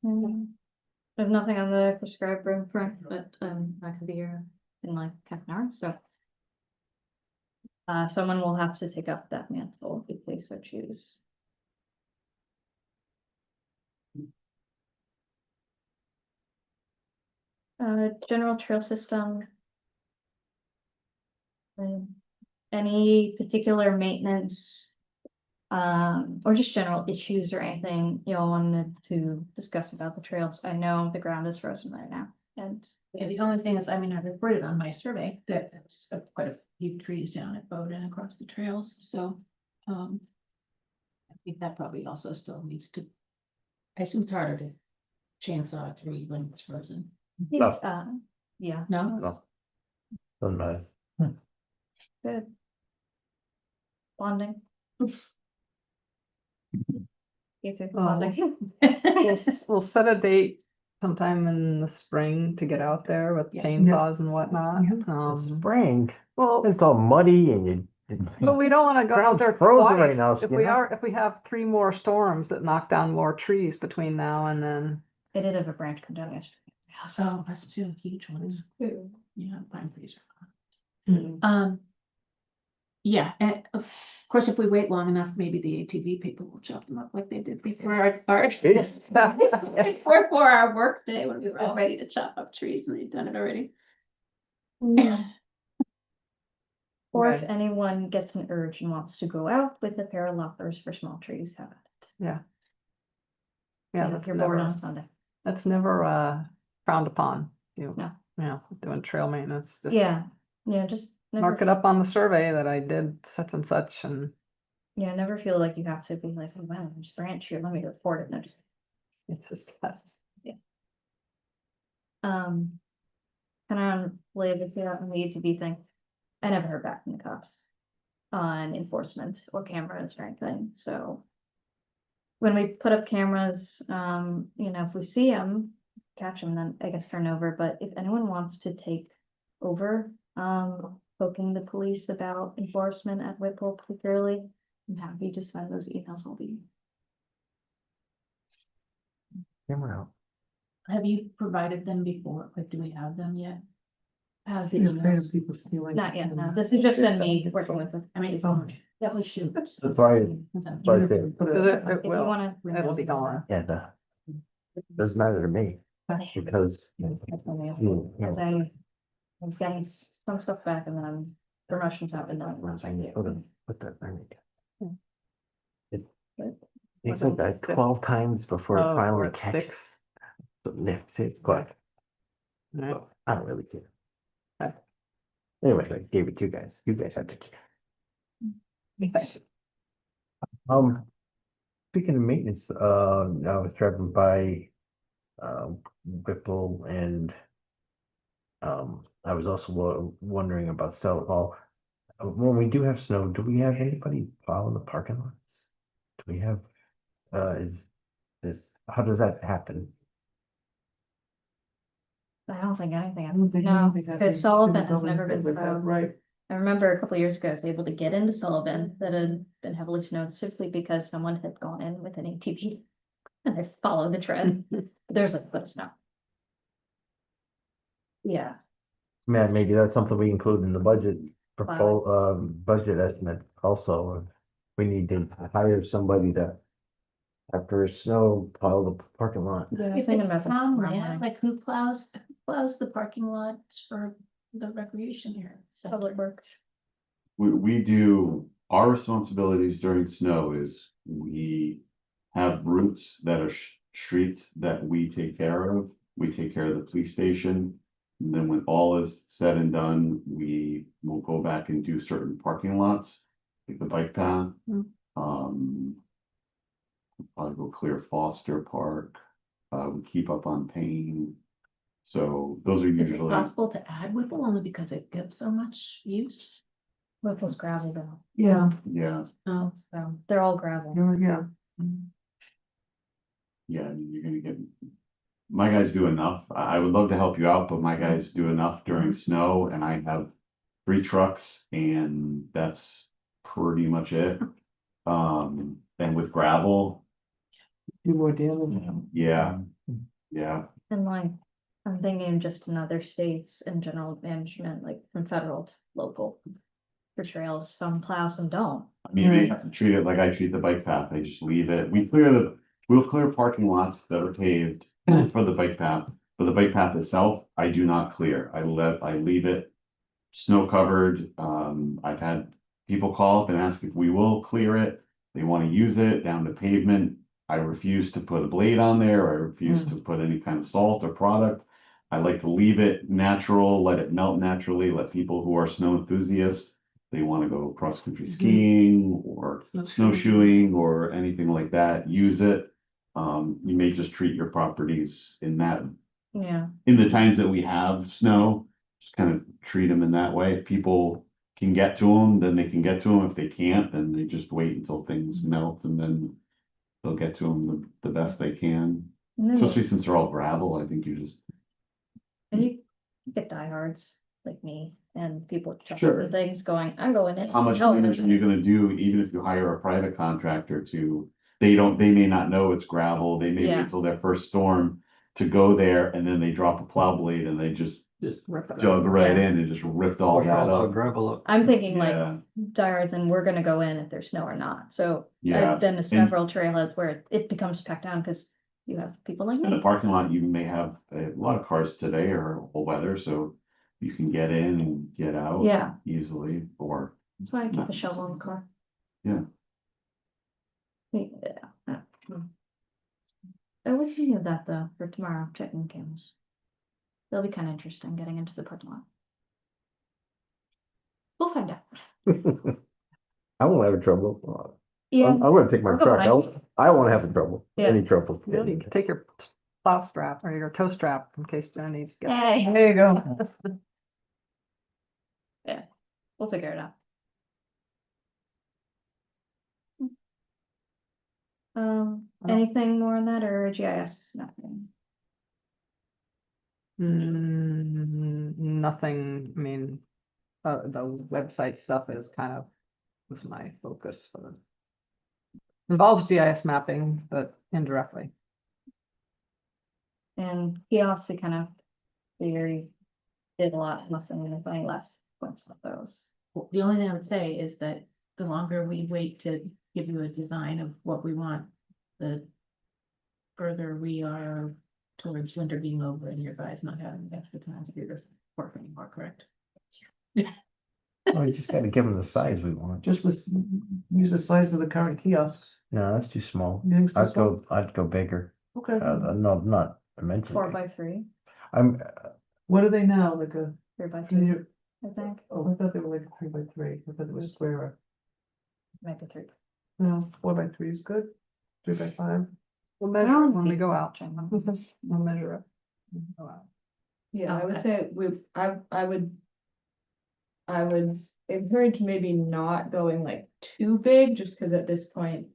There's nothing on the prescribed room front, but I could be here in like half an hour, so. Someone will have to take up that mantle if they so choose. General trail system. Any particular maintenance, or just general issues or anything you all wanted to discuss about the trails? I know the ground is frozen right now, and Yeah, the only thing is, I reported on my survey that there's quite a few trees down at Bowden across the trails, so, I think that probably also still needs to, I assume it's harder to chainsaw a tree when it's frozen. No. Yeah, No? Doesn't matter. good. Bonding. You too, bonding. We'll set a date sometime in the spring to get out there with Yeah. chainsaws and whatnot. Spring, Well, it's all muddy and you. but we don't wanna go out Ground's there frozen right twice. now, If we Skinner. if we have 3 more storms that knock down more trees between now and then. They did have a branch come down yesterday. So that's 2 huge ones. Yeah, pine trees Mm. are. Yeah, and of course, if we wait long enough, maybe the ATV people will chop them up like they did before our before our work day when we were all ready to chop up trees and they'd done it already. Or if Okay. anyone gets an urge and wants to go out with a pair of loppers for small trees, have it. Yeah, If that's you're bored never, on Sunday. that's never frowned upon, No. doing trail maintenance. Just Yeah, just Mark never, it up on the survey that I did such and such and yeah, never feel like you have to be like, oh wow, there's a branch here, let me report it. No, just it's just. Um, kind of related to that need to be thing. I never heard back from the cops on enforcement or cameras or anything, so. When we put up cameras, if we see them, catch them, then I guess turn over, but if anyone wants to take over, poking the police about enforcement at Whipple particularly, I'm happy to send those emails, I'll be. Camera out. Have you provided them before? Like, do we have them yet? Have the You're afraid emails? of people stealing. Not yet, no, this has just been me working with them. I mean, it's, Oh. that was shoot. That's why, right there. Because it If you will, wanna. it'll be gone. Yeah, doesn't matter to me, because. That's when we have- you As know, I was getting some stuff back and then promotions happened. once I get, hold on, put that, there we go. It But- takes like that 12 times before it Oh, finally it's catches. six. So, yeah, see, it's quick. Right. So, I don't really care. Okay. Anyway, I gave it to you guys. You guys have to care. Okay. Speaking of maintenance, I was driving by Whipple and I was also wondering about Stella Hall. When we do have snow, do we have anybody plow in the parking lots? Do we have, how does that happen? I don't think anything, I don't think no, anything happened. because Sullivan It was has always never been with that, plowed. Right. I remember a couple years ago, I was able to get into Sullivan that had been heavily snowed simply because someone had gone in with an ATV. And I followed the trend, there's a foot of snow. Yeah, Man, maybe that's something we include in the budget, budget estimate also. We need to hire somebody to, after snow, plow the parking lot. yeah, I was If thinking it's about that town tomorrow land, morning. like who plows the parking lots for the recreation here? Public Works. We do, our responsibilities during snow is we have routes that are streets that we take care of. We take care of the police station. And then when all is said and done, we will go back and do certain parking lots, like the bike path. Mm. Probably go clear Foster Park, we keep up on Payne. So those are Is it usually, possible to add Whipple only because it gets so much use? Whipple's gravel though, Yeah, yeah, Oh, so they're all gravel. yeah. yeah, I mean, you're gonna get. My guys do enough. I would love to help you out, but my guys do enough during snow and I have 3 trucks and that's pretty much it. And with gravel, Do more damage. yeah, yeah, And like, I'm thinking just in other states in general management, like from federal to local. For trails, some plow, some don't. I mean, they have to treat it like I treat the bike path. They just leave it. We'll clear parking lots that are paved for the bike path. For the bike path itself, I do not clear. I leave it snow covered. I've had people call up and ask if we will clear it. They want to use it down to pavement. I refuse to put a blade on there. I refuse to put any kind of salt or product. I like to leave it natural, let it melt naturally, let people who are snow enthusiasts, they want to go cross-country skiing or snowshoeing or anything like that, use it. You may just treat your properties in Yeah, the times that we have snow, just kind of treat them in that way. If people can get to them, then they can get to them. If they can't, then they just wait until things melt and then they'll get to them the best they can. and then Especially since they're all gravel, I think you just, you get diehards like me and people with trucks Sure. and things going, I'm going in. how much no, damage are you gonna do, even if you hire a private contractor to, they may not know it's gravel, they may Yeah. wait till their first storm to go there, and then they drop a plow blade and they just Just dug right Yeah. in and just ripped all push that all the up. gravel up. I'm thinking like Yeah, diehards and we're gonna go in if there's snow or not, so yeah. I've been to several trailheads where it becomes packed down because you have people like In the me. parking lot, you may have a lot of cars today are all weather, so you can get in and get out Yeah, easily, or, that's why I keep a shovel in the car. Yeah. Yeah. I was thinking of that though, for tomorrow, checking cameras. That'll be kind of interesting, getting into the parking lot. We'll find out. I won't have trouble. Yeah, I'm gonna take my I'll go truck. behind. I won't have the trouble, Yeah. any trouble. You know, you can take your plow strap or your toe strap in case Jen needs to get. Hey, There you go. we'll figure it out. Anything more on that or GIS? Nothing. Nothing, I mean, the website stuff is kind of was my focus for the. Involves GIS mapping, but indirectly. And kiosks, we kind of figured did a lot, nothing, there's any last points with those. Well, the only thing I would say is that the longer we wait to give you a design of what we want, the further we are towards winter being over and your guys not having the extra time to do this work anymore, correct? Oh, you just gotta give them the size we want. Just use the size of the current kiosks. No, that's too small. You think so, I'd go bigger. Okay. No, not immensely. 4x3, I'm, What are they now? Like a, 3x2, I think, oh, I thought they were like 3x3. I thought it was square. maybe 3. No, 4x3 is good. 3x5. We'll measure it when we go out. Check them. We'll measure it. when we go out. Yeah, I would Okay. say I would encourage maybe not going like too big, just because at this point,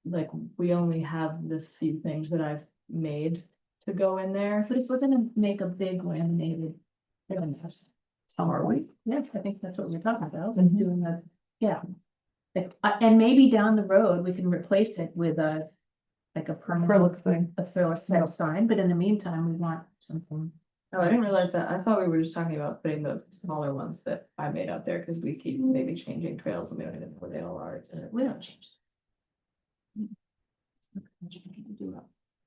like, we only have the few things that I've made to go in there. But if we're gonna make a big laminated. Summer week. Yeah, I think that's what we're talking about, and doing that, yeah. And maybe down the road, we can replace it with a, like a permanent, Acrylic thing. acrylic type sign, but in the meantime, we want something. Oh, I didn't realize that. I thought we were just talking about putting the smaller ones that I made out there, because we keep maybe changing trails and we don't even know where they all are. We don't change.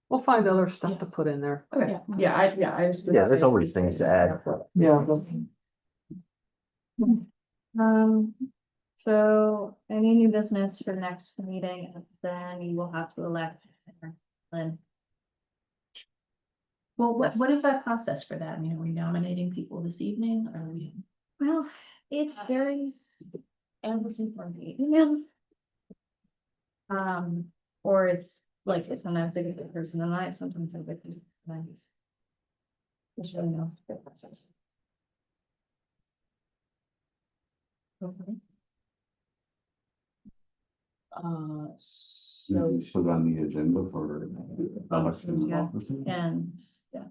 We'll find other stuff to put in there. Okay, yeah, I just. yeah, there's always things to add. Yeah. So any new business for next meeting, and then you will have to elect. Lynn. Well, what is our process for that? I mean, are we nominating people this evening, or are we? Well, it varies. And listen for the email. Or it's like, sometimes I get the person tonight, sometimes I get the nights. There's really no good process. Okay. So we put it on the agenda for. Yeah. And, yeah.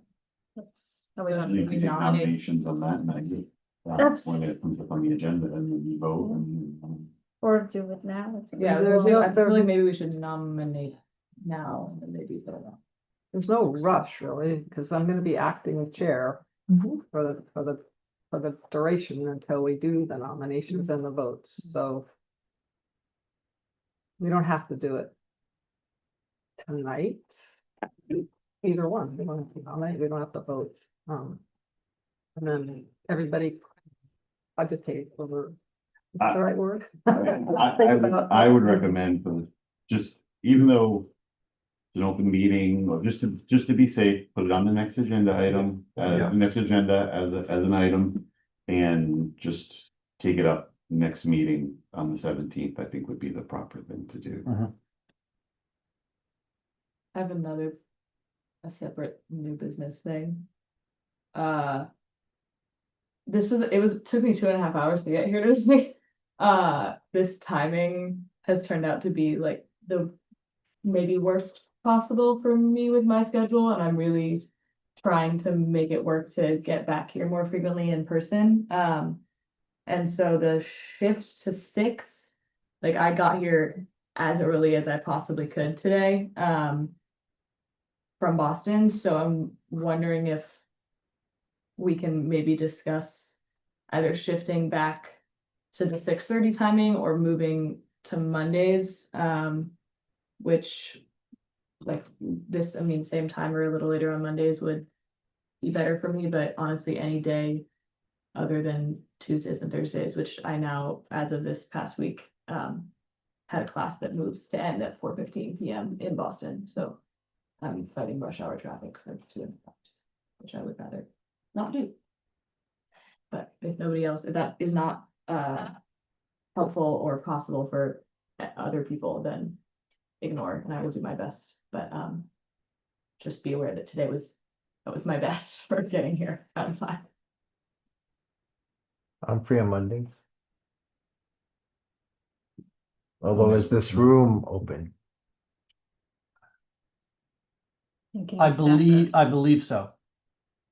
That's how we want You to can take nominate. nominations on that and I get. That's- When it comes up on the agenda and then you vote and. Or do it now. It's- Yeah, There's I no- feel like maybe we should nominate now, and then maybe put it on. There's no rush really, because I'm gonna be acting chair for the duration until we do the nominations and the votes, so. We don't have to do it. Tonight. Either one, we don't have to nominate, we don't have to vote, And then everybody. Agitate over. Is that the right word? I would recommend for just, even though. It's an open meeting, or just to be safe, put it on the next agenda item, Yeah. next agenda as an item. And just take it up next meeting on the 17th, I think would be the proper thing to do. I have a separate new business thing. It took me 2.5 hours to get here today. This timing has turned out to be like the maybe worst possible for me with my schedule, and I'm really trying to make it work to get back here more frequently in person. And so the shift to 6, like, I got here as early as I possibly could today, from Boston, so I'm wondering if we can maybe discuss either shifting back to the 6:30 timing or moving to Mondays, which, like, this, I mean, same time or a little later on Mondays would be better for me, but honestly, any day other than Tuesdays and Thursdays, which I now, as of this past week, had a class that moves to end at 4:15 PM in Boston, so I'm fighting rush hour traffic for 2.5 hours, which I would rather not do. But if nobody else, if that is not helpful or possible for other people, then ignore, and I will do my best, but just be aware that that was my best for getting here on time. I'm free on Mondays. Although Mondays is this work. room open? Thinking I of staff room. I believe so.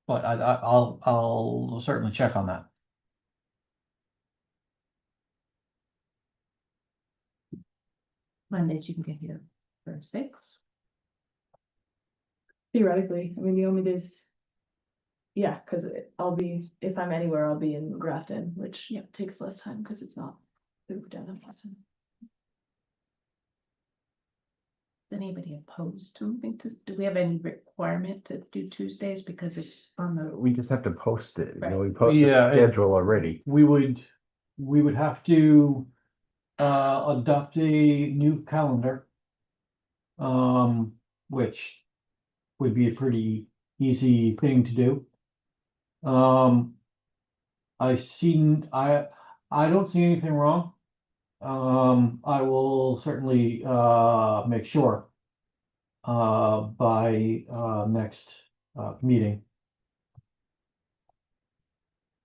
But I'll certainly check on that. Mondays you can get here for 6. Theoretically, I mean, the only days. Yeah, because if I'm anywhere, I'll be in Grafton, which takes less time because it's not moved down in Boston. Is anybody opposed to moving to, do we have any requirement to do Tuesdays because it's on the, We just have to post it, Right. we posted Yeah, the schedule already. We would have to adopt a new calendar. Which would be a pretty easy thing to do. I don't see anything wrong. I will certainly make sure by next meeting.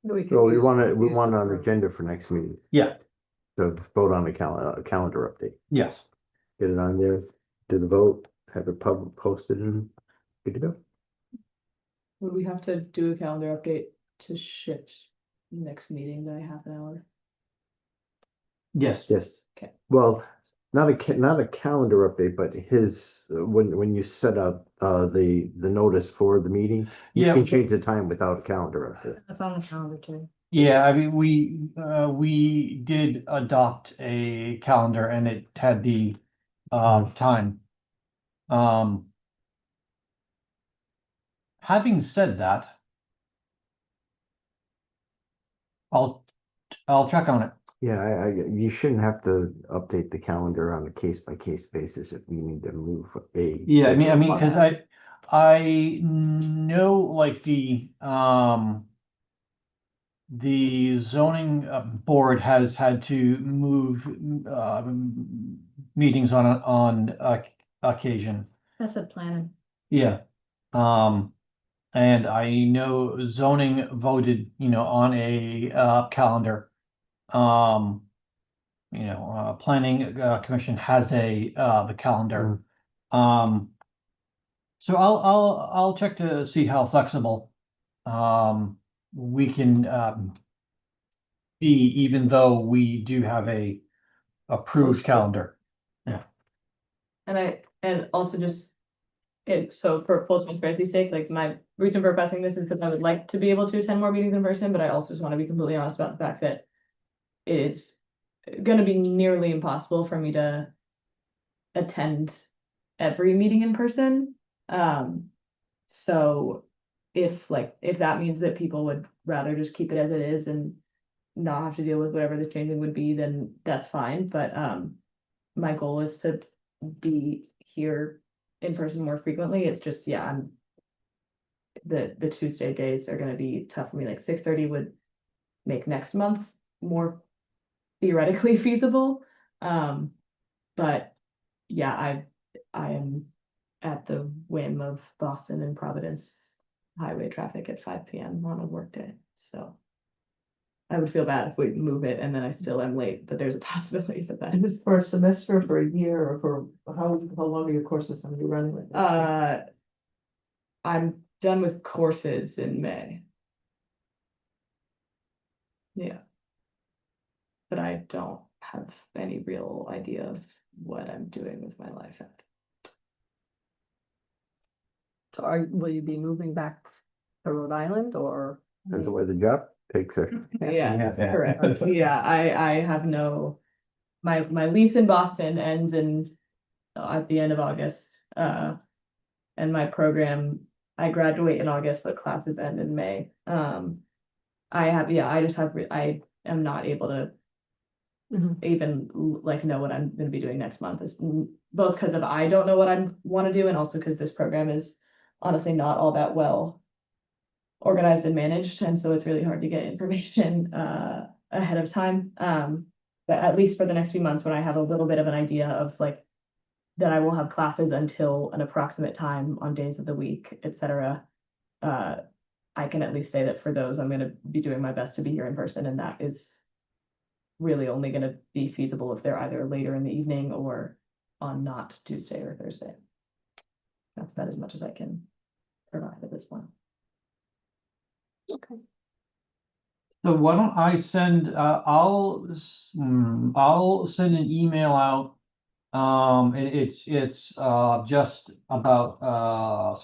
We could So we use- want use an the- agenda for next meeting, Yeah, to vote on the calendar update. yes. Get it on there, do the vote, have it posted and good to go. Would we have to do a calendar update to shift next meeting by half an hour? Yes. Yes. Okay. Well, not a calendar update, but his, when you set up the notice for the meeting, you Yeah. can change the time without a calendar update. That's on the calendar too. Yeah, I mean, we did adopt a calendar and it had the time. Having said that, I'll check on it. Yeah, you shouldn't have to update the calendar on a case by case basis if you need to move a. Yeah, I mean, because I know like the zoning board has had to move meetings on occasion. That's a planning. Yeah. And I know zoning voted, on a calendar. Planning commission has the calendar. So I'll check to see how flexible we can be, even though we do have a approved calendar. And also just, so for full transparency's sake, like my reason for pressing this is because I would like to be able to attend more meetings in person, but I also just want to be completely honest about the fact that it is gonna be nearly impossible for me to attend every meeting in person. So if that means that people would rather just keep it as it is and not have to deal with whatever the changing would be, then that's fine, but my goal is to be here in person more frequently. It's just, the Tuesday days are gonna be tough for me, like 6:30 would make next month more theoretically feasible. But yeah, I am at the whim of Boston and Providence highway traffic at 5 p.m. on a workday, so I would feel bad if we move it and then I still am late, but there's a possibility for And that. this for a semester, for a year, or for how long are your courses gonna be running like this? I'm done with courses in May. Yeah. But I don't have any real idea of what I'm doing with my life. So will you be moving back to Rhode Island or? Depends on where the job takes her. Yeah, correct. Yeah, I have my lease in Boston ends at the end of August. And my program, I graduate in August, but classes end in May. I am not able to even like know what I'm gonna be doing next month, is both because of I don't know what I want to do, and also because this program is honestly not all that well organized and managed, and so it's really hard to get information ahead of time. But at least for the next few months, when I have a little bit of an idea of like that I will have classes until an approximate time on days of the week, et cetera. I can at least say that for those, I'm gonna be doing my best to be here in person, and that is really only gonna be feasible if they're either later in the evening or on not Tuesday or Thursday. That's about as much as I can provide at this point. So why don't I send, I'll send an email out. It's just about,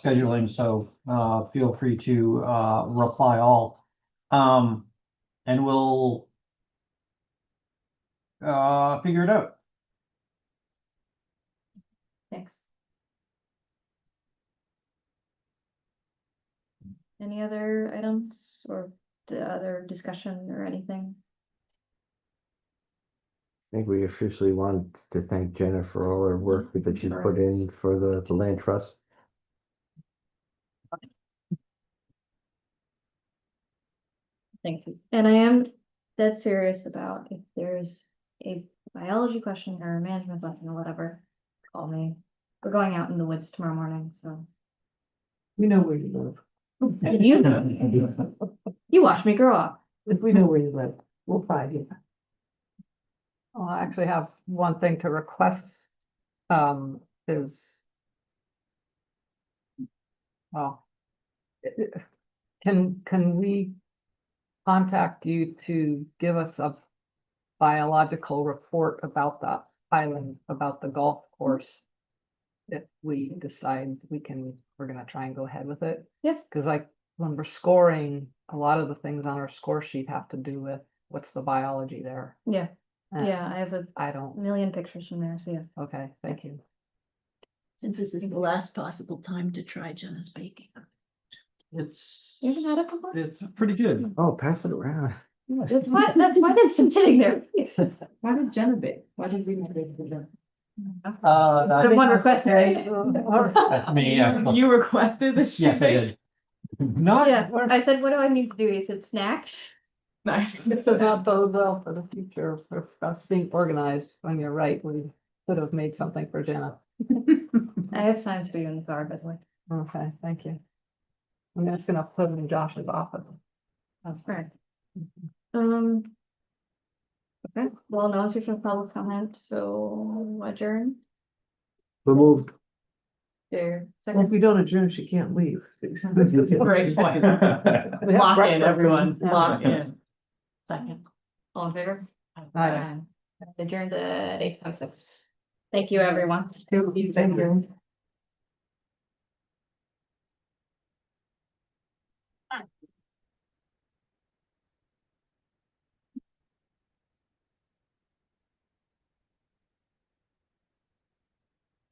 scheduling, so, feel free to, reply all. And we'll, figure it out. Thanks. Any other items or other discussion or anything? I think we officially want to thank Jenna for all her work that she put in for the land trust. Thank you. And I am dead serious about if there's a biology question or a management question or whatever, call me. We're going out in the woods tomorrow morning, so. We know where you live. You watch me grow up. If we know where you live, we'll find you. Well, I actually have one thing to request, is. Well. Can we contact you to give us a biological report about the island, about the golf course? If we decide we're gonna try and go ahead with it? Yeah. Cause like, when we're scoring, a lot of the things on our score sheet have to do with what's the biology there. Yeah, And yeah, I have a I don't, million pictures from there, so yeah. okay, thank you. Since this is the last possible time to try Jenna's baking. It's, You haven't had it before? it's pretty good. Oh, pass it around. That's why they've been sitting there. Why did Jenna bake? Why did we not bake for Jenna? The one request. That's me, actually. You requested that she Yes, I bake? did. Not, Yeah, I said, what do I need to do? He said snacks. Nice. This does not bode well for the future, for us being organized, when you're right, we could have made something for Jenna. I have signs for you in the car, by the way. Okay, thank you. I'm just gonna put it in Josh's office. That's right. Okay, well, no one's here for public comment, so adjourn. Remove. There, Well, if second. we don't adjourn, she can't leave. Great point. We have Lock in, breakfast. everyone, Yeah. lock in. Second. All in favor? Aye. Adjourned at 8:06. Thank you, everyone. Thank you.